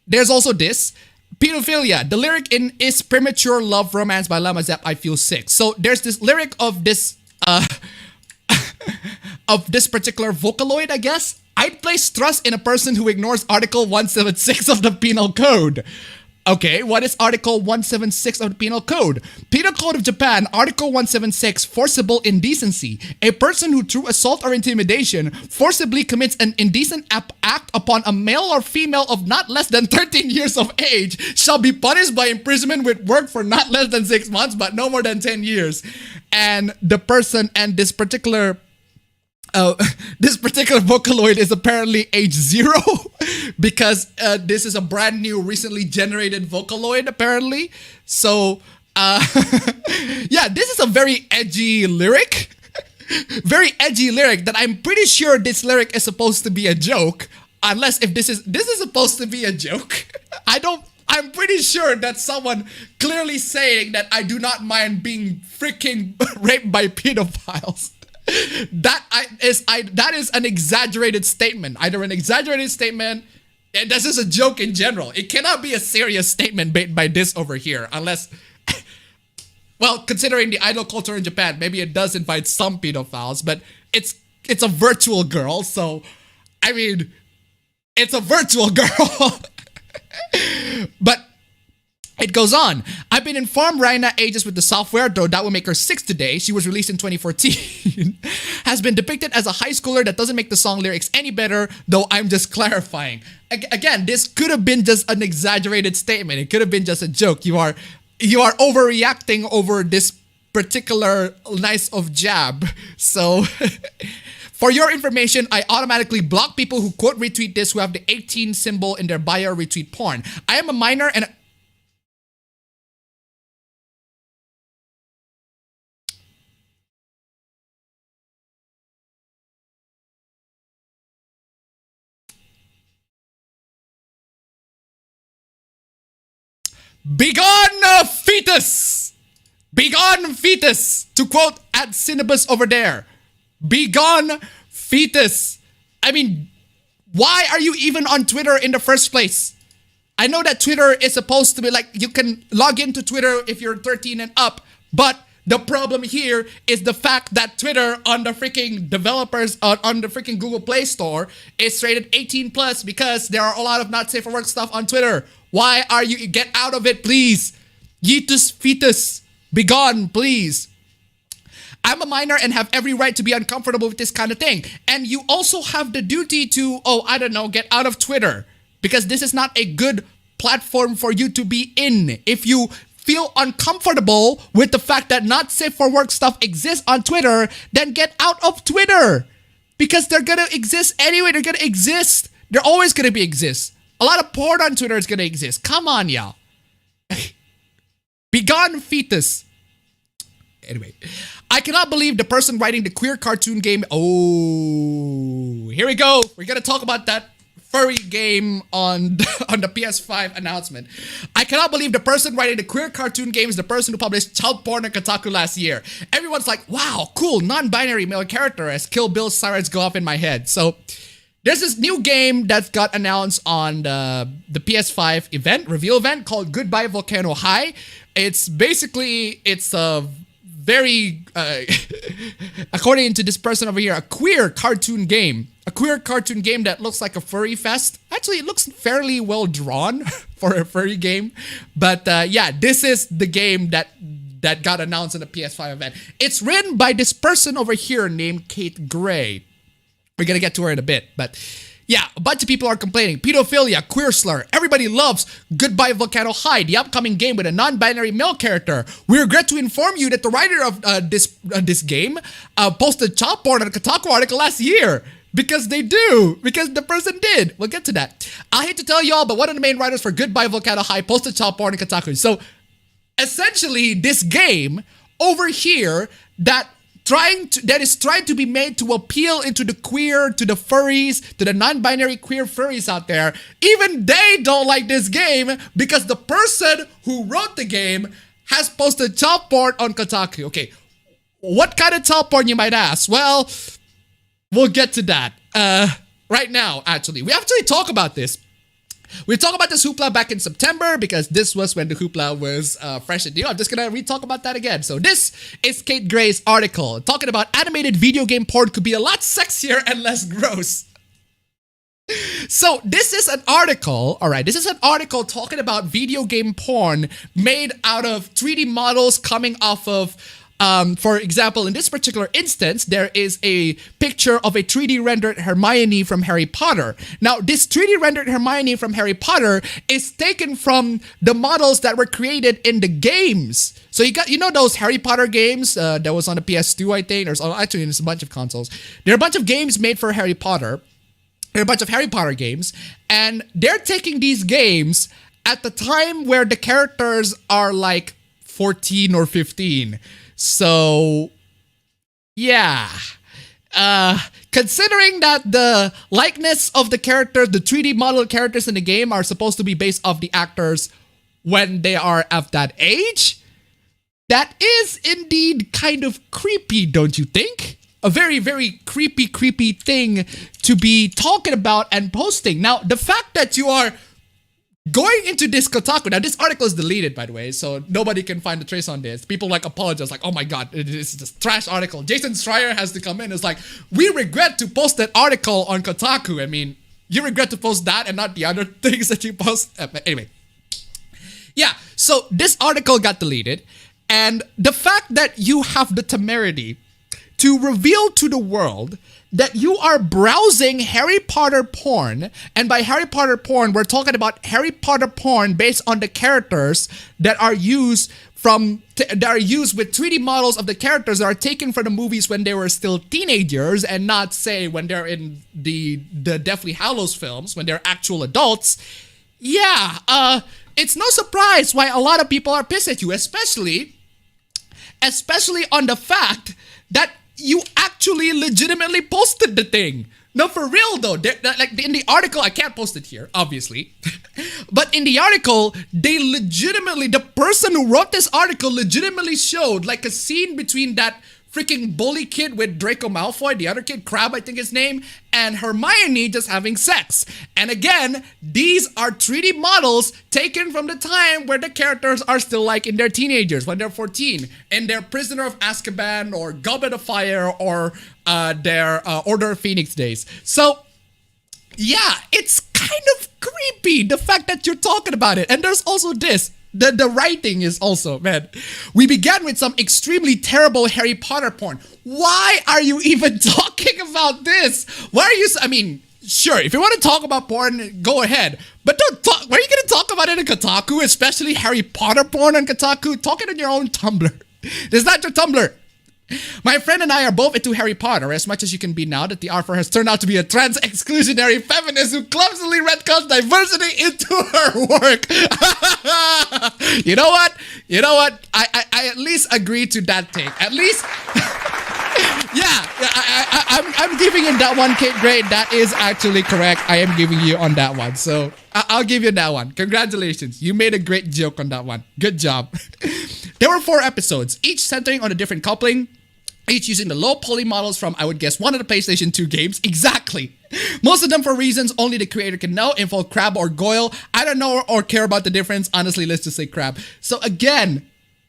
there's also this. Pedophilia. The lyric in Is Premature Love Romance by Lama Zep, I Feel Sick. So there's this lyric of this, of this particular Vocaloid, I guess. I'd place trust in a person who ignores Article 176 of the Penal Code. Okay, what is Article 176 of the Penal Code? Penal Code of Japan, Article 176, forcible indecency. A person who through assault or intimidation forcibly commits an indecent act upon a male or female of not less than 13 years of age shall be punished by imprisonment with work for not less than 6 months, but no more than 10 years. And the person and this particular Vocaloid is apparently age 0 because this is a brand new, recently generated Vocaloid apparently. So, yeah, this is a very edgy lyric. Very edgy lyric that I'm pretty sure this lyric is supposed to be a joke. Unless if this is supposed to be a joke. I'm pretty sure that's someone clearly saying that I do not mind being freaking raped by pedophiles. That is an exaggerated statement. Either an exaggerated statement, and this is a joke in general. It cannot be a serious statement made by this over here, unless, well, considering the idol culture in Japan, maybe it does invite some pedophiles, but it's a virtual girl, so I mean, it's a virtual girl. But it goes on. I've been informed Raina ages with the software, though that will make her 6 today. She was released in 2014. Has been depicted as a high schooler. That doesn't make the song lyrics any better, though I'm just clarifying. Again, this could have been just an exaggerated statement. It could have been just a joke. You are overreacting over this particular nice of jab. So, for your information, I automatically block people who quote retweet this who have the 18 symbol in their bio retweet porn. I am a minor and Begone fetus! Begone fetus! To quote at Cinnabus over there. Begone fetus! I mean, why are you even on Twitter in the first place? I know that Twitter is supposed to be like, you can log into Twitter if you're 13 and up, but the problem here is the fact that Twitter on the freaking developers, on the freaking Google Play Store is rated 18 plus because there are a lot of not safe for work stuff on Twitter. Why are you? Get out of it, please. Yeetus fetus. Begone, please. I'm a minor and have every right to be uncomfortable with this kind of thing. And you also have the duty to, get out of Twitter. Because this is not a good platform for you to be in. If you feel uncomfortable with the fact that not safe for work stuff exists on Twitter, then get out of Twitter. Because they're gonna exist anyway. They're gonna exist. They're always gonna exist. A lot of porn on Twitter is gonna exist. Come on, y'all. Begone fetus. Anyway, I cannot believe the person writing the queer cartoon game. Oh, here we go. We're gonna talk about that furry game on the PS5 announcement. I cannot believe the person writing the queer cartoon game is the person who published child porn on Kotaku last year. Everyone's like, wow, cool, non-binary male character as Kill Bill sirens go off in my head. So, There's this new game that got announced on the PS5 event, reveal event, called Goodbye Volcano High. It's basically, it's a very, according to this person over here, a queer cartoon game. A queer cartoon game that looks like a furry fest. Actually, it looks fairly well drawn for a furry game. But yeah, this is the game that got announced in the PS5 event. It's written by this person over here named Kate Gray. We're gonna get to her in a bit, but yeah, a bunch of people are complaining. Pedophilia, queer slur, everybody loves Goodbye Volcano High, the upcoming game with a non-binary male character. We regret to inform you that the writer of this game posted child porn on a Kotaku article last year. Because they do. Because the person did. We'll get to that. I hate to tell y'all, but one of the main writers for Goodbye Volcano High posted child porn on Kotaku. So, essentially, this game over here that is trying to be made to appeal into the queer, to the furries, to the non-binary queer furries out there, even they don't like this game because the person who wrote the game has posted child porn on Kotaku. Okay, what kind of child porn, you might ask? Well, we'll get to that right now, actually. We actually talk about this. We talked about this hoopla back in September because this was when the hoopla was fresh and new. I'm just gonna re-talk about that again. So this is Kate Gray's article talking about animated video game porn could be a lot sexier and less gross. So this is an article, all right, this is an article talking about video game porn made out of 3D models coming off of for example, in this particular instance, there is a picture of a 3D rendered Hermione from Harry Potter. Now, this 3D rendered Hermione from Harry Potter is taken from the models that were created in the games. So you know those Harry Potter games that was on the PS2, I think. Actually, there's a bunch of consoles. There are a bunch of games made for Harry Potter. There are a bunch of Harry Potter games, and they're taking these games at the time where the characters are like 14 or 15. So, yeah, considering that the likeness of the characters, the 3D model characters in the game are supposed to be based off the actors when they are of that age, that is indeed kind of creepy, don't you think? A very, very creepy thing to be talking about and posting. Now, the fact that you are going into this Kotaku, now this article is deleted, by the way, so nobody can find a trace on this. People like apologize, like, oh my god, this is a trash article. Jason Schreier has to come in. It's like, we regret to post that article on Kotaku. I mean, you regret to post that and not the other things that you post. Anyway, yeah, so this article got deleted, and the fact that you have the temerity to reveal to the world that you are browsing Harry Potter porn, and by Harry Potter porn, we're talking about Harry Potter porn based on the characters that are used with 3D models of the characters that are taken from the movies when they were still teenagers, and not say when they're in the Deathly Hallows films when they're actual adults. Yeah, it's no surprise why a lot of people are pissed at you, especially on the fact that you actually legitimately posted the thing. No, for real though, like in the article, I can't post it here, obviously. But in the article, the person who wrote this article legitimately showed like a scene between that freaking bully kid with Draco Malfoy, the other kid, Crabbe, I think his name, and Hermione just having sex. And again, these are 3D models taken from the time where the characters are still like in their teenagers, when they're 14, in their Prisoner of Azkaban or Goblet of Fire or their Order of Phoenix days. So, yeah, it's kind of creepy, the fact that you're talking about it. And there's also this. The writing is also, man. We began with some extremely terrible Harry Potter porn. Why are you even talking about this? Why are you, I mean, sure, if you want to talk about porn, go ahead. But don't talk, why are you going to talk about it in Kotaku, especially Harry Potter porn on Kotaku? Talk it on your own Tumblr. This is not your Tumblr. My friend and I are both into Harry Potter, as much as you can be now that the author has turned out to be a trans-exclusionary feminist who clumsily retcons diversity into her work. You know what? I at least agree to that take. At least, yeah, I'm giving you that one, Kate Gray. That is actually correct. I am giving you on that one. So I'll give you that one. Congratulations. You made a great joke on that one. Good job. There were 4 episodes, each centering on a different coupling. each using the low poly models from, I would guess, one of the PlayStation 2 games. Exactly. Most of them for reasons only the creator can know. Info crab or goyle. I don't know or care about the difference. Honestly, let's just say crab. So again,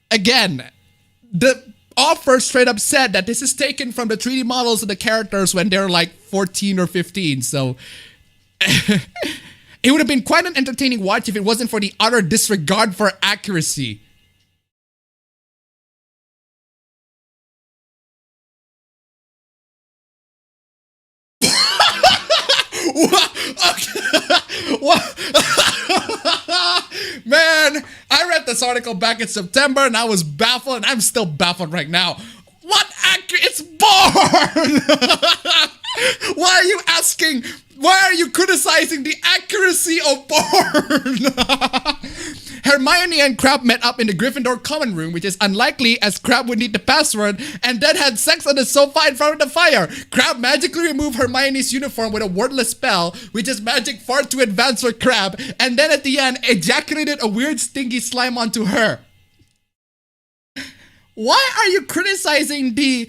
the offer straight up said that this is taken from the 3D models of the characters when they're like 14 or 15. So it would have been quite an entertaining watch if it wasn't for the utter disregard for accuracy. Man, I read this article back in September and I was baffled, and I'm still baffled right now. What it's born? Why are you asking? Why are you criticizing the accuracy of Born? Hermione and Crabbe met up in the Gryffindor common room, which is unlikely as Crabbe would need the password, and then had sex on the sofa in front of the fire. Crabbe magically removed Hermione's uniform with a wordless spell, which is magic far too advanced for Crabbe, and then at the end ejaculated a weird stinky slime onto her. Why are you criticizing the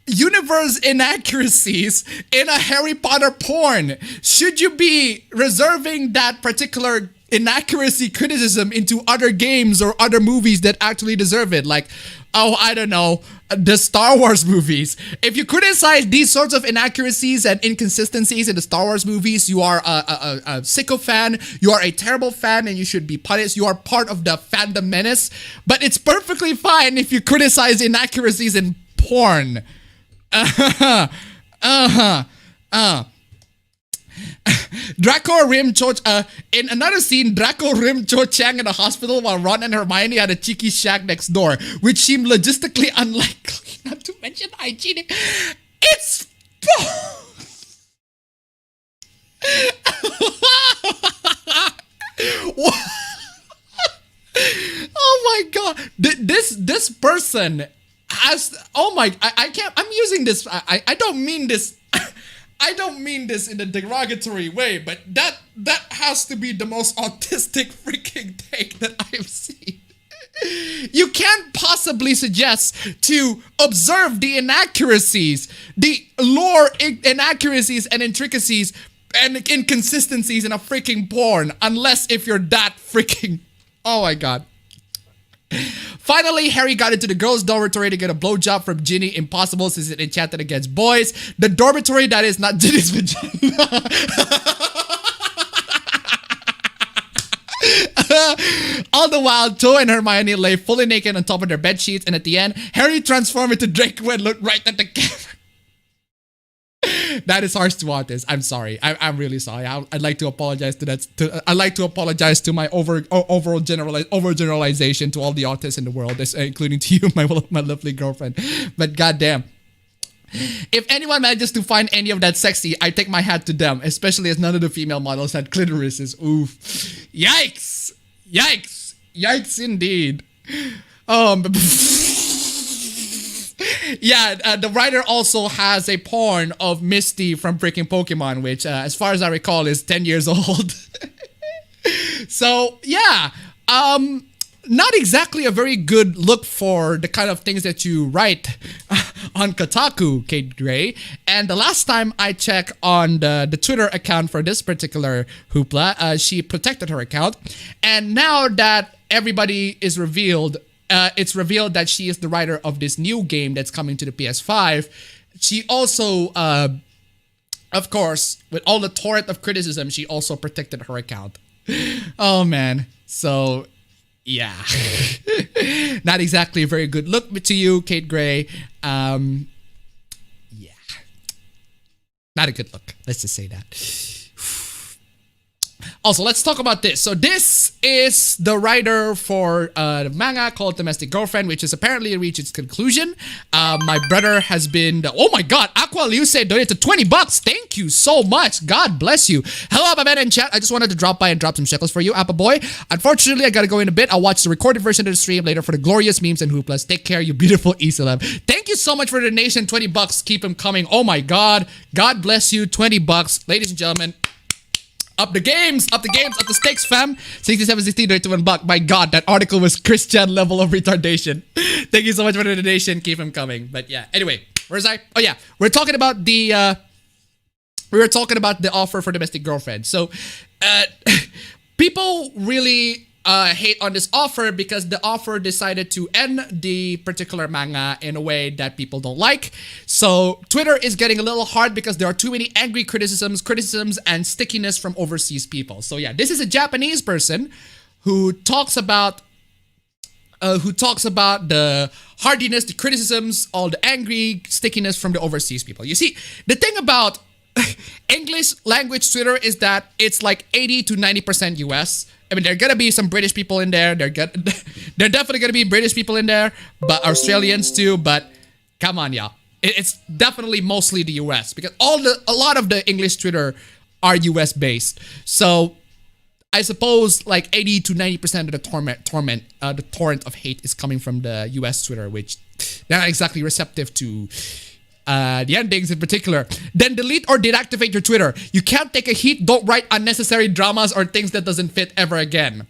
universe inaccuracies in a Harry Potter porn? Should you be reserving that particular inaccuracy criticism into other games or other movies that actually deserve it? Like, oh, I don't know, the Star Wars movies. If you criticize these sorts of inaccuracies and inconsistencies in the Star Wars movies, you are a sicko fan, you are a terrible fan, and you should be punished. You are part of the fandom menace. But it's perfectly fine if you criticize inaccuracies in porn. Draco Rim Cho in another scene, Draco Rim Cho Chang in the hospital while Ron and Hermione had a cheeky shack next door, which seemed logistically unlikely, not to mention hygienic. It's oh my god, this person has, oh my, I can't, I'm using this, I don't mean this. I don't mean this in a derogatory way, but that has to be the most autistic freaking take that I've seen. You can't possibly suggest to observe the inaccuracies, the lore inaccuracies and intricacies and inconsistencies in a freaking porn, unless if you're that freaking, oh my god. Finally, Harry got into the girls' dormitory to get a blowjob from Ginny. Impossible since it enchanted against boys. The dormitory that is not Ginny's vagina. All the while, Cho and Hermione lay fully naked on top of their bed sheets, and at the end, Harry transformed into Draco and looked right at the camera. That is harsh to autists. I'm sorry. I'm really sorry. I'd like to apologize to that. I'd like to apologize to my overgeneralization to all the autists in the world, including to you, my lovely girlfriend. But goddamn, if anyone manages to find any of that sexy, I take my hat to them. Especially as none of the female models had clitorises. Oof! Yikes! Yikes! Yikes indeed. Yeah, the writer also has a porn of Misty from freaking Pokemon, which, as far as I recall, is 10 years old. So, yeah, not exactly a very good look for the kind of things that you write on Kotaku, Kate Gray. And the last time I checked on the Twitter account for this particular hoopla, she protected her account. And now that everybody is revealed, it's revealed that she is the writer of this new game that's coming to the PS5. She also, of course, with all the torrent of criticism, she also protected her account. Oh, man. So, yeah. Not exactly a very good look to you, Kate Gray. Yeah. Not a good look. Let's just say that. Also, let's talk about this. So this is the writer for the manga called Domestic Girlfriend, which has apparently reached its conclusion. My brother has been, oh my god, Aqua Liu said donated to $20. Thank you so much. God bless you. Hello, appabend and chat. I just wanted to drop by and drop some shekels for you, Appa boy. Unfortunately, I gotta go in a bit. I'll watch the recorded version of the stream later for the glorious memes and hooplas. Take care, you beautiful Isalem. Thank you so much for the donation. $20. Keep them coming. Oh my god. God bless you. $20. Ladies and gentlemen. Up the games, up the stakes, fam. 6716 to $1. My god, that article was Christian level of retardation. Thank you so much for the donation. Keep them coming. But yeah, anyway. Where's I? Oh yeah, we're talking about the offer for domestic girlfriend. So, people really hate on this offer because the offer decided to end the particular manga in a way that people don't like. So Twitter is getting a little hard because there are too many angry criticisms, and stickiness from overseas people. So yeah, this is a Japanese person who talks about the hardiness, the criticisms, all the angry stickiness from the overseas people. You see, the thing about English language Twitter is that it's like 80 to 90% US. I mean, there are gonna be some British people in there. There definitely gonna be British people in there, but Australians too. But come on, y'all. It's definitely mostly the US because a lot of the English Twitter are US based. So I suppose like 80 to 90% of the torrent of hate is coming from the US Twitter, which they're not exactly receptive to the endings in particular. Then delete or deactivate your Twitter. You can't take a heat. Don't write unnecessary dramas or things that doesn't fit ever again.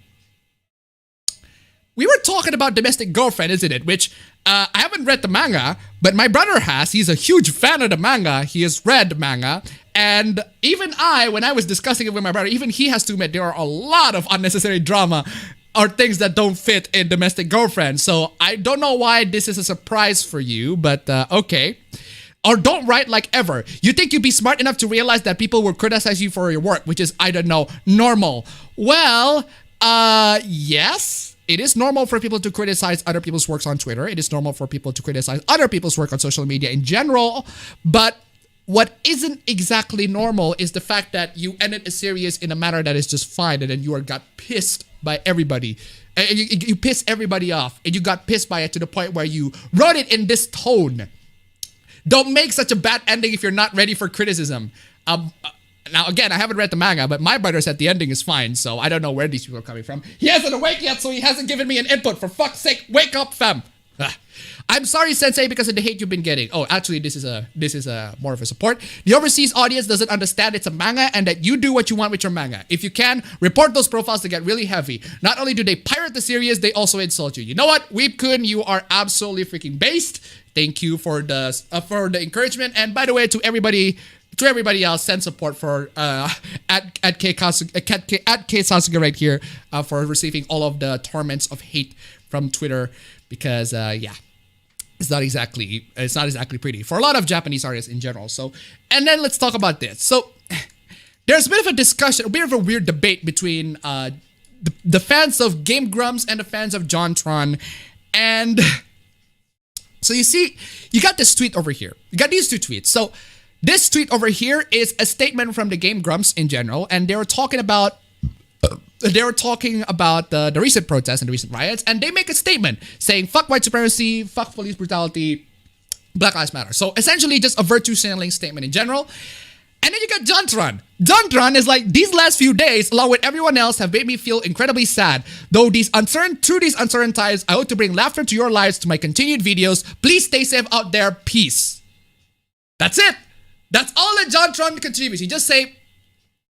We were talking about domestic girlfriend, isn't it? Which I haven't read the manga, but my brother has. He's a huge fan of the manga. He has read the manga. And even when I was discussing it with my brother, even he has to admit there are a lot of unnecessary drama or things that don't fit in domestic girlfriend. So I don't know why this is a surprise for you, but okay. Or don't write like ever. You think you'd be smart enough to realize that people will criticize you for your work, which is, I don't know, normal. Well, yes. It is normal for people to criticize other people's works on Twitter. It is normal for people to criticize other people's work on social media in general. But what isn't exactly normal is the fact that you ended a series in a manner that is just fine, and then you got pissed by everybody. And you pissed everybody off, and you got pissed by it to the point where you wrote it in this tone. Don't make such a bad ending if you're not ready for criticism. Now, again, I haven't read the manga, but my brother said the ending is fine, so I don't know where these people are coming from. He hasn't awake yet, so he hasn't given me an input. For fuck's sake, wake up, fam. I'm sorry, Sensei, because of the hate you've been getting. Oh, actually, this is more of a support. The overseas audience doesn't understand it's a manga and that you do what you want with your manga. If you can, report those profiles to get really heavy. Not only do they pirate the series, they also insult you. You know what, Weep-kun, you are absolutely freaking based. Thank you for the encouragement. And by the way, to everybody else, send support for at K Sasuga right here for receiving all of the torments of hate from Twitter, because yeah, it's not exactly pretty for a lot of Japanese artists in general. So, and then let's talk about this. So there's a bit of a discussion, a bit of a weird debate between the fans of Game Grumps and the fans of JonTron. And so you see, you got this tweet over here. You got these two tweets. So this tweet over here is a statement from the Game Grumps in general, and they were talking about the recent protests and the recent riots, and they make a statement saying fuck white supremacy, fuck police brutality, Black Lives Matter. So essentially just a virtue signaling statement in general. And then you got JonTron. JonTron is like, these last few days, along with everyone else, have made me feel incredibly sad. Through these uncertain times, I hope to bring laughter to your lives to my continued videos. Please stay safe out there. Peace. That's it. That's all that JonTron contributes. He just say,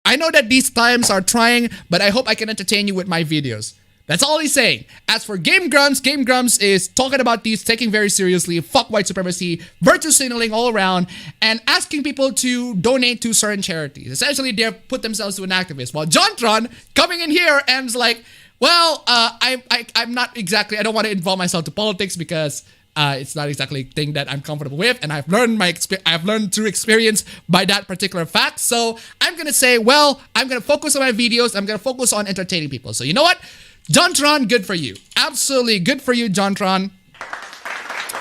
I know that these times are trying, but I hope I can entertain you with my videos. That's all he's saying. As for Game Grumps is talking about these, taking very seriously, fuck white supremacy, virtue signaling all around, and asking people to donate to certain charities. Essentially, they've put themselves to an activist. While JonTron coming in here and is like, well, I'm not exactly, I don't want to involve myself to politics because it's not exactly a thing that I'm comfortable with, and I've learned through experience by that particular fact. So I'm gonna say, well, I'm gonna focus on my videos. I'm gonna focus on entertaining people. So you know what, JonTron, good for you. Absolutely good for you, JonTron.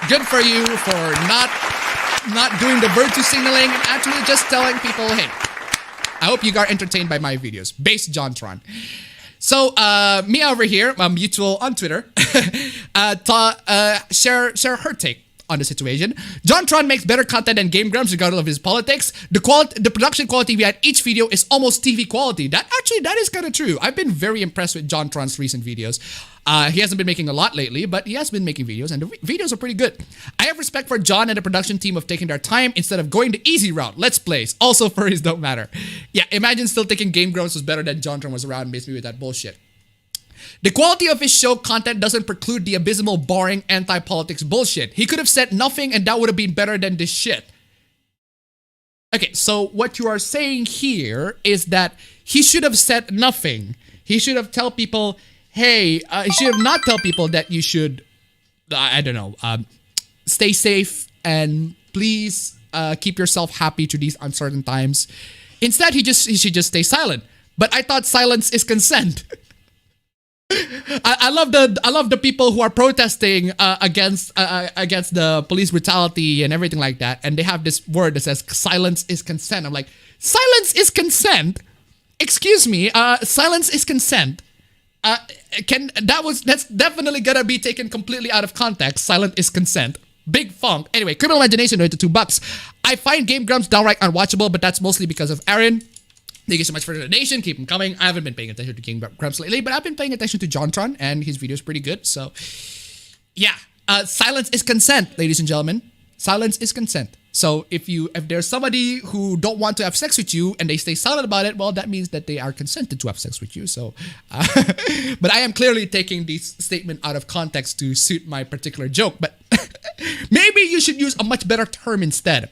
Good for you for not doing the virtue signaling and actually just telling people, hey, I hope you got entertained by my videos. Base JonTron. So, Mia over here, mutual on Twitter, share her take on the situation. JonTron makes better content than Game Grumps regardless of his politics. The production quality behind each video is almost TV quality. That is kind of true. I've been very impressed with JonTron's recent videos. He hasn't been making a lot lately, but he has been making videos, and the videos are pretty good. I have respect for John and the production team of taking their time instead of going the easy route. Let's plays. Also, furries don't matter. Yeah, imagine still thinking Game Grumps was better than JonTron was around and basically with that bullshit. The quality of his show content doesn't preclude the abysmal, boring, anti-politics bullshit. He could have said nothing and that would have been better than this shit. Okay, so what you are saying here is that he should have said nothing. He should have tell people, hey, he should have not tell people that you should, I don't know, stay safe and please keep yourself happy through these uncertain times. Instead, he should just stay silent. But I thought silence is consent. I love the people who are protesting against the police brutality and everything like that, and they have this word that says silence is consent. I'm like, silence is consent? Excuse me, silence is consent. That's definitely gonna be taken completely out of context. Silent is consent. Big funk. Anyway, Criminal Imagination donated $2. I find Game Grumps downright unwatchable, but that's mostly because of Aaron. Thank you so much for the donation. Keep them coming. I haven't been paying attention to Game Grumps lately, but I've been paying attention to JonTron, and his video's pretty good. So, yeah. Silence is consent, ladies and gentlemen. Silence is consent. So if there's somebody who don't want to have sex with you and they stay silent about it, well, that means that they are consented to have sex with you. So, but I am clearly taking this statement out of context to suit my particular joke. But maybe you should use a much better term instead.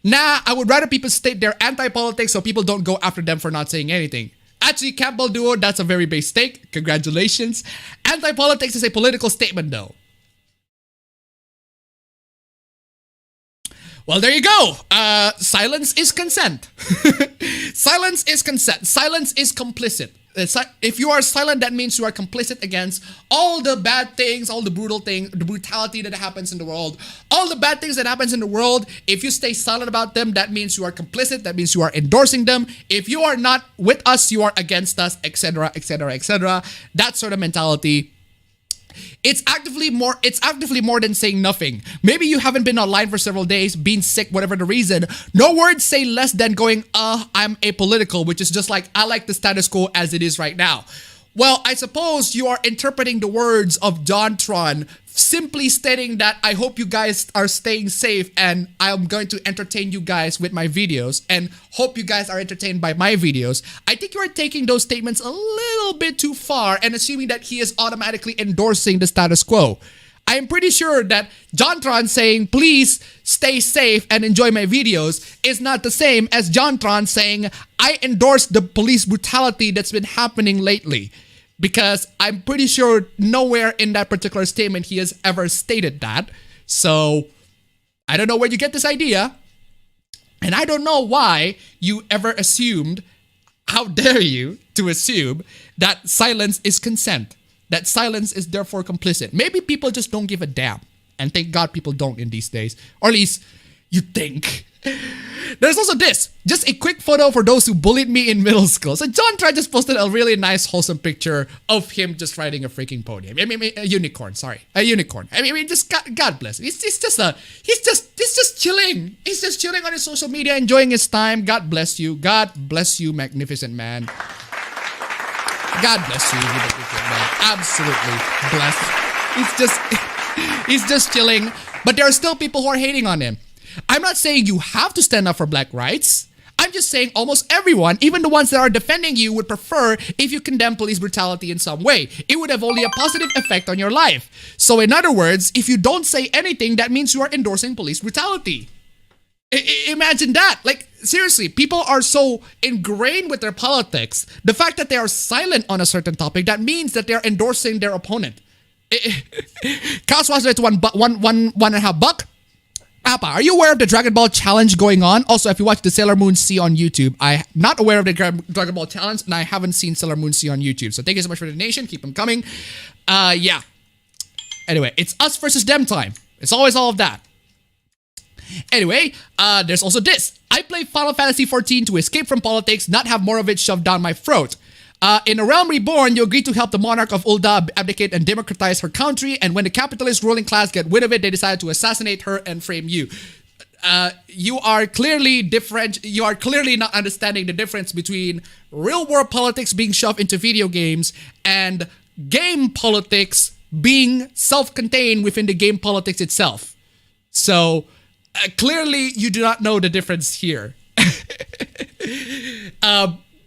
Nah, I would rather people state they're anti-politics so people don't go after them for not saying anything. Actually, Campbell Duo, that's a very base take. Congratulations. Anti-politics is a political statement though. Well, there you go. Silence is consent. Silence is consent. Silence is complicit. If you are silent, that means you are complicit against all the bad things, all the brutal things, the brutality that happens in the world, all the bad things that happens in the world. If you stay silent about them, that means you are complicit. That means you are endorsing them. If you are not with us, you are against us, etc., etc., etc. That sort of mentality. It's actively more than saying nothing. Maybe you haven't been online for several days, been sick, whatever the reason. No words say less than going, I'm apolitical, which is just like, I like the status quo as it is right now. Well, I suppose you are interpreting the words of JonTron simply stating that I hope you guys are staying safe and I'm going to entertain you guys with my videos and hope you guys are entertained by my videos. I think you are taking those statements a little bit too far and assuming that he is automatically endorsing the status quo. I am pretty sure that JonTron saying, please stay safe and enjoy my videos is not the same as JonTron saying, I endorse the police brutality that's been happening lately. Because I'm pretty sure nowhere in that particular statement he has ever stated that. So I don't know where you get this idea. And I don't know why you ever assumed, how dare you to assume that silence is consent. That silence is therefore complicit. Maybe people just don't give a damn. And thank God people don't in these days. Or at least you think. There's also this. Just a quick photo for those who bullied me in middle school. So JonTron just posted a really nice wholesome picture of him just riding a freaking podium. I mean a unicorn, sorry. A unicorn. I mean just God bless him. He's just chilling. He's just chilling on his social media, enjoying his time. God bless you. God bless you, magnificent man. God bless you, magnificent man. Absolutely blessed. He's just chilling. But there are still people who are hating on him. I'm not saying you have to stand up for black rights. I'm just saying almost everyone, even the ones that are defending you, would prefer if you condemn police brutality in some way. It would have only a positive effect on your life. So in other words, if you don't say anything, that means you are endorsing police brutality. Imagine that. Like, seriously, people are so ingrained with their politics. The fact that they are silent on a certain topic, that means that they're endorsing their opponent. Cost was to $1.5. Appa, are you aware of the Dragon Ball Challenge going on? Also, if you watch the Sailor Moon Sea on YouTube, I'm not aware of the Dragon Ball Challenge, and I haven't seen Sailor Moon Sea on YouTube. So thank you so much for the donation. Keep them coming. Yeah. Anyway, it's us versus them time. It's always all of that. Anyway, there's also this. I play Final Fantasy XIV to escape from politics, not have more of it shoved down my throat. In A Realm Reborn, you agree to help the monarch of Ul'dah abdicate and democratize her country, and when the capitalist ruling class get wind of it, they decide to assassinate her and frame you. You are clearly not understanding the difference between real-world politics being shoved into video games and game politics being self-contained within the game politics itself. So, clearly, you do not know the difference here.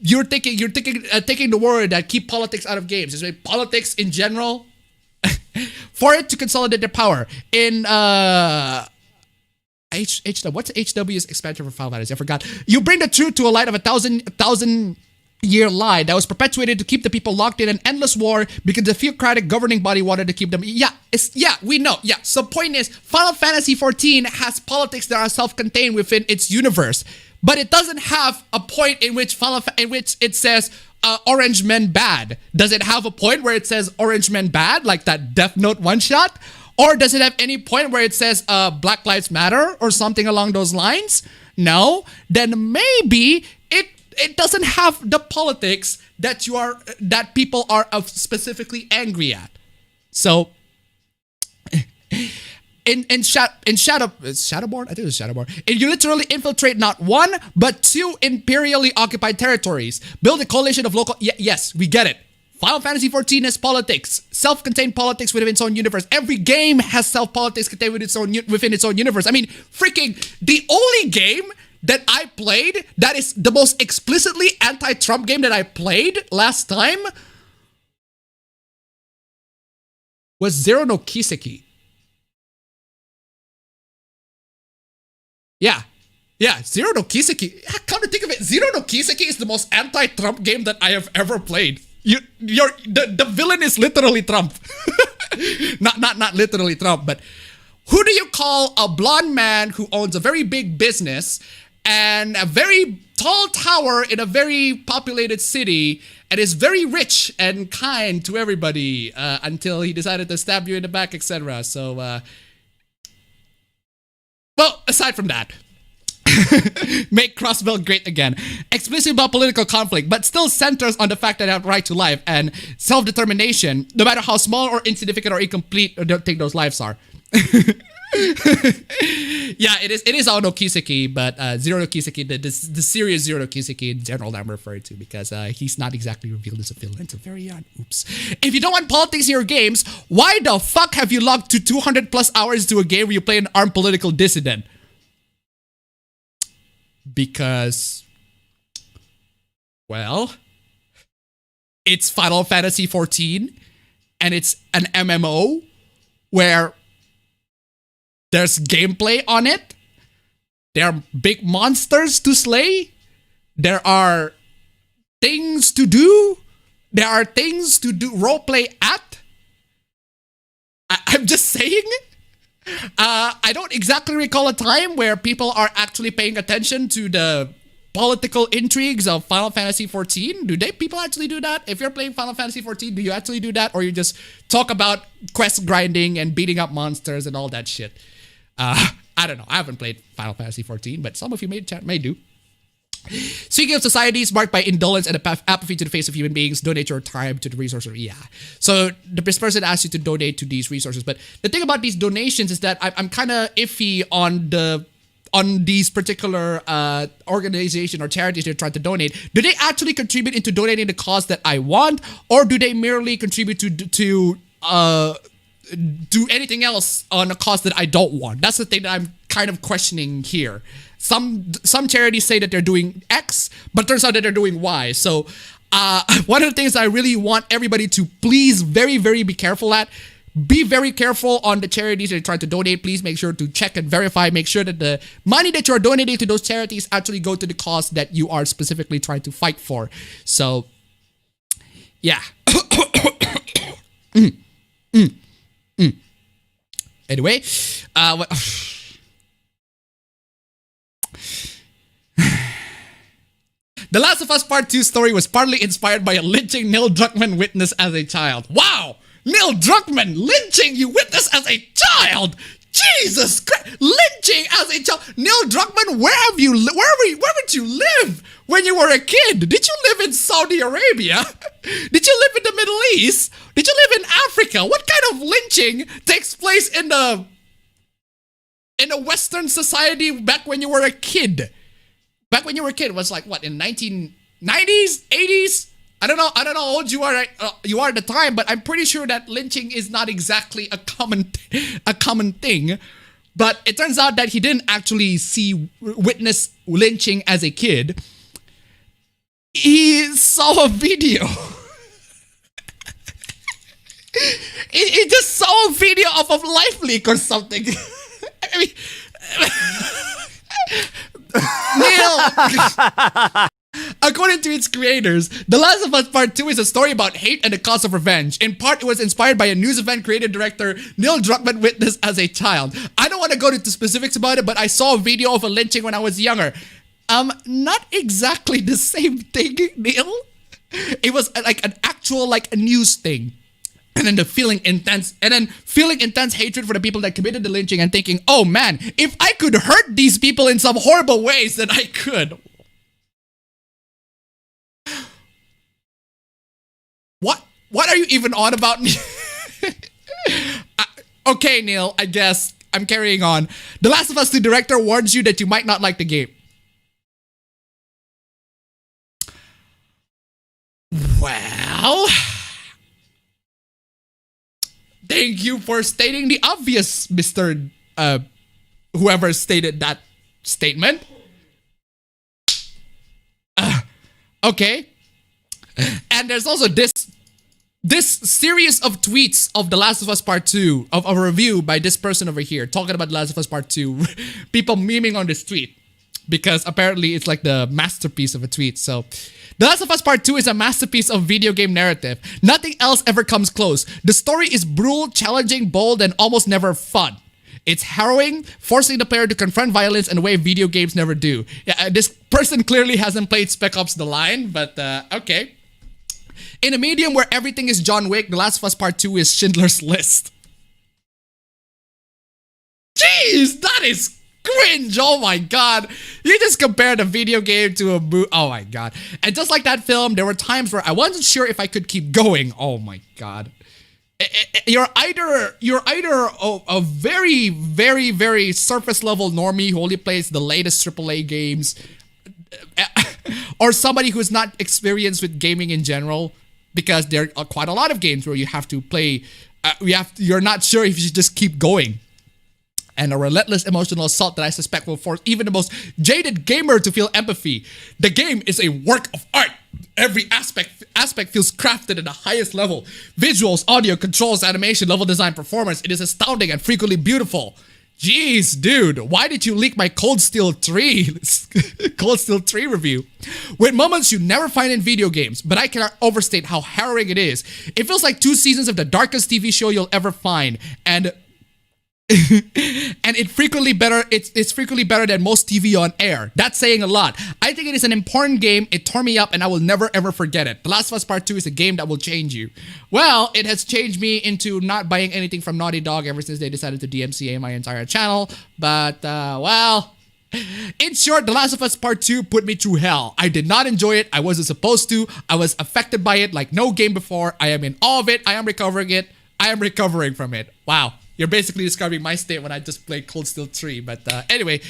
you're taking the word that keep politics out of games. It's like politics in general, for it to consolidate their power in what's HW's expansion for Final Fantasy? I forgot. You bring the truth to a light of a thousand year lie that was perpetuated to keep the people locked in an endless war because the theocratic governing body wanted to keep them. We know. Yeah. So point is, Final Fantasy 14 has politics that are self-contained within its universe, but it doesn't have a point in which it says orange men bad. Does it have a point where it says orange men bad, like that Death Note one shot? Or does it have any point where it says Black Lives Matter or something along those lines? No. Then maybe it doesn't have the politics that people are specifically angry at. So in Shadowborn, I think it was Shadowborn. You literally infiltrate not one but two imperially occupied territories. Build a coalition of local. Yes, we get it. Final Fantasy 14 has politics, self-contained politics within its own universe. Every game has self-politics contained within its own universe. I mean, freaking the only game that I played that is the most explicitly anti-Trump game that I played last time was Zero no Kiseki. Yeah, Zero no Kiseki. Come to think of it, Zero no Kiseki is the most anti-Trump game that I have ever played. The villain is literally Trump. not literally Trump, but who do you call a blonde man who owns a very big business and a very tall tower in a very populated city and is very rich and kind to everybody until he decided to stab you in the back, etc. So, well, aside from that, make Crossbell great again. Explicit about political conflict, but still centers on the fact that I have right to life and self-determination, no matter how small or insignificant or incomplete or don't think those lives are. Yeah, it is all no Kiseki, but Zero no Kiseki, the serious Zero no Kiseki in general that I'm referring to, because he's not exactly revealed as a villain, so very odd. Oops. If you don't want politics in your games, why the fuck have you logged to 200 plus hours to a game where you play an armed political dissident? Because, well, it's Final Fantasy 14 and it's an MMO where there's gameplay on it. There are big monsters to slay. There are things to do. There are things to do roleplay at. I'm just saying. I don't exactly recall a time where people are actually paying attention to the political intrigues of Final Fantasy 14. People actually do that? If you're playing Final Fantasy 14, do you actually do that? Or you just talk about quest grinding and beating up monsters and all that shit? I don't know. I haven't played Final Fantasy 14, but some of you may do. Speaking of societies marked by indolence and apathy to the face of human beings, donate your time to the resources. Yeah. So this person asks you to donate to these resources. But the thing about these donations is that I'm kind of iffy on these particular organization or charities they're trying to donate. Do they actually contribute into donating the cause that I want, or do they merely contribute to do anything else on a cause that I don't want? That's the thing that I'm kind of questioning here. Some charities say that they're doing X, but turns out that they're doing Y. So one of the things I really want everybody to please very, very be careful at. Be very careful on the charities that you're trying to donate. Please make sure to check and verify. Make sure that the money that you're donating to those charities actually go to the cause that you are specifically trying to fight for. So, yeah. Anyway, The Last of Us Part 2 story was partly inspired by a lynching Neil Druckmann witnessed as a child. Wow! Neil Druckmann lynching you witnessed as a child! Jesus Christ! Lynching as a child! Neil Druckmann, where would you live when you were a kid? Did you live in Saudi Arabia? Did you live in the Middle East? Did you live in Africa? What kind of lynching takes place in a Western society back when you were a kid? Back when you were a kid, it was like what, in 1990s, 80s? I don't know how old you are at the time, but I'm pretty sure that lynching is not exactly a common thing. But it turns out that he didn't actually witness lynching as a kid. he saw a video. He just saw a video of a live leak or something. I mean, Neil, according to its creators, The Last of Us Part 2 is a story about hate and the cause of revenge. In part, it was inspired by a news event creative director Neil Druckmann witnessed as a child. I don't want to go into specifics about it, but I saw a video of a lynching when I was younger. Not exactly the same thing, Neil. It was like an actual, like a news thing. And then feeling intense hatred for the people that committed the lynching and thinking, oh man, if I could hurt these people in some horrible ways, then I could. What are you even on about? Okay, Neil, I guess I'm carrying on. The Last of Us 2 director warns you that you might not like the game. Well, thank you for stating the obvious, Mr. Whoever stated that statement. Okay. And there's also this series of tweets of The Last of Us Part 2, of a review by this person over here, talking about The Last of Us Part 2. People memeing on this tweet, because apparently it's like the masterpiece of a tweet. So, The Last of Us Part 2 is a masterpiece of video game narrative. Nothing else ever comes close. The story is brutal, challenging, bold, and almost never fun. It's harrowing, forcing the player to confront violence in a way video games never do. Yeah, this person clearly hasn't played Spec Ops: The Line, but okay. In a medium where everything is John Wick, The Last of Us Part 2 is Schindler's List. Jeez, that is cringe. Oh my god. You just compared a video game to a movie. Oh my god. And just like that film, there were times where I wasn't sure if I could keep going. Oh my god. You're either a very, very, very surface level normie who only plays the latest AAA games, or somebody who's not experienced with gaming in general, because there are quite a lot of games where you have to play, you're not sure if you should just keep going. And a relentless emotional assault that I suspect will force even the most jaded gamer to feel empathy. The game is a work of art. Every aspect feels crafted at the highest level. Visuals, audio, controls, animation, level design, performance. It is astounding and frequently beautiful. Jeez, dude, why did you leak my Cold Steel 3 review? With moments you never find in video games, but I cannot overstate how harrowing it is. It feels like 2 seasons of the darkest TV show you'll ever find, and it's frequently better than most TV on air. That's saying a lot. I think it is an important game. It tore me up and I will never ever forget it. The Last of Us Part 2 is a game that will change you. Well, it has changed me into not buying anything from Naughty Dog ever since they decided to DMCA my entire channel. But, well, in short, The Last of Us Part 2 put me through hell. I did not enjoy it. I wasn't supposed to. I was affected by it like no game before. I am in awe of it. I am recovering it. I am recovering from it. Wow. You're basically describing my state when I just played Cold Steel 3. But anyway,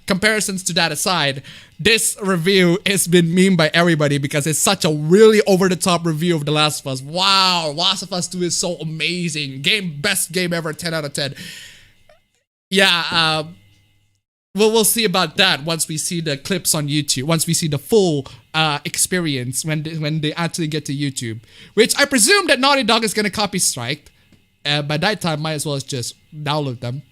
comparisons to that aside, this review has been memed by everybody because it's such a really over-the-top review of The Last of Us. Wow, Last of Us 2 is so amazing. Best game ever, 10 out of 10. Yeah, we'll see about that once we see the clips on YouTube, once we see the full experience when they actually get to YouTube. Which I presume that Naughty Dog is going to copy strike. By that time, might as well just download them.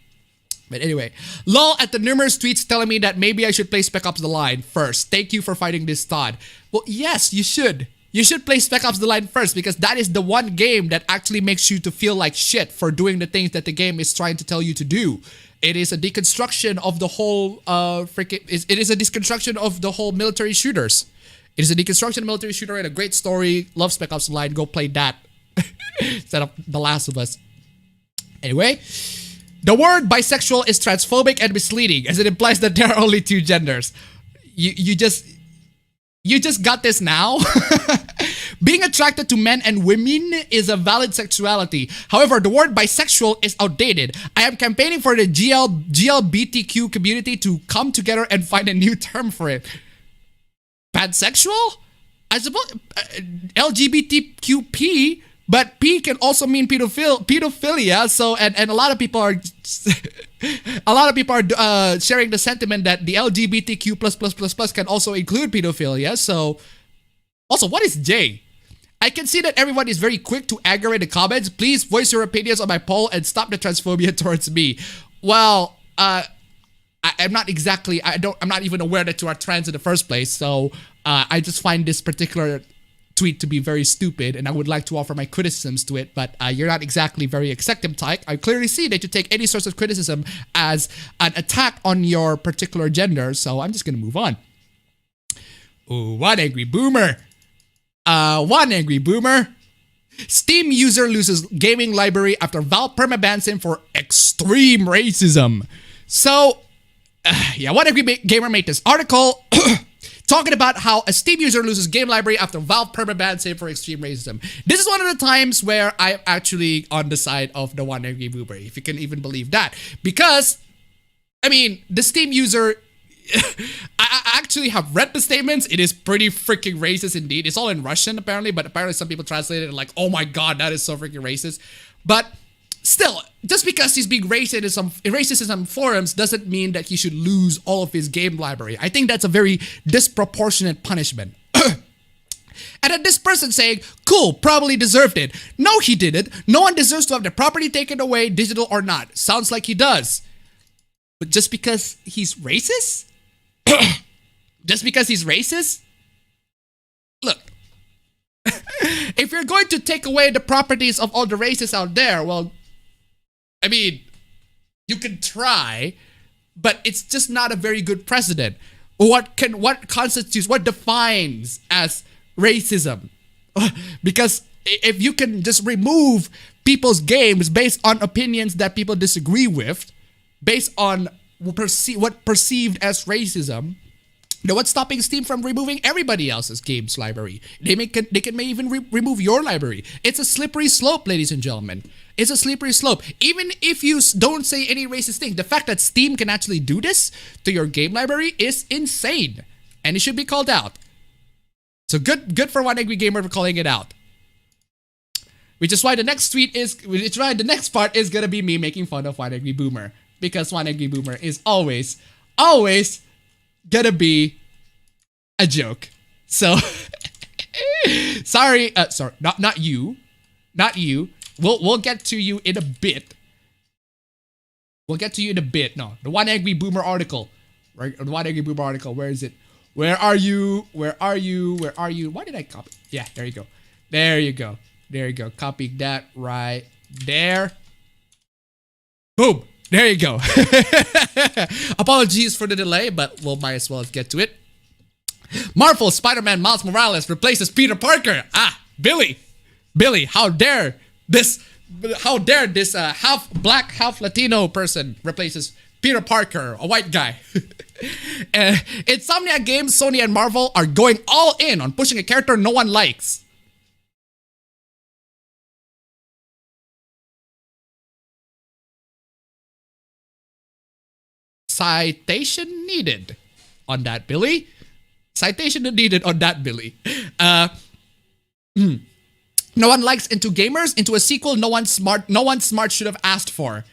But anyway, lol at the numerous tweets telling me that maybe I should play Spec Ops: The Line first. Thank you for fighting this thought. Well, yes, you should. You should play Spec Ops: The Line first because that is the one game that actually makes you to feel like shit for doing the things that the game is trying to tell you to do. It is a deconstruction of the whole it is a deconstruction of the whole military shooters. It is a deconstruction of military shooter and a great story. Love Spec Ops: The Line. Go play that instead of The Last of Us. Anyway, the word bisexual is transphobic and misleading as it implies that there are only 2 genders. You just got this now? Being attracted to men and women is a valid sexuality. However, the word bisexual is outdated. I am campaigning for the GLBTQ community to come together and find a new term for it. Pansexual? I suppose LGBTQP. But P can also mean pedophilia. So and a lot of people are sharing the sentiment that the LGBTQ plus can also include pedophilia. So Also, what is J? I can see that everyone is very quick to aggravate the comments. Please voice your opinions on my poll and stop the transphobia towards me. Well, I'm not exactly, I'm not even aware that you are trans in the first place. So I just find this particular tweet to be very stupid, and I would like to offer my criticisms to it, but you're not exactly very accepting type. I clearly see that you take any source of criticism as an attack on your particular gender, so I'm just gonna move on. Ooh, one angry boomer. One angry boomer. Steam user loses gaming library after Valve permabans him for extreme racism. So, yeah, one angry gamer made this article talking about how a Steam user loses game library after Valve permabans him for extreme racism. This is one of the times where I'm actually on the side of the one angry boomer, if you can even believe that. Because, I mean, the Steam user, I actually have read the statements. It is pretty freaking racist indeed. It's all in Russian apparently, but apparently some people translated it like, oh my god, that is so freaking racist. But still, just because he's being racist in some forums doesn't mean that he should lose all of his game library. I think that's a very disproportionate punishment. And then this person saying, cool, probably deserved it. No, he didn't. No one deserves to have their property taken away, digital or not. Sounds like he does. But just because he's racist? Just because he's racist? Look, if you're going to take away the properties of all the racists out there, well, I mean, you can try, but it's just not a very good precedent. What constitutes, what defines as racism? Because if you can just remove people's games based on opinions that people disagree with, based on what perceived as racism, then what's stopping Steam from removing everybody else's games library? They can even remove your library. It's a slippery slope, ladies and gentlemen. It's a slippery slope. Even if you don't say any racist thing, the fact that Steam can actually do this to your game library is insane, and it should be called out. So good for one angry gamer for calling it out. Which is why the next part is gonna be me making fun of one angry boomer. Because one angry boomer is always gonna be a joke. So sorry, not you. We'll get to you in a bit. No, the one angry boomer article. Right? The one angry boomer article. Where is it? Where are you? Why did I copy? Yeah, there you go. Copying that right there. Boom. There you go. Apologies for the delay, but we'll might as well get to it. Marvel Spider-Man Miles Morales replaces Peter Parker. Billy, how dare this half black, half Latino person replaces Peter Parker, a white guy. Insomniac Games, Sony, and Marvel are going all in on pushing a character no one likes. Citation needed on that, Billy. Citation needed on that, Billy. No one likes Into Gamers, into a sequel no one smart should have asked for.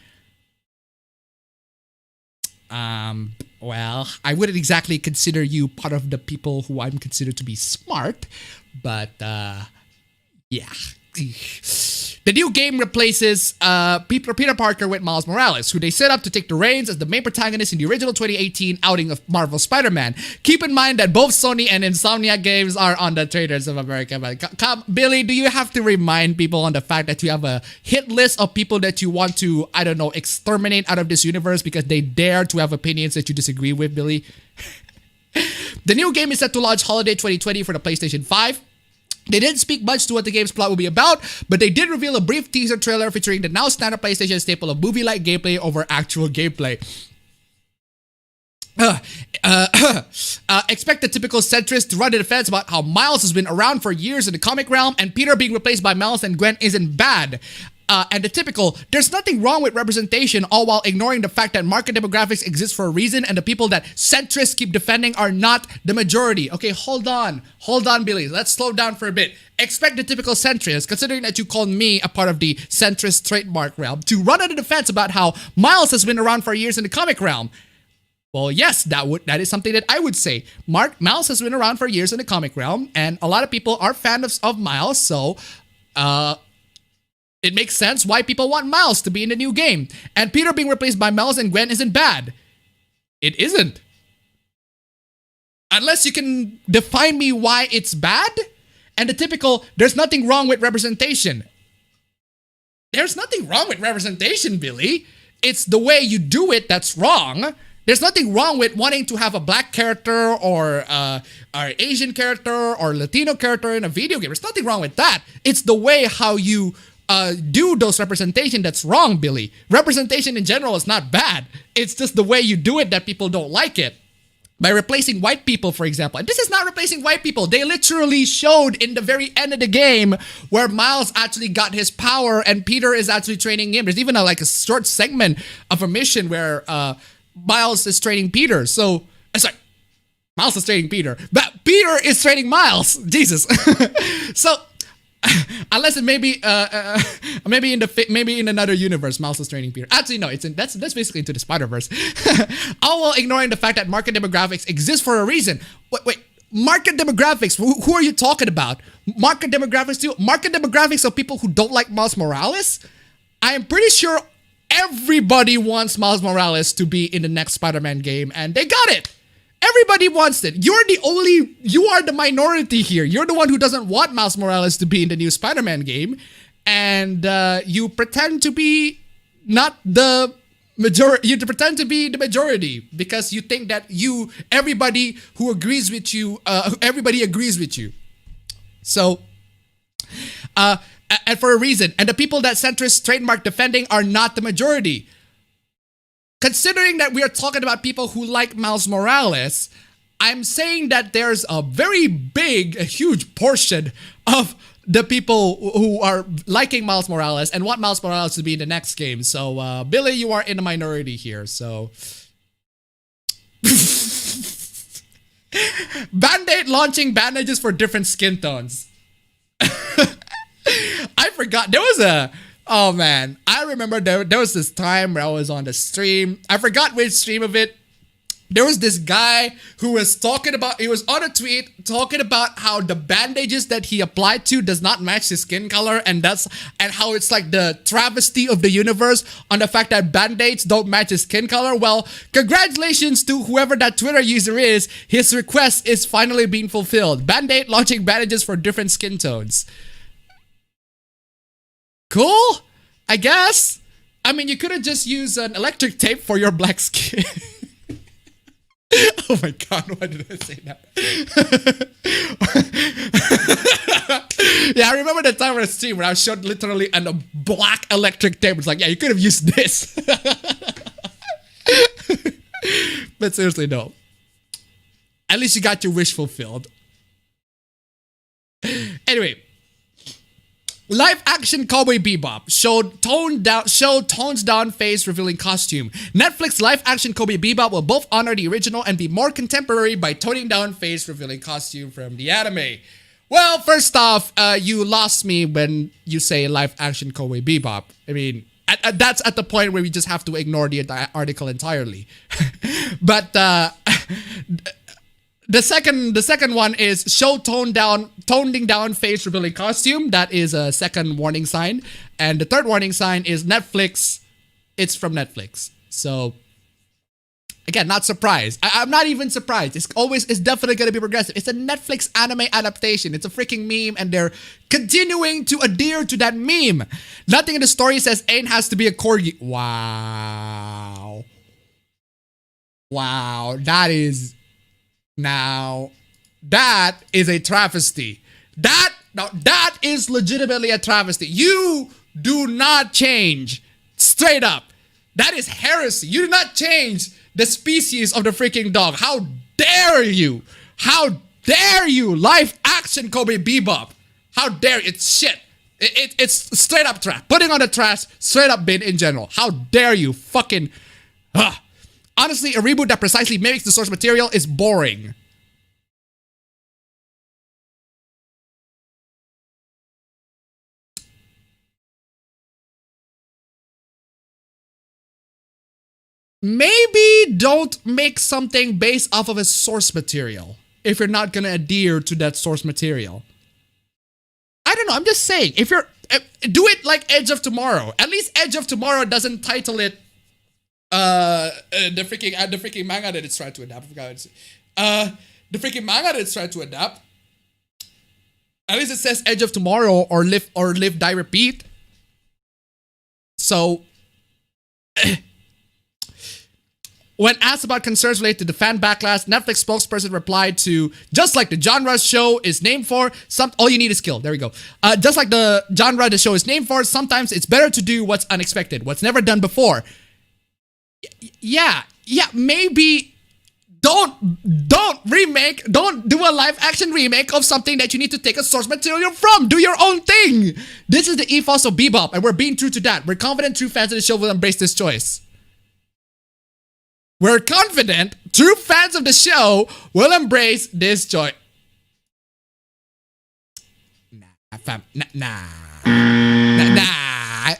Well, I wouldn't exactly consider you part of the people who I'm considered to be smart, but yeah. The new game replaces Peter Parker with Miles Morales, who they set up to take the reins as the main protagonist in the original 2018 outing of Marvel Spider-Man. Keep in mind that both Sony and Insomniac Games are on the Traders of America. But Billy, do you have to remind people on the fact that you have a hit list of people that you want to, I don't know, exterminate out of this universe because they dare to have opinions that you disagree with, Billy? The new game is set to launch holiday 2020 for the PlayStation 5. They didn't speak much to what the game's plot will be about, but they did reveal a brief teaser trailer featuring the now standard PlayStation staple of movie-like gameplay over actual gameplay. Expect the typical centrist to run the defense about how Miles has been around for years in the comic realm, and Peter being replaced by Miles and Gwen isn't bad. And the typical, there's nothing wrong with representation, all while ignoring the fact that market demographics exist for a reason and the people that centrists keep defending are not the majority. Okay, hold on, Billy. Let's slow down for a bit. Expect the typical centrist, considering that you called me a part of the centrist trademark realm, to run on the defense about how Miles has been around for years in the comic realm. Well, yes, that is something that I would say. Miles has been around for years in the comic realm, and a lot of people are fans of Miles, so it makes sense why people want Miles to be in the new game. And Peter being replaced by Miles and Gwen isn't bad. It isn't. Unless you can define me why it's bad, and the typical, there's nothing wrong with representation. There's nothing wrong with representation, Billy. It's the way you do it that's wrong. There's nothing wrong with wanting to have a black character or Asian character or Latino character in a video game. There's nothing wrong with that. It's the way how you do those representation that's wrong, Billy. Representation in general is not bad. It's just the way you do it that people don't like it. By replacing white people, for example. And this is not replacing white people. They literally showed in the very end of the game where Miles actually got his power and Peter is actually training him. There's even a short segment of a mission where Miles is training Peter. So, sorry, Miles is training Peter. But Peter is training Miles. Jesus. So, unless it maybe in another universe, Miles is training Peter. Actually, no, that's basically into the Spider-Verse. All while ignoring the fact that market demographics exist for a reason. Wait, market demographics? Who are you talking about? Market demographics too? Market demographics of people who don't like Miles Morales? I am pretty sure everybody wants Miles Morales to be in the next Spider-Man game, and they got it. Everybody wants it. You are the minority here. You're the one who doesn't want Miles Morales to be in the new Spider-Man game. And you pretend to be not the majority. You pretend to be the majority because you think that everybody agrees with you. So, and for a reason. And the people that centrist trademark defending are not the majority. Considering that we are talking about people who like Miles Morales, I'm saying that there's a huge portion of the people who are liking Miles Morales and want Miles Morales to be in the next game. So, Billy, you are in the minority here, so... Band-Aid launching bandages for different skin tones. I forgot, there was a... Oh man, I remember there was this time where I was on the stream. I forgot which stream of it. There was this guy who was he was on a tweet talking about how the bandages that he applied to does not match his skin color and how it's like the travesty of the universe on the fact that band-aids don't match his skin color. Well, congratulations to whoever that Twitter user is. His request is finally being fulfilled. Band-Aid launching bandages for different skin tones. Cool, I guess. I mean, you could have just used an electric tape for your black skin. Oh my god, why did I say that? Yeah, I remember the time on a stream where I showed literally a black electric tape. It's like, yeah, you could have used this. But seriously, no. At least you got your wish fulfilled. Anyway. Live action Cowboy Bebop showed tones down face revealing costume. Netflix live action Cowboy Bebop will both honor the original and be more contemporary by toning down face revealing costume from the anime. Well, first off, you lost me when you say live action Cowboy Bebop. I mean, that's at the point where we just have to ignore the article entirely. But the second one is toning down face revealing costume. That is a second warning sign. And the third warning sign is Netflix. It's from Netflix. So again, not surprised. I'm not even surprised. It's definitely going to be progressive. It's a Netflix anime adaptation. It's a freaking meme and they're continuing to adhere to that meme. Nothing in the story says Aang has to be a corgi. Wow. That is a travesty. That is legitimately a travesty. You do not change. Straight up. That is heresy. You do not change the species of the freaking dog. How dare you? How dare you? Live action Cowboy Bebop. How dare you? It's shit. It's straight up trash. Putting on the trash, straight up bin in general. How dare you? Fucking... Honestly, a reboot that precisely mimics the source material is boring. maybe don't make something based off of a source material if you're not gonna adhere to that source material. I don't know, I'm just saying, if you're, do it like Edge of Tomorrow. At least Edge of Tomorrow doesn't title it the freaking manga that it's trying to adapt. The freaking manga that it's trying to adapt. At least it says Edge of Tomorrow or Live Die Repeat. So when asked about concerns related to the fan backlash, Netflix spokesperson replied to, just like the genre show is named for, all you need is skill. There we go. Just like the genre the show is named for, sometimes it's better to do what's unexpected, what's never done before. Yeah, maybe don't do a live action remake of something that you need to take a source material from. Do your own thing. This is the ethos of Bebop, and we're being true to that. We're confident true fans of the show will embrace this choice. We're confident true fans of the show will embrace this choice. Nah.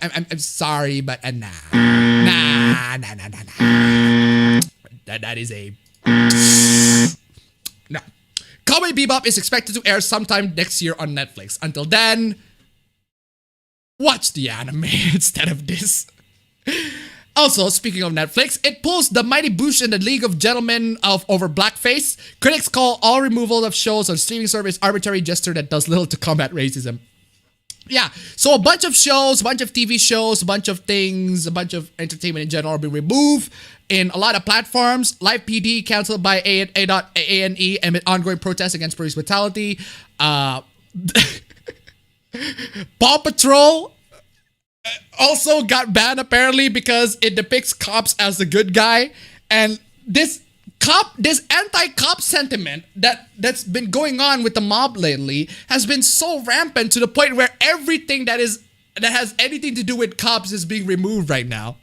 I'm sorry, but nah. That is a no. Cowboy Bebop is expected to air sometime next year on Netflix. Until then, watch the anime instead of this. Also, speaking of Netflix, it pulls the mighty Boosh in the League of Gentlemen over blackface. Critics call all removal of shows on streaming service arbitrary gesture that does little to combat racism. Yeah, so a bunch of shows, a bunch of TV shows, a bunch of things, a bunch of entertainment in general are being removed in a lot of platforms. Live PD canceled by ANE amid ongoing protests against police brutality. Paw Patrol also got banned apparently because it depicts cops as the good guy, and this anti-cop sentiment that's been going on with the mob lately has been so rampant to the point where everything that has anything to do with cops is being removed right now,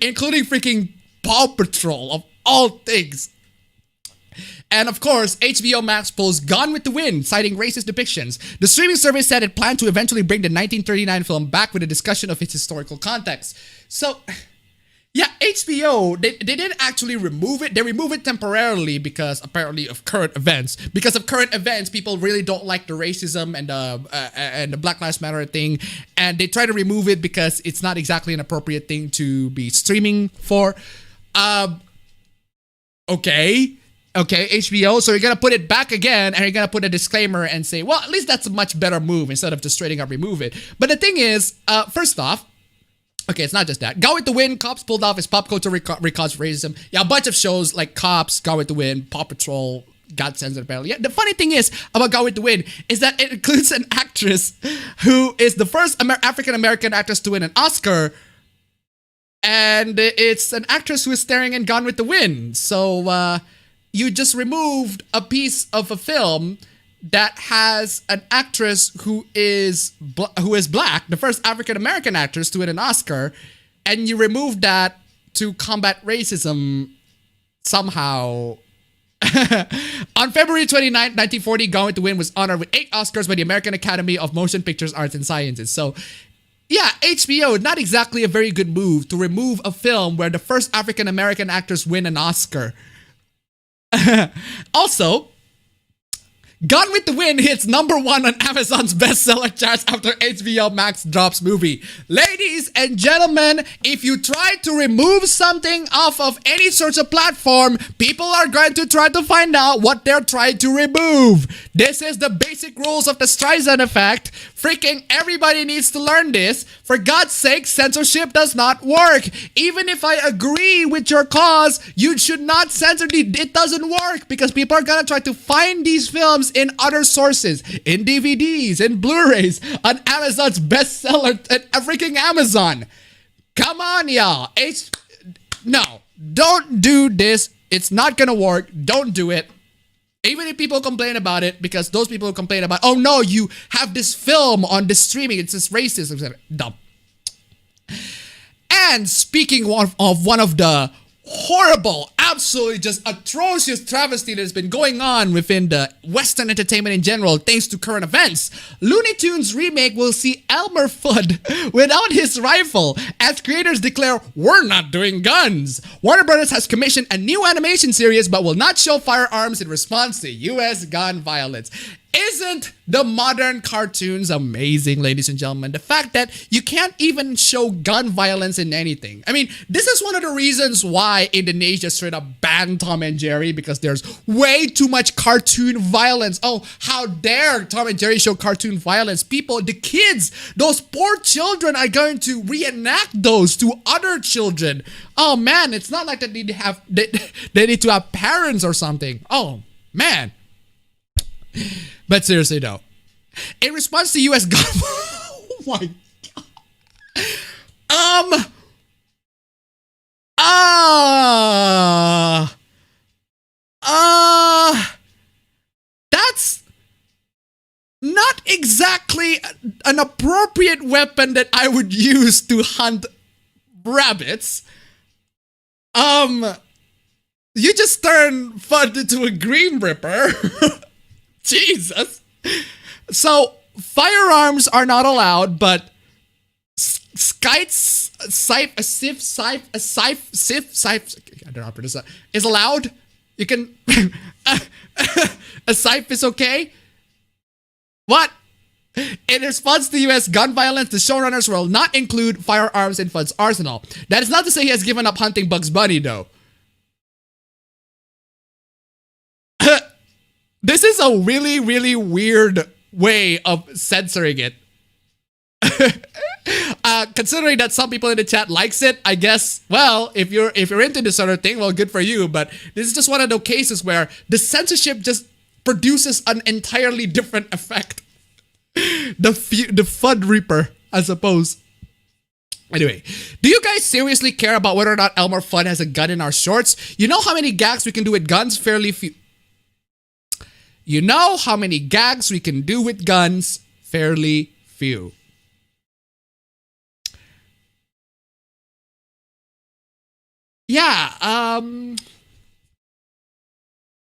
including freaking Paw Patrol of all things. And of course, HBO Max pulls Gone with the Wind, citing racist depictions. The streaming service said it planned to eventually bring the 1939 film back with a discussion of its historical context. So, yeah, HBO, they didn't actually remove it. They remove it temporarily because apparently of current events. Because of current events, people really don't like the racism and the Black Lives Matter thing. And they try to remove it because it's not exactly an appropriate thing to be streaming for. Okay, HBO, so you're gonna put it back again and you're gonna put a disclaimer and say, well, at least that's a much better move instead of just straight up remove it. But the thing is, first off, okay, it's not just that. Gone with the Wind, Cops pulled off his pop culture recalls racism. Yeah, a bunch of shows like Cops, Gone with the Wind, Paw Patrol, got censored apparently. Yeah, the funny thing is about Gone with the Wind is that it includes an actress who is the first African-American actress to win an Oscar, and it's an actress who is starring in Gone with the Wind. So, you just removed a piece of a film that has an actress who is black, the first African-American actress to win an Oscar, and you removed that to combat racism somehow. On February 29, 1940, Gone with the Wind was honored with 8 Oscars by the American Academy of Motion Pictures, Arts, and Sciences. So, yeah, HBO, not exactly a very good move to remove a film where the first African-American actors win an Oscar. Also, Gone with the Wind hits #1 on Amazon's bestseller charts after HBO Max drops movie. Ladies and gentlemen, if you try to remove something off of any sort of platform, people are going to try to find out what they're trying to remove. This is the basic rules of the Streisand effect. Freaking everybody needs to learn this. For God's sake, censorship does not work. Even if I agree with your cause, you should not censor it. It doesn't work because people are gonna try to find these films in other sources, in DVDs, in Blu-rays, on Amazon's bestseller at freaking Amazon. Come on, y'all. No, don't do this. It's not gonna work. Don't do it. Even if people complain about it, because those people who complain about, oh no, you have this film on the streaming, it's just racist, etc. Dumb. And speaking of one of the horrible, absolutely just atrocious travesty that has been going on within the Western entertainment in general thanks to current events. Looney Tunes remake will see Elmer Fudd without his rifle as creators declare we're not doing guns. Warner Brothers has commissioned a new animation series but will not show firearms in response to US gun violence. Isn't the modern cartoons amazing, ladies and gentlemen? The fact that you can't even show gun violence in anything. I mean, this is one of the reasons why Indonesia straight up banned Tom and Jerry, because there's way too much cartoon violence. Oh, how dare Tom and Jerry show cartoon violence? People, the kids, those poor children are going to reenact those to other children. Oh man, it's not like that they need to have parents or something. Oh man. But seriously though, in response to US gun, oh my god. That's not exactly an appropriate weapon that I would use to hunt rabbits. You just turn Fudd into a Green Ripper. Jesus. So firearms are not allowed, but skites, scythe, I don't know how to pronounce that, is allowed. You can, a scythe is okay. What? In response to US gun violence, the showrunners will not include firearms in Fudd's arsenal. That is not to say he has given up hunting Bugs Bunny though. This is a really, really weird way of censoring it. Considering that some people in the chat likes it, I guess, well, if you're into this sort of thing, well, good for you. But this is just one of those cases where the censorship just produces an entirely different effect. The Fudd Reaper, I suppose. Anyway, do you guys seriously care about whether or not Elmer Fudd has a gun in our shorts? You know how many gags we can do with guns? Fairly few. You know how many gags we can do with guns? Fairly few. Yeah,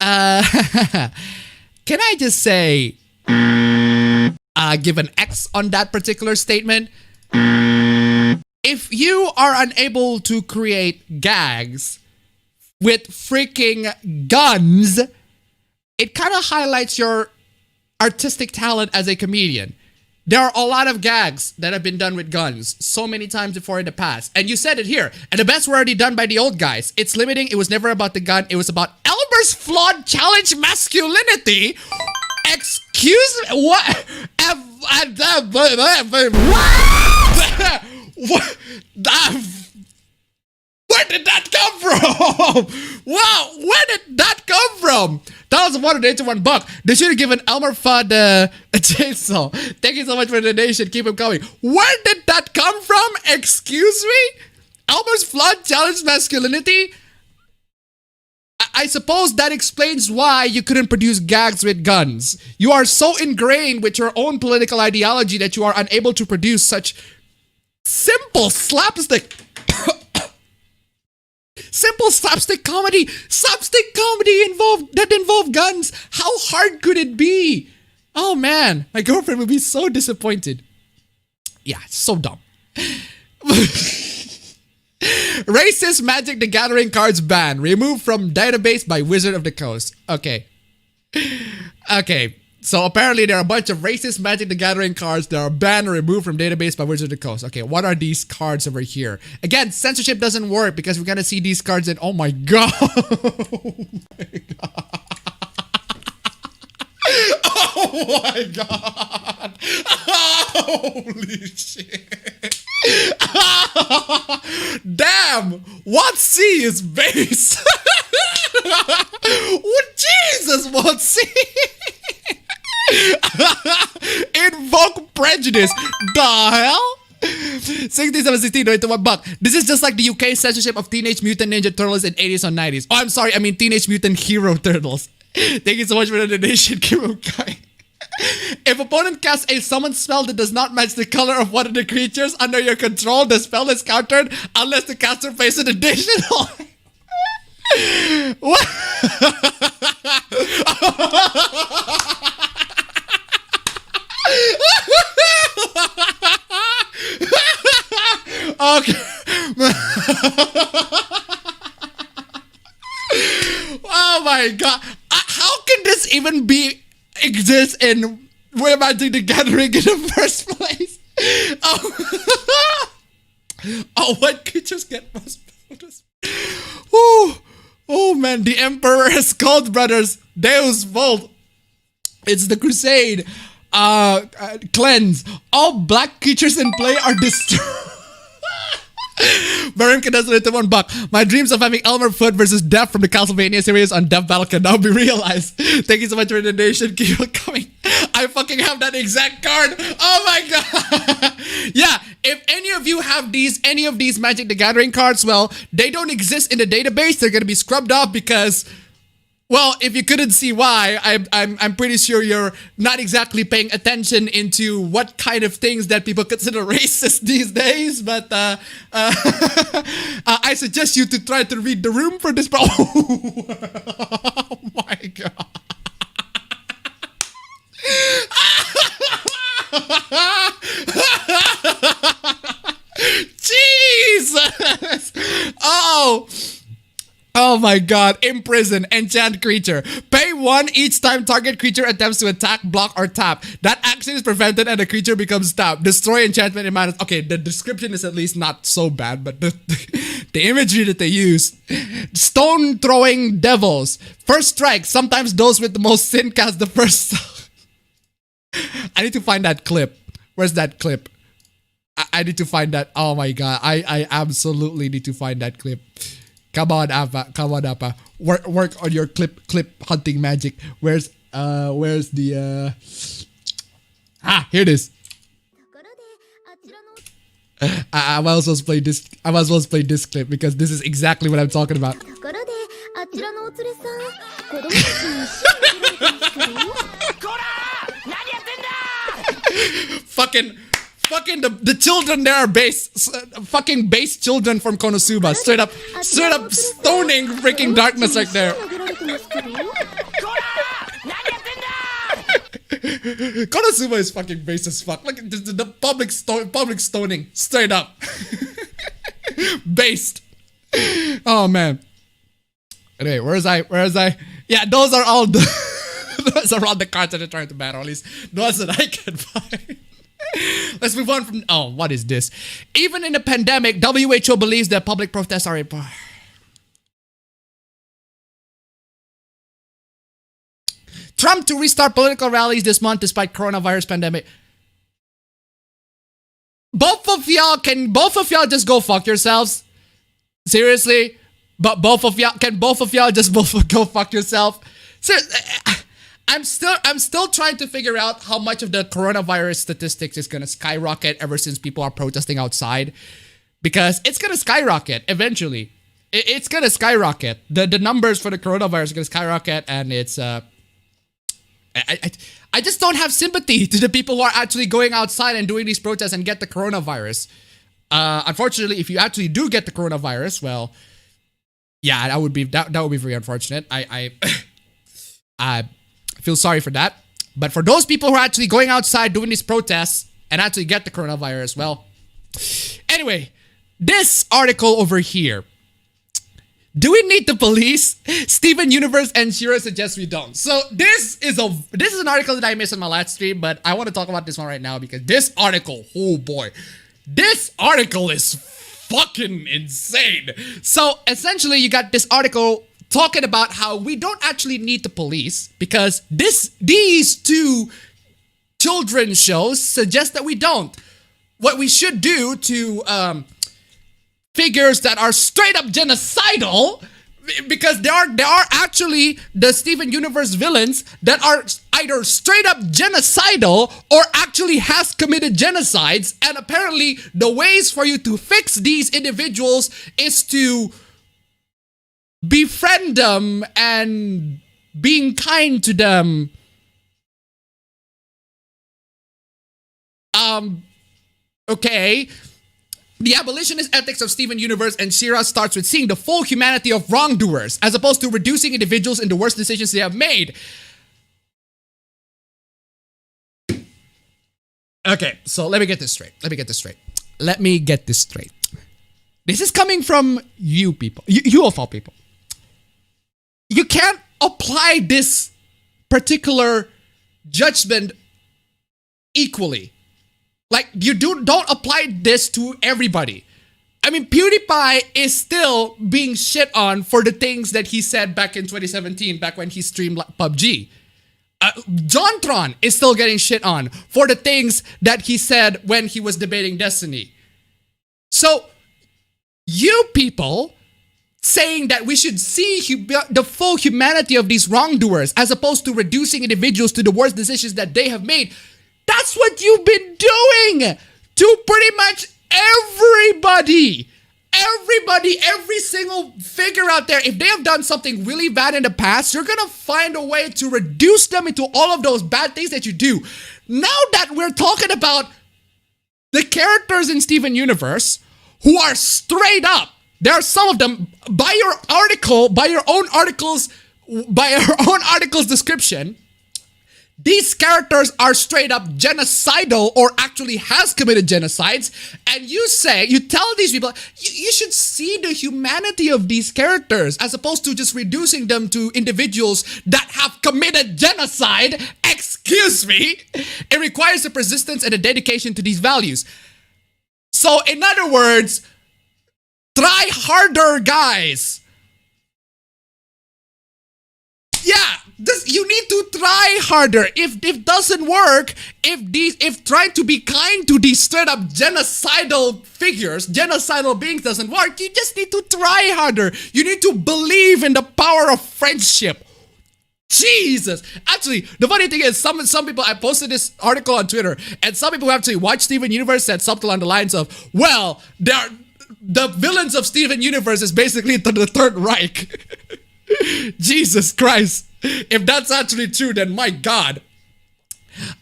can I just say, give an X on that particular statement? If you are unable to create gags with freaking guns, it kind of highlights your artistic talent as a comedian. There are a lot of gags that have been done with guns so many times before in the past. And you said it here. And the best were already done by the old guys. It's limiting. It was never about the gun. It was about Elmer's flawed challenge masculinity. Excuse me? What? Where did that come from? Wow, where did that come from? $1,181. They should have given Elmer Fudd a chainsaw. Thank you so much for the donation. Keep him coming. Where did that come from? Excuse me? Elmer's flawed challenge masculinity? I suppose that explains why you couldn't produce gags with guns. You are so ingrained with your own political ideology that you are unable to produce such simple slapstick. Simple slapstick comedy that involved guns. How hard could it be? Oh man, my girlfriend would be so disappointed. Yeah, so dumb. Racist Magic the Gathering cards banned. Removed from database by Wizard of the Coast. Okay. So apparently there are a bunch of racist Magic the Gathering cards that are banned or removed from database by Wizard of the Coast. Okay, what are these cards over here? Again, censorship doesn't work because we're gonna see these cards and oh my god. Oh my god. Holy shit. Damn, what C is base? What Jesus, what C? Invoke prejudice. The hell? 6716 to $1. This is just like the UK censorship of Teenage Mutant Ninja Turtles in 80s or 90s. Oh, I'm sorry, I mean Teenage Mutant Hero Turtles. Thank you so much for the donation, Kirokai. If opponent casts a summon spell that does not match the color of one of the creatures under your control, the spell is countered unless the caster pays an additional. What? Okay. Oh my god. How can this even exist in Where Magic the Gathering in the first place? Oh, oh, what creatures get most bonus? Oh man, the Emperor has called, brothers. Deus Volt. It's the Crusade. Cleanse. All black creatures in play are destroyed. Barimka does it to $1. My dreams of having Elmer Fudd versus Death from the Castlevania series on Death Battle can now be realized. Thank you so much for the donation. Keep it coming. I fucking have that exact card. Oh my god. Yeah, if any of you have any of these Magic the Gathering cards, well, they don't exist in the database. They're gonna be scrubbed off because, well, if you couldn't see why, I'm pretty sure you're not exactly paying attention into what kind of things that people consider racist these days. But I suggest you to try to read the room for this. Oh my god. Jesus. Oh my god. Imprison. Enchant creature. Pay 1 each time target creature attempts to attack, block, or tap. That action is prevented and the creature becomes tapped. Destroy enchantment in mana. Okay, the description is at least not so bad, but the imagery that they use. Stone throwing devils. First strike. Sometimes those with the most sin cast the first. I need to find that clip. Where's that clip? I need to find that. Oh my god. I absolutely need to find that clip. Come on, Appa. Come on, Appa. Work on your clip hunting magic. Where's the here it is. I might as well play this. I might as well play this clip because this is exactly what I'm talking about. Fucking the children there are fucking base children from Konosuba. Straight up stoning freaking darkness right there. Konosuba is fucking base as fuck. Look at the public stoning. Straight up. Based. Oh man. Anyway, where is I? Yeah, those are all those are all the cards that are trying to battle. At least those that I can find. Let's move on from. Oh, what is this? Even in a pandemic, WHO believes that public protests are Trump to restart political rallies this month despite coronavirus pandemic. Both of y'all just go fuck yourselves? Seriously? But both of y'all just go fuck yourself? Seriously, I'm still trying to figure out how much of the coronavirus statistics is gonna skyrocket ever since people are protesting outside. Because it's gonna skyrocket eventually. It's gonna skyrocket. The numbers for the coronavirus are gonna skyrocket, and it's I just don't have sympathy to the people who are actually going outside and doing these protests and get the coronavirus. Unfortunately, if you actually do get the coronavirus, well, yeah, that would be very unfortunate. I feel sorry for that. But for those people who are actually going outside doing these protests and actually get the coronavirus, well, anyway, this article over here. Do we need the police? Steven Universe and Shiro suggest we don't. So this is an article that I missed on my last stream, but I want to talk about this one right now because this article, oh boy, this article is fucking insane. So essentially, you got this article talking about how we don't actually need the police because these two children's shows suggest that we don't. What we should do to figures that are straight up genocidal, because there are actually the Steven Universe villains that are either straight up genocidal or actually has committed genocides, and apparently the ways for you to fix these individuals is to befriend them and being kind to them. Okay. The abolitionist ethics of Steven Universe and Shira starts with seeing the full humanity of wrongdoers, as opposed to reducing individuals into worst decisions they have made. Okay, so let me get this straight. This is coming from you people. You of all people. You can't apply this particular judgment equally. Like, you don't apply this to everybody. I mean, PewDiePie is still being shit on for the things that he said back in 2017, back when he streamed PUBG. JonTron is still getting shit on for the things that he said when he was debating Destiny. So, you people saying that we should see the full humanity of these wrongdoers as opposed to reducing individuals to the worst decisions that they have made, that's what you've been doing to pretty much everybody. Every single figure out there, if they have done something really bad in the past, you're gonna find a way to reduce them into all of those bad things that you do. Now that we're talking about the characters in Steven Universe who are straight up, there are some of them, by your own article's description, these characters are straight up genocidal or actually has committed genocides, and you tell these people, you should see the humanity of these characters as opposed to just reducing them to individuals that have committed genocide. Excuse me. It requires a persistence and a dedication to these values. So, in other words, try harder, guys. Yeah, you need to try harder. If doesn't work, if trying to be kind to these straight up genocidal figures, genocidal beings doesn't work, you just need to try harder. You need to believe in the power of friendship. Jesus. Actually, the funny thing is, some people, I posted this article on Twitter, and some people who actually watched Steven Universe said something along the lines of, well, the villains of Steven Universe is basically the Third Reich. Jesus Christ. If that's actually true, then my God.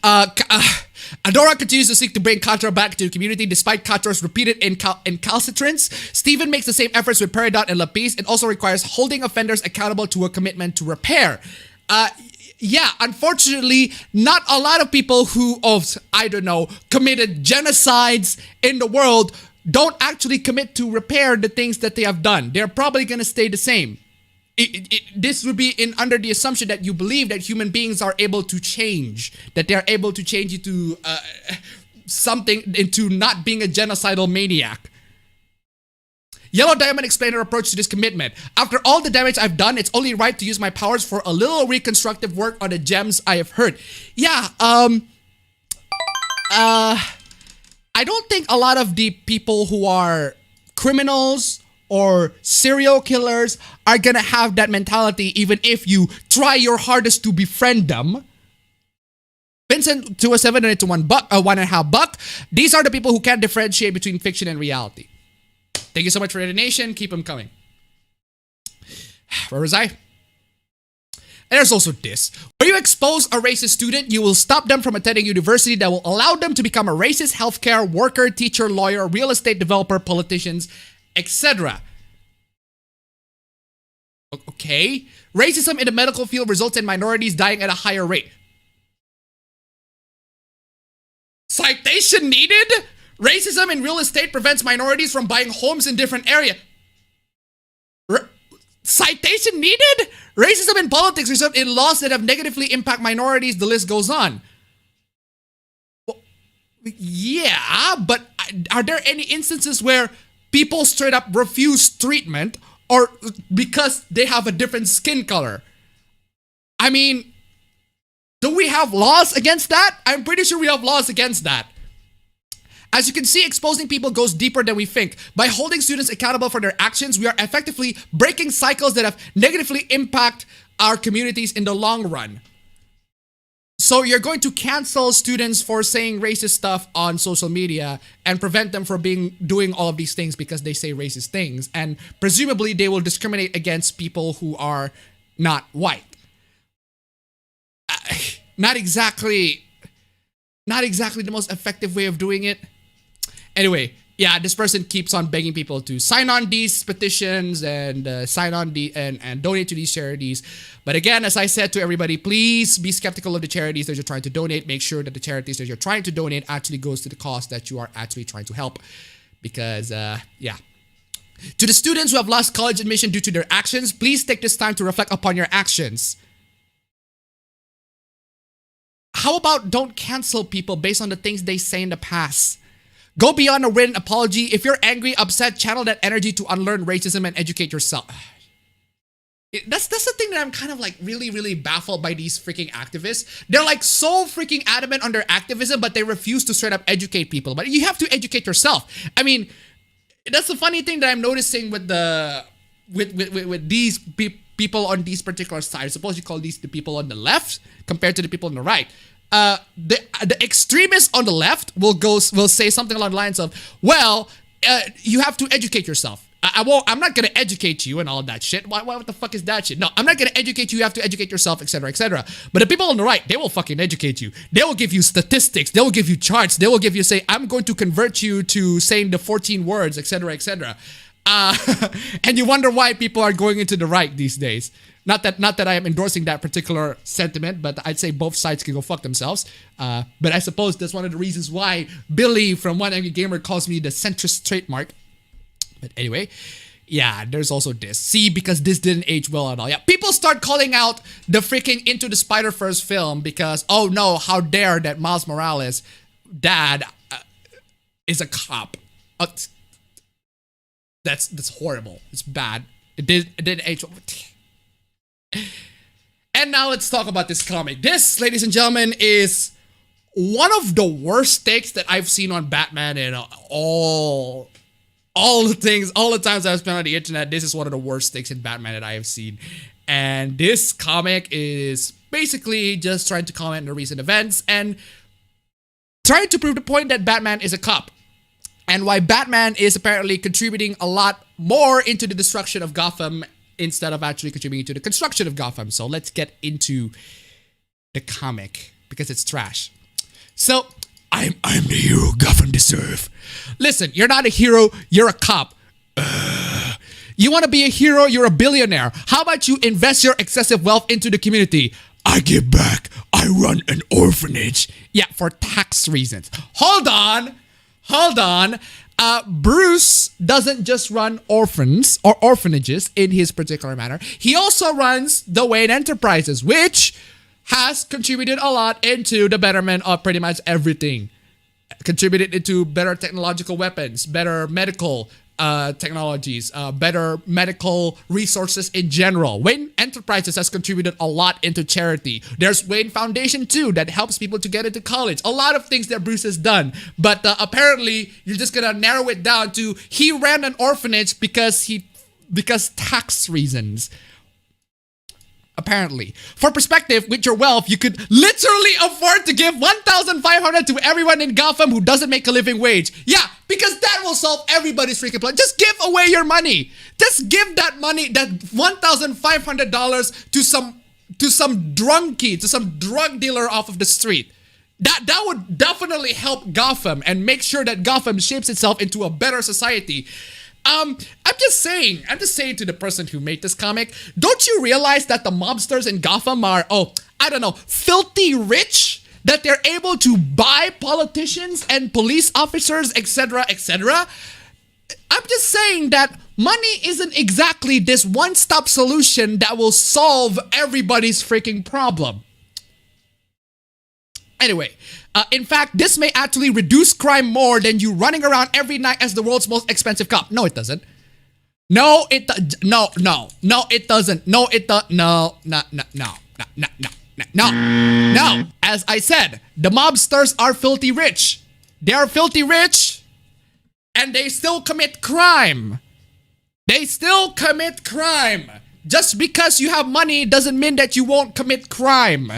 Aurora continues to seek to bring Contra back to the community despite Contra's repeated incalcitrance. Steven makes the same efforts with Peridot and Lapis. It also requires holding offenders accountable to a commitment to repair. Yeah, unfortunately, not a lot of people who, committed genocides in the world don't actually commit to repair the things that they have done. They're probably going to stay the same. This would be under the assumption that you believe that human beings are able to change, that they're able to change into into not being a genocidal maniac. Yellow Diamond explained her approach to this commitment. After all the damage I've done, it's only right to use my powers for a little reconstructive work on the gems I have heard. Yeah, I don't think a lot of the people who are criminals or serial killers are gonna have that mentality even if you try your hardest to befriend them. Vincent 207 donated to $1.5. These are the people who can't differentiate between fiction and reality. Thank you so much for the donation. Keep them coming. Where was I? And there's also this. When you expose a racist student, you will stop them from attending university that will allow them to become a racist healthcare worker, teacher, lawyer, real estate developer, politicians, etc. Okay. Racism in the medical field results in minorities dying at a higher rate. Citation needed? Racism in real estate prevents minorities from buying homes in different areas. Citation needed? Racism in politics results in laws that have negatively impact minorities. The list goes on. Well, yeah, but are there any instances where people straight up refuse treatment or because they have a different skin color? I mean, do we have laws against that? I'm pretty sure we have laws against that. As you can see, exposing people goes deeper than we think. By holding students accountable for their actions, we are effectively breaking cycles that have negatively impact our communities in the long run. So you're going to cancel students for saying racist stuff on social media and prevent them from doing all of these things because they say racist things. And presumably they will discriminate against people who are not white. Not exactly the most effective way of doing it. Anyway, yeah, this person keeps on begging people to sign on these petitions and sign on and donate to these charities. But again, as I said to everybody, please be skeptical of the charities that you're trying to donate. Make sure that the charities that you're trying to donate actually goes to the cause that you are actually trying to help. Because, yeah. To the students who have lost college admission due to their actions, please take this time to reflect upon your actions. How about don't cancel people based on the things they say in the past? Go beyond a written apology. If you're angry, upset, channel that energy to unlearn racism and educate yourself. That's the thing that I'm kind of like really baffled by these freaking activists. They're like so freaking adamant on their activism, but they refuse to straight up educate people. But you have to educate yourself. I mean, that's the funny thing that I'm noticing with these people on these particular sides. Suppose you call these the people on the left compared to the people on the right. The extremists on the left will say something along the lines of, well, you have to educate yourself. I'm not gonna educate you and all that shit. What the fuck is that shit? No, I'm not gonna educate you. You have to educate yourself, etc., etc. But the people on the right, they will fucking educate you. They will give you statistics. They will give you charts. They will give you say, I'm going to convert you to saying the 14 words, etc., etc. And you wonder why people are going into the right these days. Not that I am endorsing that particular sentiment, but I'd say both sides can go fuck themselves. But I suppose that's one of the reasons why Billy from One Angry Gamer calls me the centrist trademark. But anyway, yeah, there's also this. See, because this didn't age well at all. Yeah, people start calling out the freaking Into the Spider-Verse film because, oh no, how dare that Miles Morales' dad is a cop. That's horrible. It's bad. It didn't age well. And now let's talk about this comic. This, ladies and gentlemen, is one of the worst takes that I've seen on Batman in all the times I've spent on the internet. This is one of the worst takes in Batman that I have seen. And this comic is basically just trying to comment on the recent events and trying to prove the point that Batman is a cop. And why Batman is apparently contributing a lot more into the destruction of Gotham instead of actually contributing to the construction of Gotham. So let's get into the comic because it's trash. So, I'm the hero Gotham deserve. Listen, you're not a hero, you're a cop. You want to be a hero, you're a billionaire. How about you invest your excessive wealth into the community? I give back. I run an orphanage. Yeah, for tax reasons. Hold on. Bruce doesn't just run orphans or orphanages in his particular manner. He also runs the Wayne Enterprises, which has contributed a lot into the betterment of pretty much everything. Contributed into better technological weapons, better medical technologies, better medical resources in general. Wayne Enterprises has contributed a lot into charity. There's Wayne Foundation too that helps people to get into college. A lot of things that Bruce has done. But apparently you're just gonna narrow it down to he ran an orphanage because tax reasons. Apparently. For perspective, with your wealth, you could literally afford to give $1,500 to everyone in Gotham who doesn't make a living wage. Yeah, because that will solve everybody's freaking problem. Just give away your money. Just give that money, that $1,500 to some drunkie, to some drug dealer off of the street. That would definitely help Gotham and make sure that Gotham shapes itself into a better society. I'm just saying to the person who made this comic, don't you realize that the mobsters in Gotham are, filthy rich? That they're able to buy politicians and police officers, etc., etc.? I'm just saying that money isn't exactly this one-stop solution that will solve everybody's freaking problem. Anyway, in fact, this may actually reduce crime more than you running around every night as the world's most expensive cop. No, it doesn't. No, it doesn't. No, as I said, the mobsters are filthy rich. They are filthy rich, and they still commit crime. Just because you have money doesn't mean that you won't commit crime.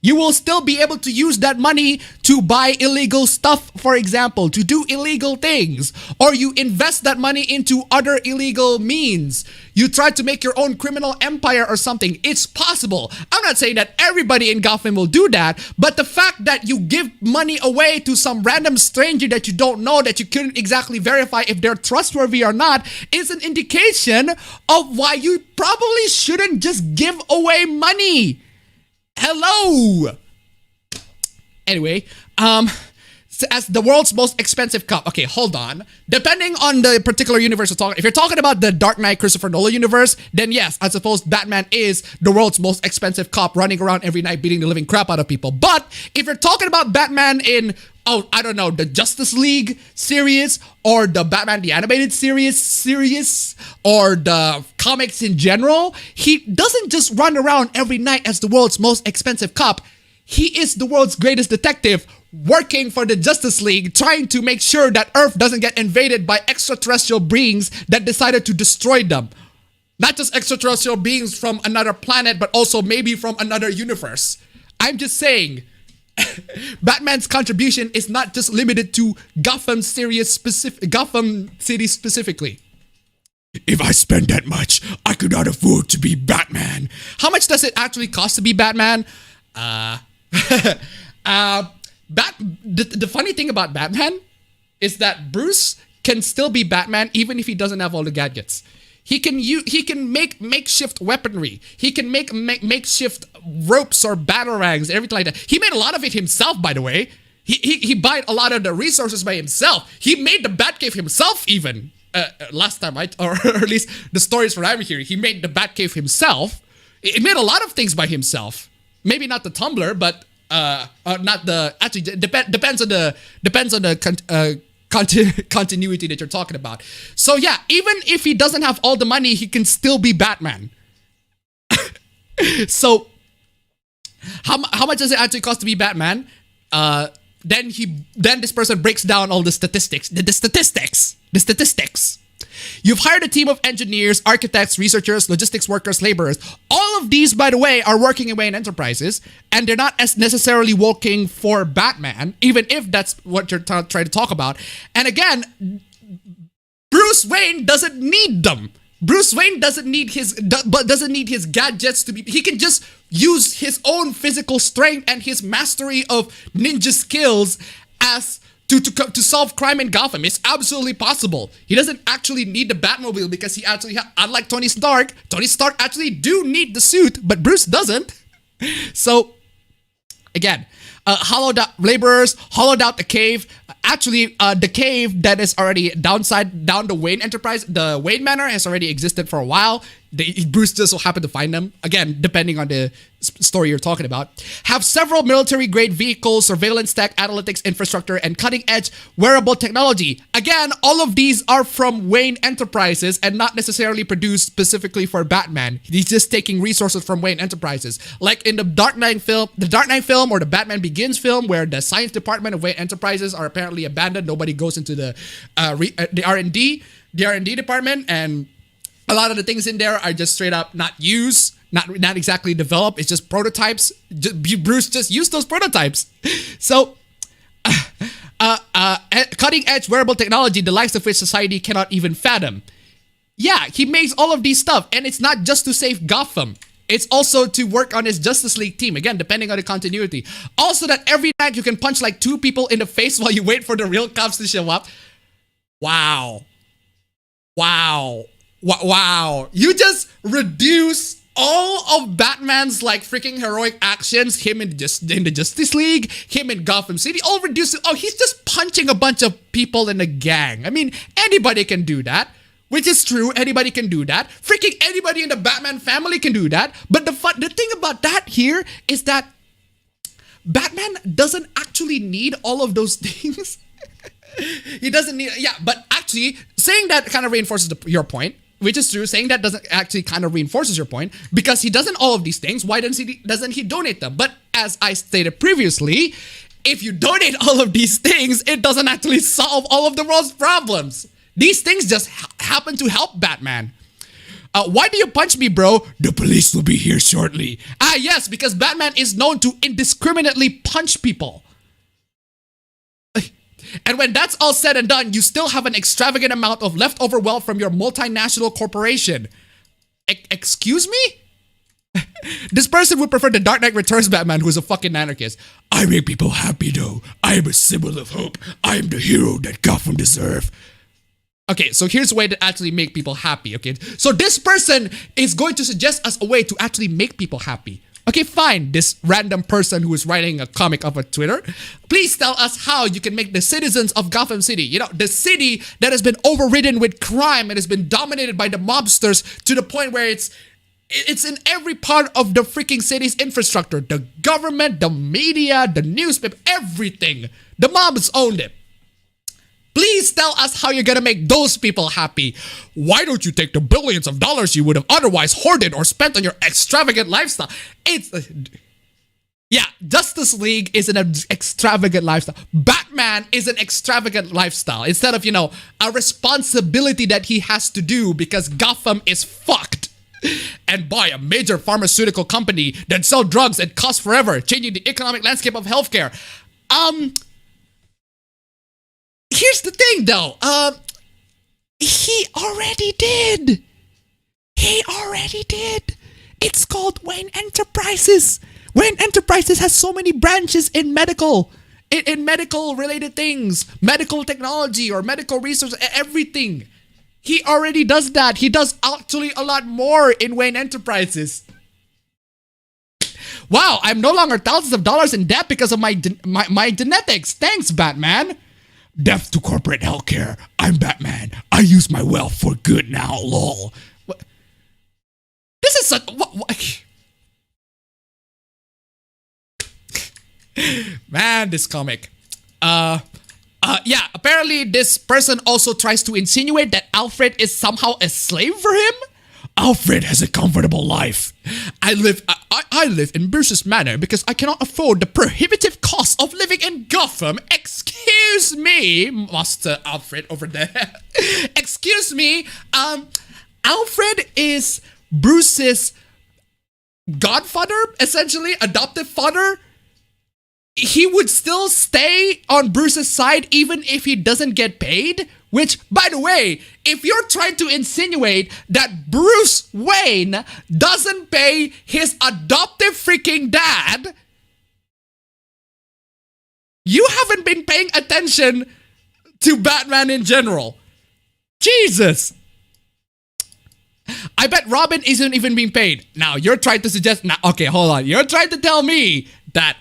You will still be able to use that money to buy illegal stuff, for example, to do illegal things, or you invest that money into other illegal means. You try to make your own criminal empire or something. It's possible. I'm not saying that everybody in Gotham will do that, but the fact that you give money away to some random stranger that you don't know, that you couldn't exactly verify if they're trustworthy or not, is an indication of why you probably shouldn't just give away money. Hello. Anyway, as the world's most expensive cop. Okay, hold on. Depending on the particular universe we're talking, if you're talking about the Dark Knight Christopher Nolan universe, then yes, I suppose Batman is the world's most expensive cop running around every night beating the living crap out of people. But if you're talking about Batman in, oh, I don't know, the Justice League series, or the Batman the Animated series, or the comics in general, he doesn't just run around every night as the world's most expensive cop. He is the world's greatest detective, working for the Justice League, trying to make sure that Earth doesn't get invaded by extraterrestrial beings that decided to destroy them. Not just extraterrestrial beings from another planet, but also maybe from another universe. I'm just saying, Batman's contribution is not just limited to Gotham City specifically. If I spend that much, I could not afford to be Batman. How much does it actually cost to be Batman? The funny thing about Batman is that Bruce can still be Batman even if he doesn't have all the gadgets. He can make makeshift weaponry. He can make makeshift ropes or batarangs, everything like that. He made a lot of it himself, by the way. He bought a lot of the resources by himself. He made the Batcave himself, even last time, right? Or at least the stories from I'm here. He made the Batcave himself. He made a lot of things by himself. Maybe not the Tumblr, but not the. Actually, depends on the continuity that you're talking about. So yeah, even if he doesn't have all the money, he can still be Batman. So how much does it actually cost to be Batman? Then this person breaks down all the statistics. The statistics. You've hired a team of engineers, architects, researchers, logistics workers, laborers. All of these, by the way, are working in Wayne Enterprises, and they're not as necessarily working for Batman, even if that's what you're trying to talk about. And again, Bruce Wayne doesn't need them. Bruce Wayne doesn't need his gadgets to be. He can just use his own physical strength and his mastery of ninja skills as to solve crime in Gotham. It's absolutely possible. He doesn't actually need the Batmobile because he actually, unlike Tony Stark actually do need the suit, but Bruce doesn't. So, again, hollowed out laborers, hollowed out the cave. Actually, the cave that is already down the Wayne Enterprise, the Wayne Manor has already existed for a while. Bruce just so happened to find them, again, depending on the story you're talking about. Have several military-grade vehicles, surveillance tech, analytics infrastructure, and cutting-edge wearable technology. Again, all of these are from Wayne Enterprises and not necessarily produced specifically for Batman. He's just taking resources from Wayne Enterprises. Like in the Dark Knight film or the Batman Begins film, where the science department of Wayne Enterprises are apparently abandoned. Nobody goes into the R&D department, and a lot of the things in there are just straight up not used, not exactly developed. It's just prototypes. Bruce just used those prototypes. So, cutting edge wearable technology, the likes of which society cannot even fathom. Yeah, he makes all of these stuff, and it's not just to save Gotham. It's also to work on his Justice League team, again, depending on the continuity. Also, that every night you can punch like 2 people in the face while you wait for the real cops to show up. Wow. You just reduce all of Batman's like freaking heroic actions, him in the Justice League, him in Gotham City, all reduced to, he's just punching a bunch of people in a gang. I mean, anybody can do that. Which is true, anybody can do that. Freaking anybody in the Batman family can do that. But the thing about that here is that Batman doesn't actually need all of those things. He doesn't need, but actually saying that kind of reinforces your point, which is true. Saying that doesn't actually kind of reinforces your point, because he doesn't all of these things. Why doesn't he donate them? But as I stated previously, if you donate all of these things, it doesn't actually solve all of the world's problems. These things just happen to help Batman. Why do you punch me, bro? The police will be here shortly. Ah, yes, because Batman is known to indiscriminately punch people. And when that's all said and done, you still have an extravagant amount of leftover wealth from your multinational corporation. Excuse me? This person would prefer the Dark Knight Returns Batman, who is a fucking anarchist. I make people happy, though. I am a symbol of hope. I am the hero that Gotham deserve. Okay, so here's a way to actually make people happy, okay? So this person is going to suggest us a way to actually make people happy. Okay, fine, this random person who is writing a comic up on Twitter, please tell us how you can make the citizens of Gotham City, you know, the city that has been overridden with crime and has been dominated by the mobsters to the point where it's in every part of the freaking city's infrastructure. The government, the media, the newspaper, everything. The mobs owned it. Please tell us how you're gonna make those people happy. Why don't you take the billions of dollars you would have otherwise hoarded or spent on your extravagant lifestyle? Yeah, Justice League is an extravagant lifestyle. Batman is an extravagant lifestyle. Instead of, you know, a responsibility that he has to do because Gotham is fucked. And buy a major pharmaceutical company that sell drugs and cost forever, changing the economic landscape of healthcare. Here's the thing, though. He already did. He already did. It's called Wayne Enterprises. Wayne Enterprises has so many branches in medical, in medical related things, medical technology or medical research, everything. He already does that. He does actually a lot more in Wayne Enterprises. Wow, I'm no longer thousands of dollars in debt because of my genetics. Thanks, Batman. Death to corporate healthcare. I'm Batman. I use my wealth for good now, lol. What? This is such... What? Man, this comic. Yeah, apparently this person also tries to insinuate that Alfred is somehow a slave for him. Alfred has a comfortable life. I live in Bruce's Manor because I cannot afford the prohibitive cost of living in Gotham. Excuse me, Master Alfred over there. Excuse me. Alfred is Bruce's godfather, essentially, adoptive father. He would still stay on Bruce's side even if he doesn't get paid. Which, by the way, if you're trying to insinuate that Bruce Wayne doesn't pay his adoptive freaking dad, you haven't been paying attention to Batman in general. Jesus. I bet Robin isn't even being paid. Now, you're trying to suggest... Now, okay, hold on. You're trying to tell me that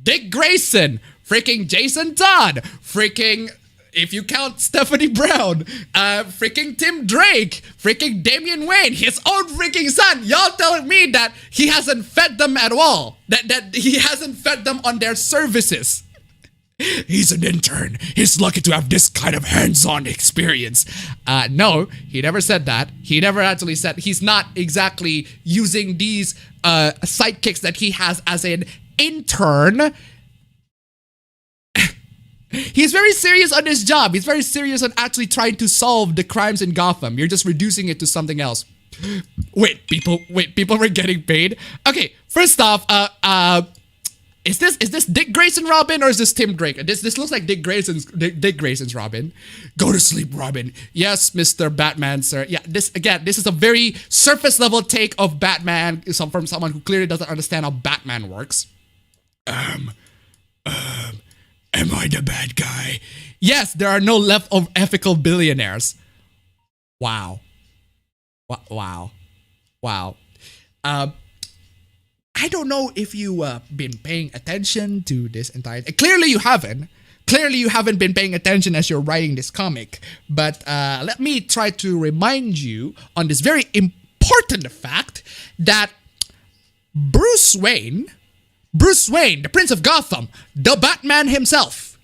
Dick Grayson, freaking Jason Todd, freaking... If you count Stephanie Brown, freaking Tim Drake, freaking Damian Wayne, his own freaking son, y'all telling me that he hasn't fed them at all. That he hasn't fed them on their services. He's an intern. He's lucky to have this kind of hands-on experience. No, he never said that. He never actually said he's not exactly using these sidekicks that he has as an intern. He's very serious on his job. He's very serious on actually trying to solve the crimes in Gotham. You're just reducing it to something else. Wait, people were getting paid? Okay, first off, is this Dick Grayson Robin or is this Tim Drake? This looks like Dick Grayson's Robin. Go to sleep, Robin. Yes, Mr. Batman, sir. Yeah, this is a very surface level take of Batman from someone who clearly doesn't understand how Batman works. Am I the bad guy? Yes, there are no left of ethical billionaires. Wow. Wow. I don't know if you been paying attention to this entire... Clearly you haven't. Clearly you haven't been paying attention as you're writing this comic. But let me try to remind you on this very important fact that Bruce Wayne, the Prince of Gotham, the Batman himself,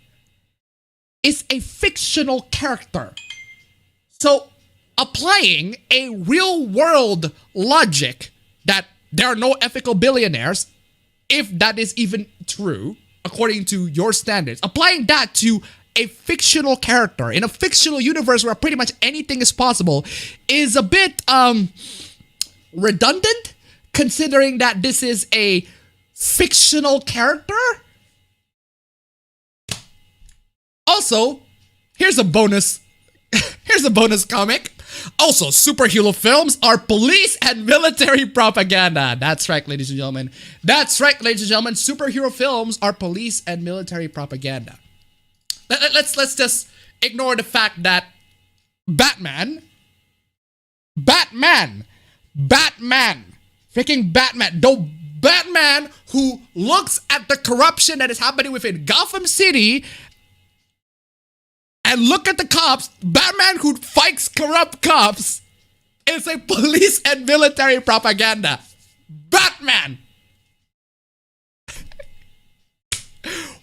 is a fictional character. So, applying a real-world logic that there are no ethical billionaires, if that is even true, according to your standards, applying that to a fictional character in a fictional universe where pretty much anything is possible is a bit redundant, considering that this is a fictional character. Also, here's a bonus comic. Also, superhero films are police and military propaganda. That's right, ladies and gentlemen. That's right, ladies and gentlemen. Superhero films are police and military propaganda. Let's just ignore the fact that Batman, freaking Batman, the Batman who looks at the corruption that is happening within Gotham City and look at the cops, Batman who fights corrupt cops is a police and military propaganda. Batman!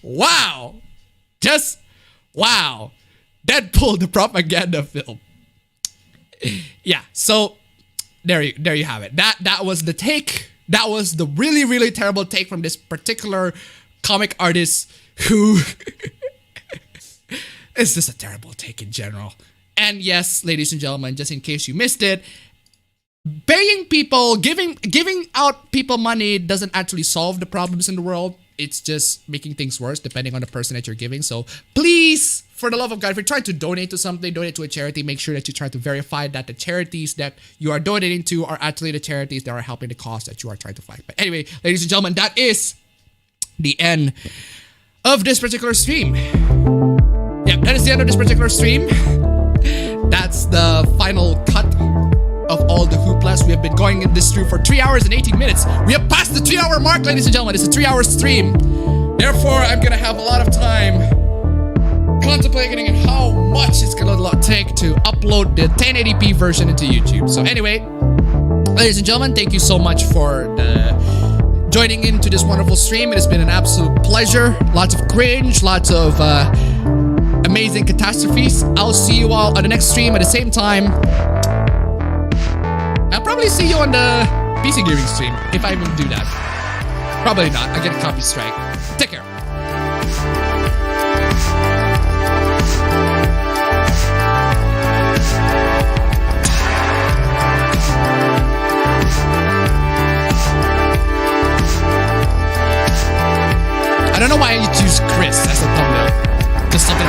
Wow. Just, wow. Deadpool, the propaganda film. Yeah, so there you have it. That was the take. That was the really, really terrible take from this particular comic artist who... It's just a terrible take in general. And yes, ladies and gentlemen, just in case you missed it, paying people, giving out people money doesn't actually solve the problems in the world. It's just making things worse depending on the person that you're giving. So please, for the love of God, if you're trying to donate to something, donate to a charity, make sure that you try to verify that the charities that you are donating to are actually the charities that are helping the cause that you are trying to fight. But anyway, ladies and gentlemen, that is the end of this particular stream. Yeah, that is the end of this particular stream. That's the final cut of all the hooplas. We have been going in this stream for 3 hours and 18 minutes. We have passed the 3-hour mark, ladies and gentlemen. It's a 3-hour stream. Therefore, I'm gonna have a lot of time contemplating on how much it's gonna take to upload the 1080p version into YouTube. So anyway, ladies and gentlemen, thank you so much for joining into this wonderful stream. It has been an absolute pleasure. Lots of cringe, lots of amazing catastrophes. I'll see you all on the next stream at the same time. I'll probably see you on the PC gaming stream if I even do that. Probably not. I get a copy strike. Take care. I don't know why you choose Chris as a thumbnail. Just something